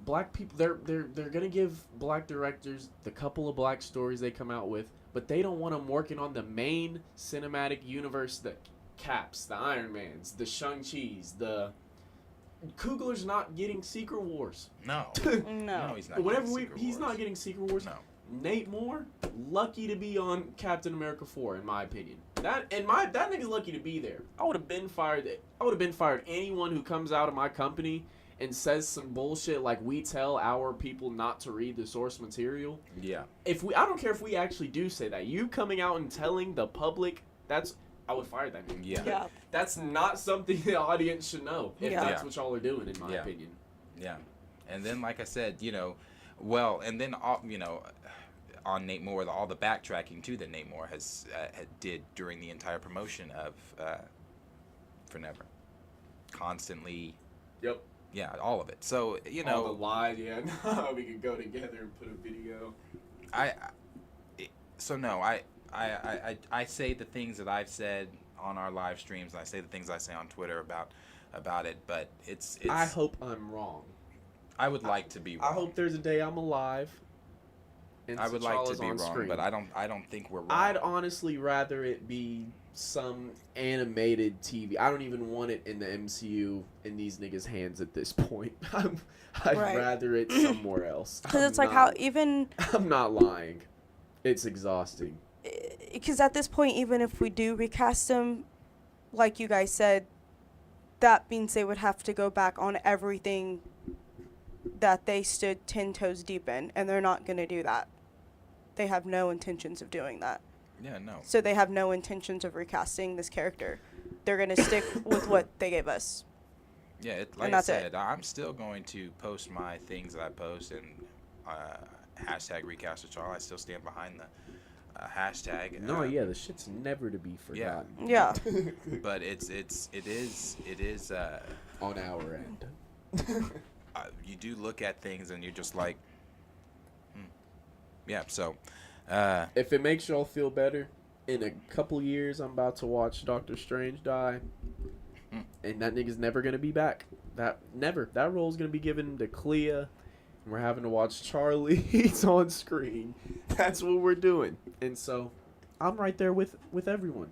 black people, they're gonna give black directors the couple of black stories they come out with, but they don't want them working on the main cinematic universe, the Caps, the Iron Mans, the Shang-Chi's, the Coogler's not getting Secret Wars. No. No. No, he's not. Whenever getting Secret he's Wars. not getting Secret Wars. No. Nate Moore, lucky to be on Captain America 4, in my opinion. That nigga's lucky to be there. I would have been fired. I would have been fired anyone who comes out of my company and says some bullshit like we tell our people not to read the source material. Yeah. I don't care if we actually do say that. You coming out and telling the public, I would fire that nigga. Yeah. Yeah. That's not something the audience should know. If Yeah. that's what y'all are doing, in my Yeah. opinion. Yeah. And then, like I said, and then, on Nate Moore, all the backtracking too that Nate Moore did during the entire promotion of For Never. Constantly. Yep. Yeah, all of it. So, All the lies, yeah. We could go together and put a video. I say the things that I've said on our live streams, and I say the things I say on Twitter about it, but it's I hope I'm wrong. I would like to be wrong. I hope there's a day I'm alive. And I would like to T'Challa's be on wrong, screen. but I don't think we're wrong. I'd honestly rather it be some animated TV. I don't even want it in the MCU in these niggas' hands at this point. I'd Right. rather it somewhere else. Because it's like how even... I'm not lying. It's exhausting. Because at this point, even if we do recast him, like you guys said, that means they would have to go back on everything that they stood 10 toes deep in, and they're not going to do that. They have no intentions of doing that. Yeah, no. So they have no intentions of recasting this character. They're going to stick with what they gave us. Yeah, like And I that's said, it. I'm still going to post my things that I post and hashtag recast T'Challa. I still stand behind the hashtag. No, yeah, the shit's never to be forgotten. Yeah. But it is On our end. you do look at things and you're just like, yeah. So, If it makes y'all feel better, in a couple years, I'm about to watch Doctor Strange die, and that nigga's never gonna be back. That role's gonna be given to Clea, and we're having to watch Charlie's on screen. That's what we're doing, and so I'm right there with everyone.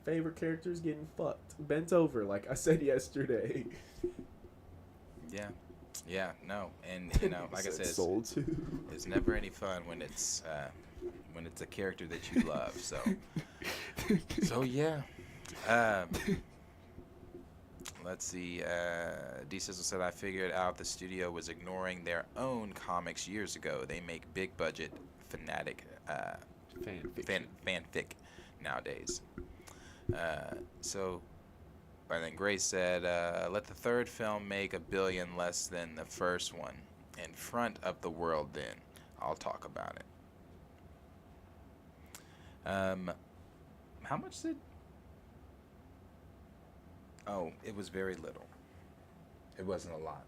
Favorite characters getting fucked, bent over, like I said yesterday. yeah, no, and like I said, Soul too. it's never any fun when it's a character that you love. So yeah. Let's see. D Sizzle said, I figured out the studio was ignoring their own comics years ago. They make big budget fanatic fanfic nowadays. So, and then Grace said, let the third film make $1 billion less than the first one. In front of the world, then I'll talk about it. How much did... Oh, it was very little. It wasn't a lot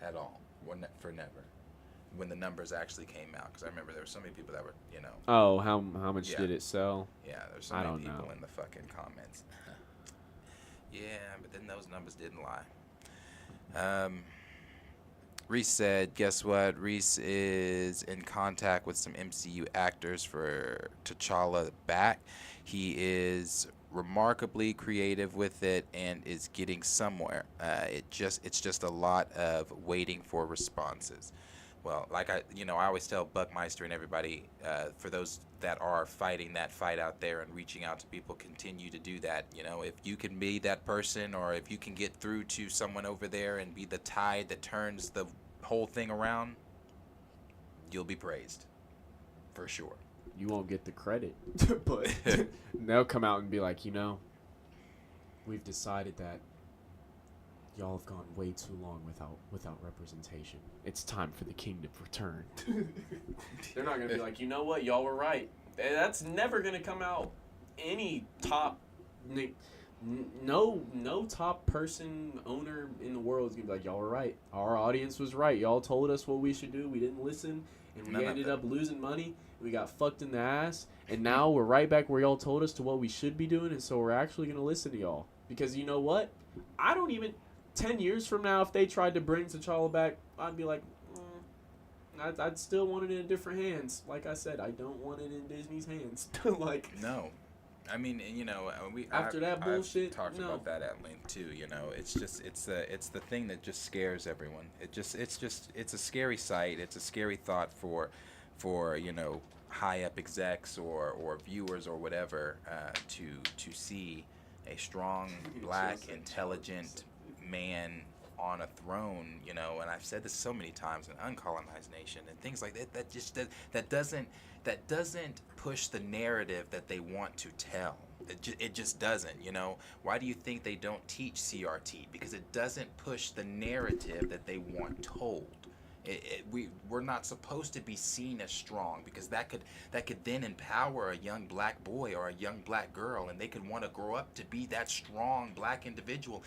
at all for Never. When the numbers actually came out, because I remember there were so many people that were, Oh, how much Yeah. did it sell? yeah, there's so I many don't people know. in the fucking comments. Yeah, but then those numbers didn't lie. Reese said, guess what? Reese is in contact with some MCU actors for T'Challa back. He is remarkably creative with it and is getting somewhere. It's just a lot of waiting for responses. Well, like I always tell Buckmeister and everybody, for those that are fighting that fight out there and reaching out to people, continue to do that. If you can be that person, or if you can get through to someone over there and be the tide that turns the whole thing around, you'll be praised, for sure. You won't get the credit, but they'll come out and be like, we've decided that y'all have gone way too long without representation. It's time for the kingdom return. They're not gonna be like, you know what, y'all were right. That's never gonna come out any top. no top person owner in the world is gonna be like, y'all were right. Our audience was right. Y'all told us what we should do. We didn't listen, and we ended up losing money. We got fucked in the ass, and now we're right back where y'all told us to what we should be doing, and so we're actually gonna listen to y'all. Because you know what? I don't even 10 years from now, if they tried to bring T'Challa back, I'd be like, I'd still want it in different hands. Like I said, I don't want it in Disney's hands. Like No. I mean, you know, that bullshit, I've talked no. about that at length too. You know, it's the thing that just scares everyone. It's a scary sight. It's a scary thought for you know, high up execs or viewers or whatever to see a strong, black, intelligent man on a throne. You know, and I've said this so many times, an uncolonized nation and things like that. That doesn't push the narrative that they want to tell. It just doesn't, you know. Why do you think they don't teach CRT? Because it doesn't push the narrative that they want told. We're not supposed to be seen as strong, because that could then empower a young black boy or a young black girl, and they could want to grow up to be that strong black individual.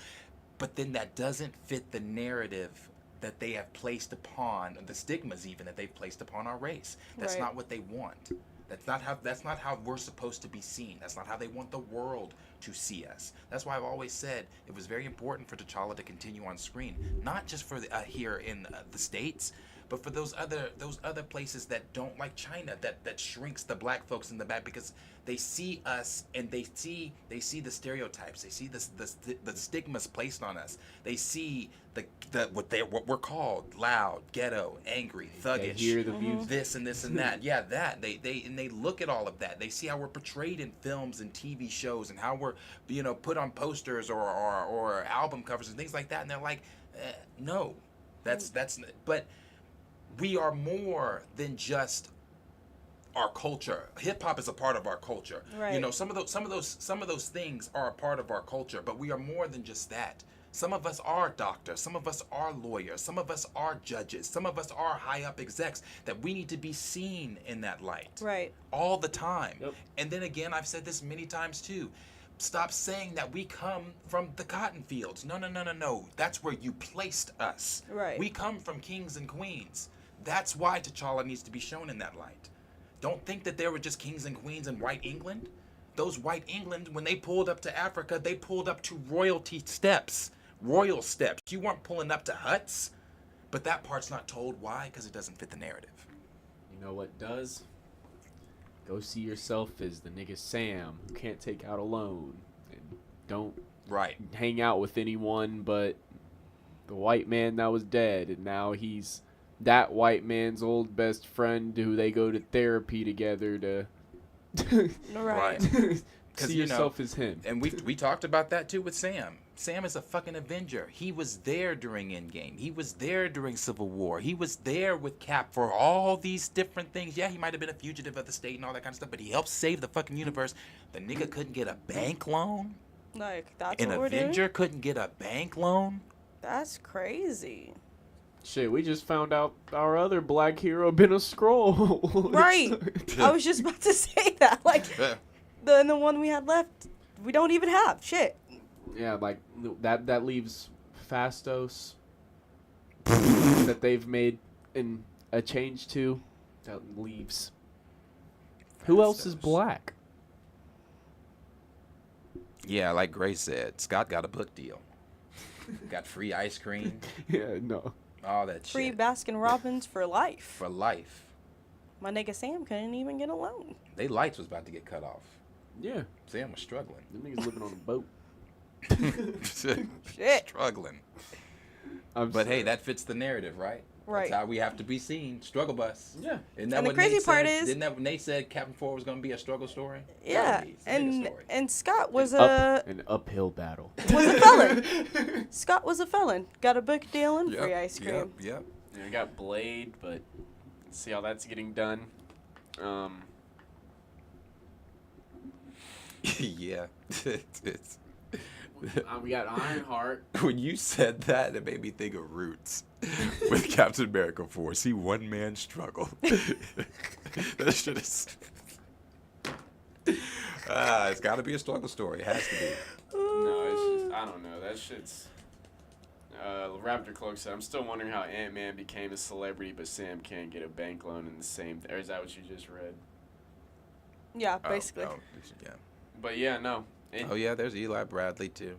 But then that doesn't fit the narrative that they have placed upon, the stigmas even that they've placed upon our race. That's not what they want. That's not how we're supposed to be seen. That's not how they want the world to see us. That's why I've always said it was very important for T'Challa to continue on screen, not just for here in the States, but for those other places that don't, like China, that shrinks the black folks in the back, because they see us and they see the stereotypes. They see the stigmas placed on us. They see what we're called: loud, ghetto, angry, thuggish. They hear the views. This and this and that. Yeah, that. They look at all of that. They see how we're portrayed in films and TV shows, and how we're, you know, put on posters or album covers and things like that. And they're like, no, that's. But we are more than just our culture. Hip hop is a part of our culture. Right. You know, some of those things are a part of our culture, but we are more than just that. Some of us are doctors, some of us are lawyers, some of us are judges, some of us are high up execs, that we need to be seen in that light. Right. All the time. Yep. And then again, I've said this many times too. Stop saying that we come from the cotton fields. No. That's where you placed us. Right. We come from kings and queens. That's why T'Challa needs to be shown in that light. Don't think that there were just kings and queens in white England. Those white England, when they pulled up to Africa, they pulled up to royalty steps. Royal steps. You weren't pulling up to huts. But that part's not told. Why? Because it doesn't fit the narrative. You know what does? Go see yourself as the nigga Sam, who can't take out a loan, and don't hang out with anyone but the white man that was dead, and now he's that white man's old best friend who they go to therapy together to Right. see yourself as him. And we talked about that too with Sam. Sam is a fucking Avenger. He was there during Endgame. He was there during Civil War. He was there with Cap for all these different things. Yeah, he might have been a fugitive of the state and all that kind of stuff, but he helped save the fucking universe. The nigga couldn't get a bank loan. Like, that's An what we're doing? Avenger couldn't get a bank loan. That's crazy. Shit, we just found out our other black hero been a Skrull. Right. I was just about to say that. Like, the one we had left, we don't even have. Shit. Yeah, like that leaves Fastos that they've made in a change to. That leaves. Who else is black? Yeah, like Grace said, Scott got a book deal. Got free ice cream. Yeah, no. All that Free shit. Baskin Robbins for life. For life. My nigga Sam couldn't even get a loan. They lights was about to get cut off. Yeah. Sam was struggling. Them niggas living on a boat. Shit. Struggling. I'm But hey, sorry. that fits the narrative, right? Right. That's how we have to be seen. Struggle bus. Yeah. Isn't that And the what crazy Nate part said? is- Didn't that when Nate said Captain 4 was going to be a struggle story? Yeah. It's a nigga story. And Scott was An uphill battle. was a felon. Scott was a felon. Got a book deal and free ice cream. Yep. Yeah, we got Blade, but see how that's getting done. Yeah. It's We got Ironheart. when you said that, it made me think of Roots with Captain America 4. See one man struggle. That shit is. It's got to be a struggle story. It has to be. No, I don't know. That shit's. Raptor Cloak said, I'm still wondering how Ant-Man became a celebrity, but Sam can't get a bank loan in the same. Or is that what you just read? Yeah, basically. Yeah. But yeah, no. Oh yeah, there's Eli Bradley too.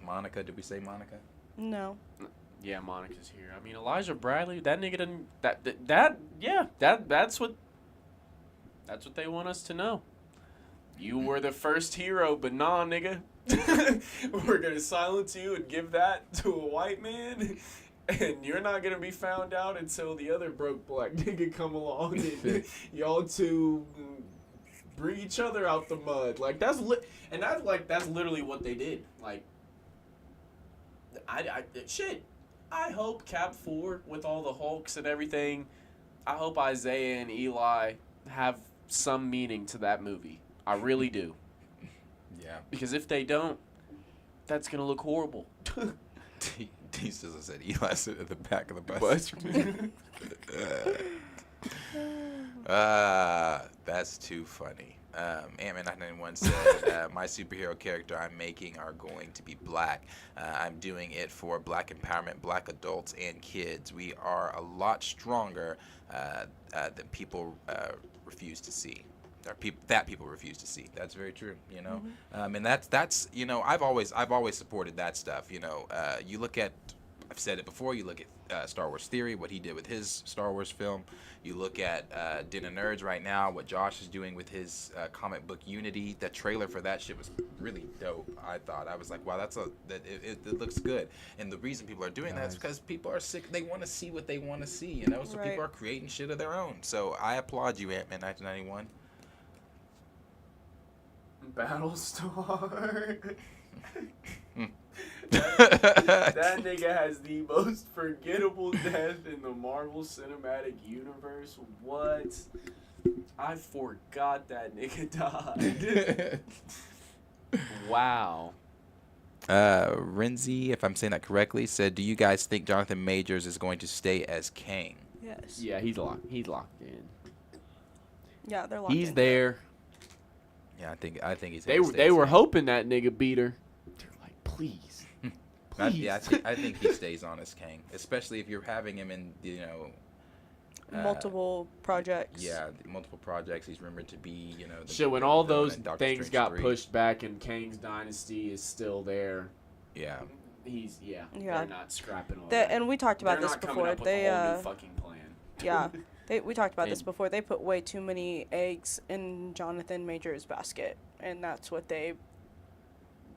Monica, did we say Monica? No. Yeah, Monica's here. I mean, Elijah Bradley, that nigga didn't. That's what they want us to know. You were the first hero, but nah, nigga. We're gonna silence you and give that to a white man, and you're not gonna be found out until the other broke black nigga come along and y'all two bring each other out the mud. Like that's literally what they did. Like, I hope Cap 4 with all the Hulks and everything. I hope Isaiah and Eli have some meaning to that movie. I really do. Yeah. Because if they don't, that's going to look horrible. He still said Eli sit at the back of the bus. That's too funny. Ant-Man 991 said, my superhero character I'm making are going to be black. I'm doing it for black empowerment, black adults, and kids. We are a lot stronger than people refuse to see. Or people refuse to see. That's very true, you know. And that's you know, I've always supported that stuff. You know, you look at, I've said it before. You look at Star Wars Theory, what he did with his Star Wars film. You look at Den of Nerds right now, what Josh is doing with his comic book Unity. The trailer for that shit was really dope. I thought, I was like, wow, it looks good. And the reason people are doing that is because people are sick. They want to see what they want to see, you know. So people are creating shit of their own. So I applaud you, Ant-Man 1991. Battlestar. that nigga has the most forgettable death in the Marvel Cinematic Universe. What? I forgot that nigga died. Wow. Renzi, if I'm saying that correctly, said, "Do you guys think Jonathan Majors is going to stay as Kang?" Yes. Yeah, he's locked in. Yeah, they're locked in. He's there. Yeah, I think he's. They were hoping that nigga beat her. They're like, please. Yeah, I think he stays on as Kang, especially if you're having him in, you know, multiple projects. Yeah, multiple projects. He's rumored to be, you know. Shit, when all those things got pushed back and Kang's dynasty is still there. Yeah. They're not scrapping all that. And we talked about this before. They a whole new fucking plan. Yeah. We talked about this before. They put way too many eggs in Jonathan Majors' basket, and that's what they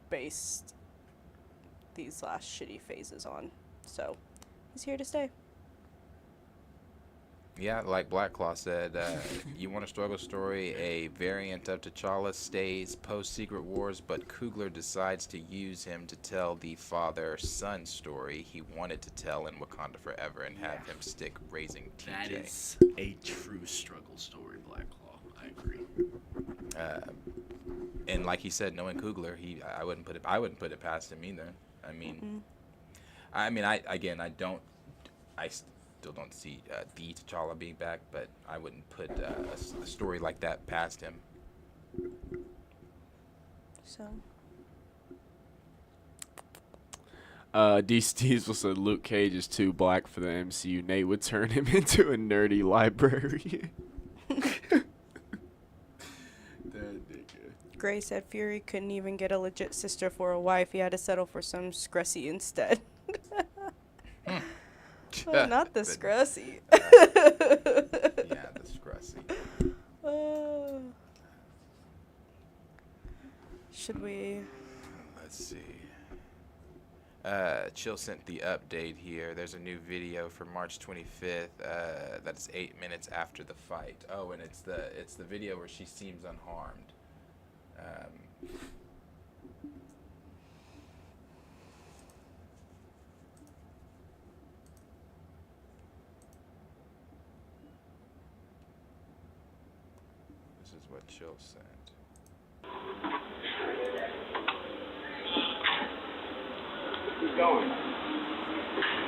based these last shitty phases on. So, he's here to stay. Yeah, like Black Claw said, you want a struggle story, a variant of T'Challa stays post-Secret Wars, but Coogler decides to use him to tell the father-son story he wanted to tell in Wakanda Forever and have him stick raising TJ. That is a true struggle story, Black Claw. I agree. And like he said, knowing Coogler, I wouldn't put it past him either. I mean, I still don't see the T'Challa being back, but I wouldn't put a story like that past him. So. D. Steezel said Luke Cage is too black for the MCU. Nate would turn him into a nerdy librarian. That nigga. Gray said Fury couldn't even get a legit sister for a wife. He had to settle for some scrussy instead. Oh, not the scrussy. Yeah, the scrussy. Should we? Let's see. Chill sent the update here. There's a new video for March 25th. That's 8 minutes after the fight. Oh, and it's the video where she seems unharmed. This is what Chill sent. Keep going. What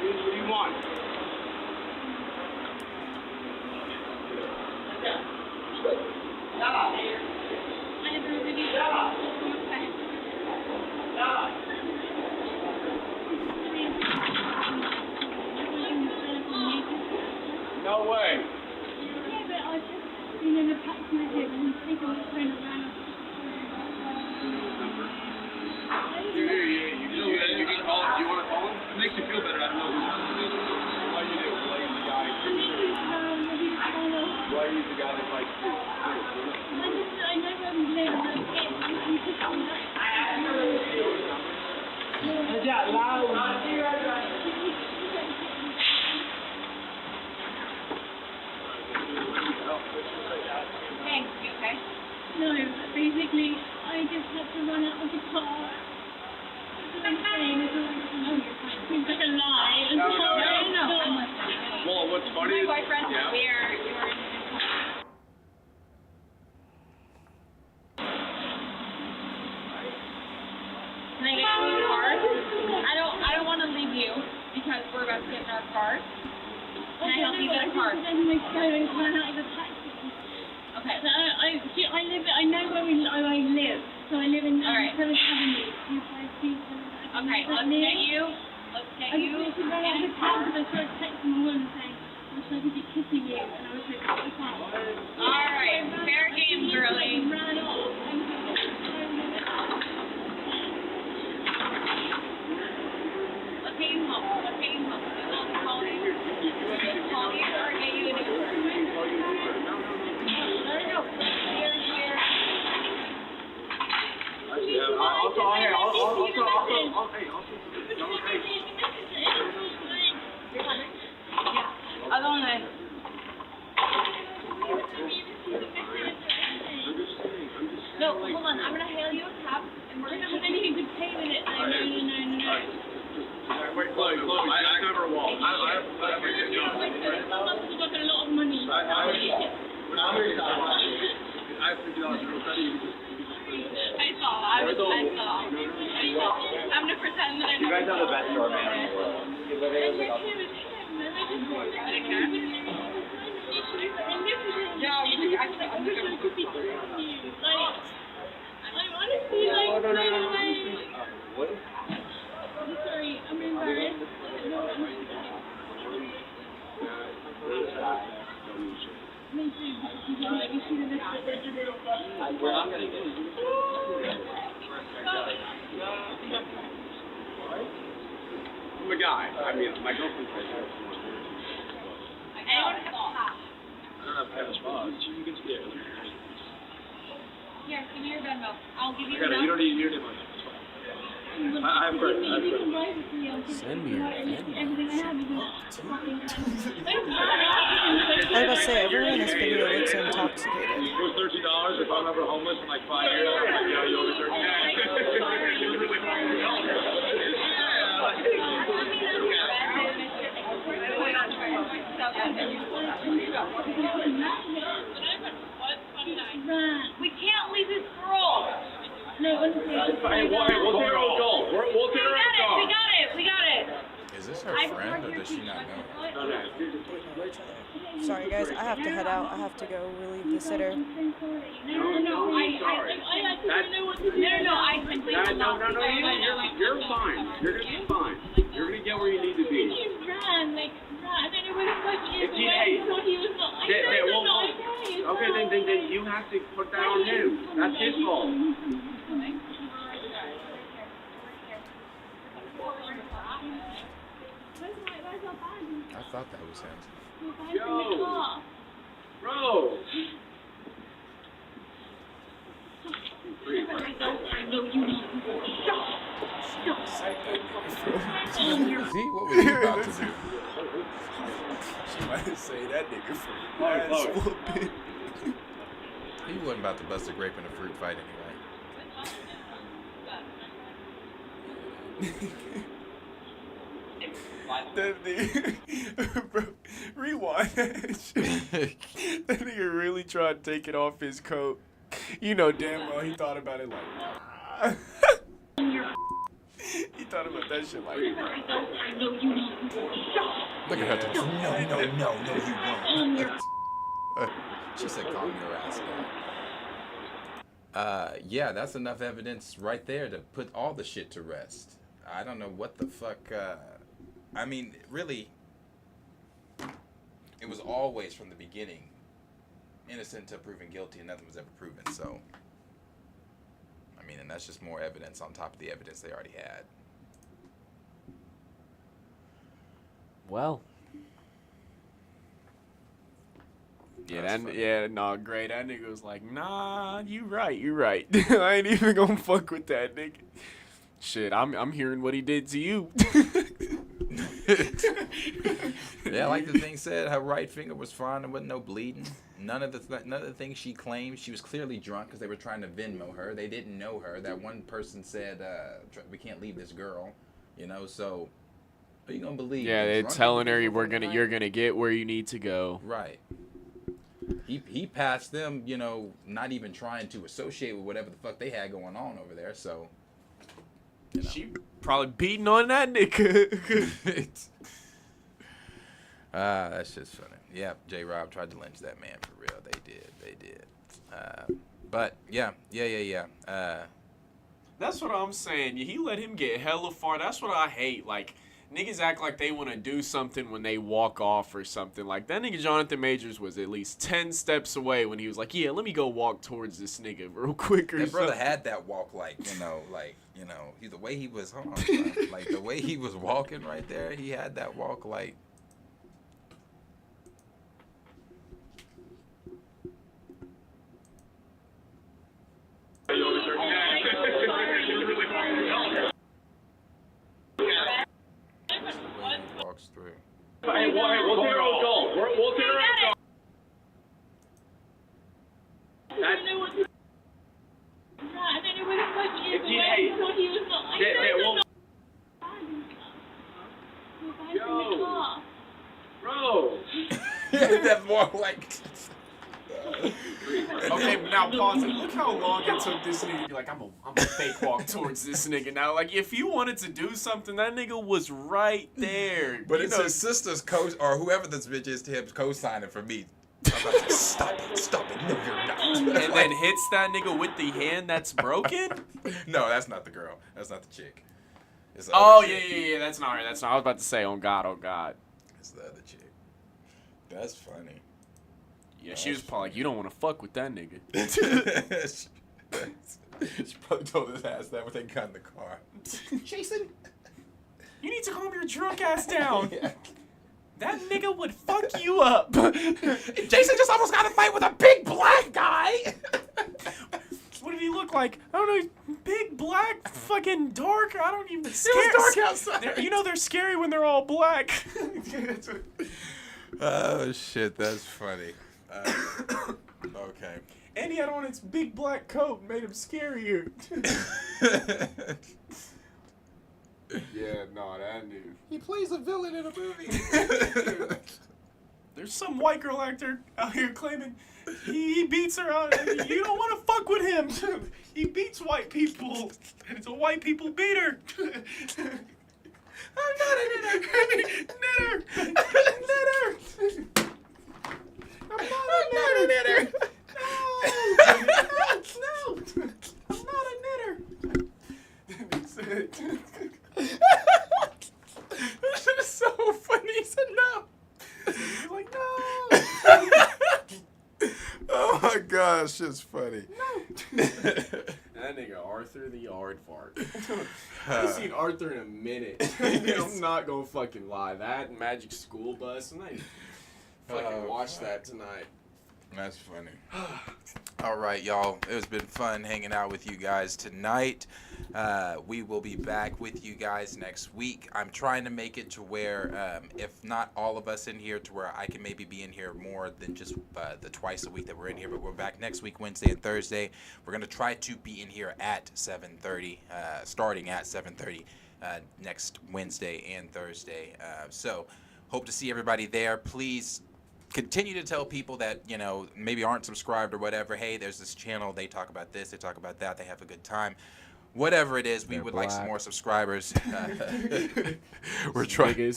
do you want? No way. Yeah, but I just, you know, the patch my head and take a look around. You can call him. Do you want to call him? It makes you feel better. I don't know who why you do. Why he's the guy. Why he's the guy that likes to. I know where we live. Is that loud? Thanks, you okay? No, basically, I just had to run out of the car. Seems like a lie. No. I'm not. Well, what's funny is... My boyfriend, yeah. we are Can I get you in the car? I don't want to leave you because we're about to get in our car. Can I help you get a car? I'm my phone and run out of the taxi. Okay. So I know where I live. So I live in 7th Avenue. Okay, let's get you. I just ran out of the car because I started texting my mum saying, I'm so busy kissing you. And I was like, I can't. Alright, fair game, girlie. I ran off. Let's get you home. I'll call you. Call you or get you an Uber. No. Here. I'll go on there. No, hold on. I'm gonna hail you a cab, and we're gonna have anything to pay with it. No. Wait, Chloe, I never walk. I have got a lot of money. I $50 for credit. I saw. I'm gonna pretend that I You guys have the best store, man. I'm sorry, I'm embarrassed. Me too, you should have I'm a guy. I mean, my girlfriend says that. I don't have cash box. You can stay. Here, give me your Venmo. I'll give you Okay, you don't need money. I'm great. Send me your everything I have is I was about to say, everyone in this video looks intoxicated. It was $13 if I'm ever homeless in like 5 years. I'm like, yeah, you owe me We can't leave this girl. No, honestly. Hey, we'll take our own goal. We'll take our own goal. We got it. Is this her friend, or does she not know? Sorry guys, I have to head out. I have to go relieve the sitter. No, I simply will not. You're fine. You're gonna be fine. You're gonna get where you need to be. He ran. I don't know where the fuck he is. He was not. Okay, then you have to put that on him. That's his fault. I thought that was him. Yo, bro. See, what was he about to do? She might say that nigga for Chloe. ass whooping. He wasn't about to bust a grape in a fruit fight anyway. That nigga, bro, rewind that shit. That nigga really tried to take it off his coat. You know damn well he thought about it like, nah. He thought about that shit like, Look at her. No, you won't. She said, calm your ass down. Yeah, that's enough evidence right there to put all the shit to rest. I don't know what the fuck, I mean, really, it was always from the beginning innocent until proven guilty, and nothing was ever proven. So, I mean, and that's just more evidence on top of the evidence they already had. Well. Yeah, That's that, funny. yeah, no, great. That nigga was like, nah, you right. I ain't even gonna fuck with that nigga. Shit, I'm hearing what he did to you. Yeah, like the thing said, her right finger was fine. There wasn't no bleeding. None of the things she claimed. She was clearly drunk because they were trying to Venmo her. They didn't know her. That one person said, "We can't leave this girl," you know. So, are you gonna believe? Yeah, the they're drunk telling her individual you're gonna get where you need to go. Right. He passed them, you know, not even trying to associate with whatever the fuck they had going on over there. So, you know. She probably beating on that nigga. That's just funny. Yeah, J-Rob tried to lynch that man for real. They did. But yeah. That's what I'm saying. He let him get hella far. That's what I hate. Like, niggas act like they want to do something when they walk off or something. Like, that nigga Jonathan Majors was at least 10 steps away when he was like, yeah, let me go walk towards this nigga real quick or That brother something. had that walk the way he was, like the way he was walking right there, he had that walk like. He walks through. Hey, we'll take our goal. We'll take our goal. That's. I didn't know where the fuck he is. Hey, I thought he was not. Yo. Bro. That walk like. Okay, now pause it. Look how long it took this nigga to be like, I'm a fake walk towards this nigga. Now, like, if you wanted to do something, that nigga was right there. But You it's know, his sister's or whoever this bitch is to him co-signing for me. I'm about to stop it. No, you're not. and then hits that nigga with the hand that's broken? No, that's not the girl. That's not the chick. It's the Oh, other yeah, chick. that's not right. That's not. I was about to say, oh God. It's the other chick. That's funny. Yeah, she was probably like, you don't want to fuck with that nigga. She probably told his ass that when they got in the car. Jason, you need to calm your drunk ass down. Yeah. That nigga would fuck you up. Jason just almost got a fight with a big black guy. What did he look like? I don't know. Big, black, fucking dark. I don't even. It was dark outside. You know they're scary when they're all black. Oh shit, that's funny. Okay. And he had on his big black coat and made him scarier. Yeah, no, that dude. He plays a villain in a movie. There's some white girl actor out here claiming he beats her out. You don't want to fuck with him. He beats white people. And it's a white people beater. I'm not a knitter. Knitter. I'm not a knitter. No. I'm not a knitter. This is so funny. He said no. He's like, no. Oh my gosh, it's funny. That nigga Arthur the Aardvark. I haven't seen Arthur in a minute. I'm not gonna fucking lie. That and Magic School Bus, and I fucking watched that tonight. That's funny. All right, y'all. It has been fun hanging out with you guys tonight. We will be back with you guys next week. I'm trying to make it to where, if not all of us in here, to where I can maybe be in here more than just the twice a week that we're in here. But we're back next week, Wednesday and Thursday. We're going to try to be in here at 7:30, starting at 7:30 next Wednesday and Thursday. So hope to see everybody there. Please continue to tell people that, you know, maybe aren't subscribed or whatever, hey, there's this channel, they talk about this, they talk about that, they have a good time. whatever it is, we They're would like some black. more subscribers. We're trying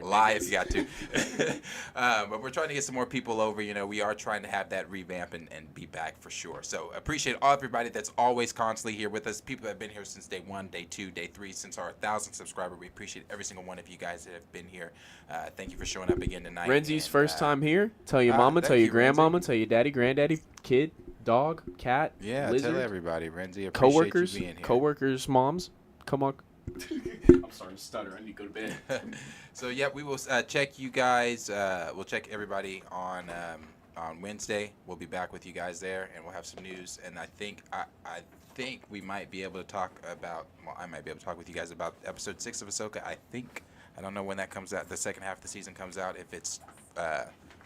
lie if you got to. But we're trying to get some more people over. You know, we are trying to have that revamp and be back for sure. So appreciate everybody that's always constantly here with us. People that have been here since day 1, day 2, day 3, since our 1,000th subscriber. We appreciate every single one of you guys that have been here. Thank you for showing up again tonight. Renzi's And, first time here. Tell your mama, thank tell your you, grandmama, Renzi. tell your daddy, granddaddy, kid, dog, cat, Yeah, lizard, tell everybody, Renzi. Appreciate coworkers, you being here. coworkers, moms. Come on. I'm starting to stutter. I need to go to bed. So yeah, we will check you guys. We'll check everybody on Wednesday. We'll be back with you guys there, and we'll have some news. And I think we might be able to talk about. Well, I might be able to talk with you guys about episode 6 of Ahsoka. I don't know when that comes out. The second half of the season comes out. If it's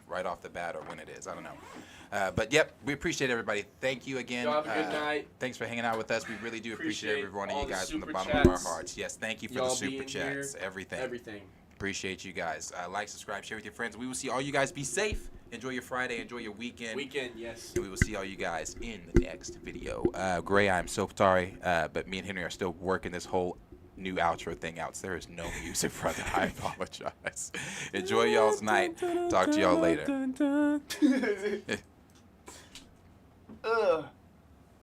right off the bat or when it is, I don't know. But yep, we appreciate everybody. Thank you again. Y'all have a good night. Thanks for hanging out with us. We really do appreciate every one of all you the guys from the super bottom of our chats. hearts. Yes, thank you for the Y'all super being chats. here. Everything. Everything. Appreciate you guys. Like, subscribe, share with your friends. We will see all you guys. Be safe. Enjoy your Friday. Enjoy your weekend. Yes. And we will see all you guys in the next video. Gray, I'm so sorry, but me and Henry are still working this whole new outro thing out. So there is no music, brother. I apologize. Enjoy y'all's night. Talk to y'all later. Ugh.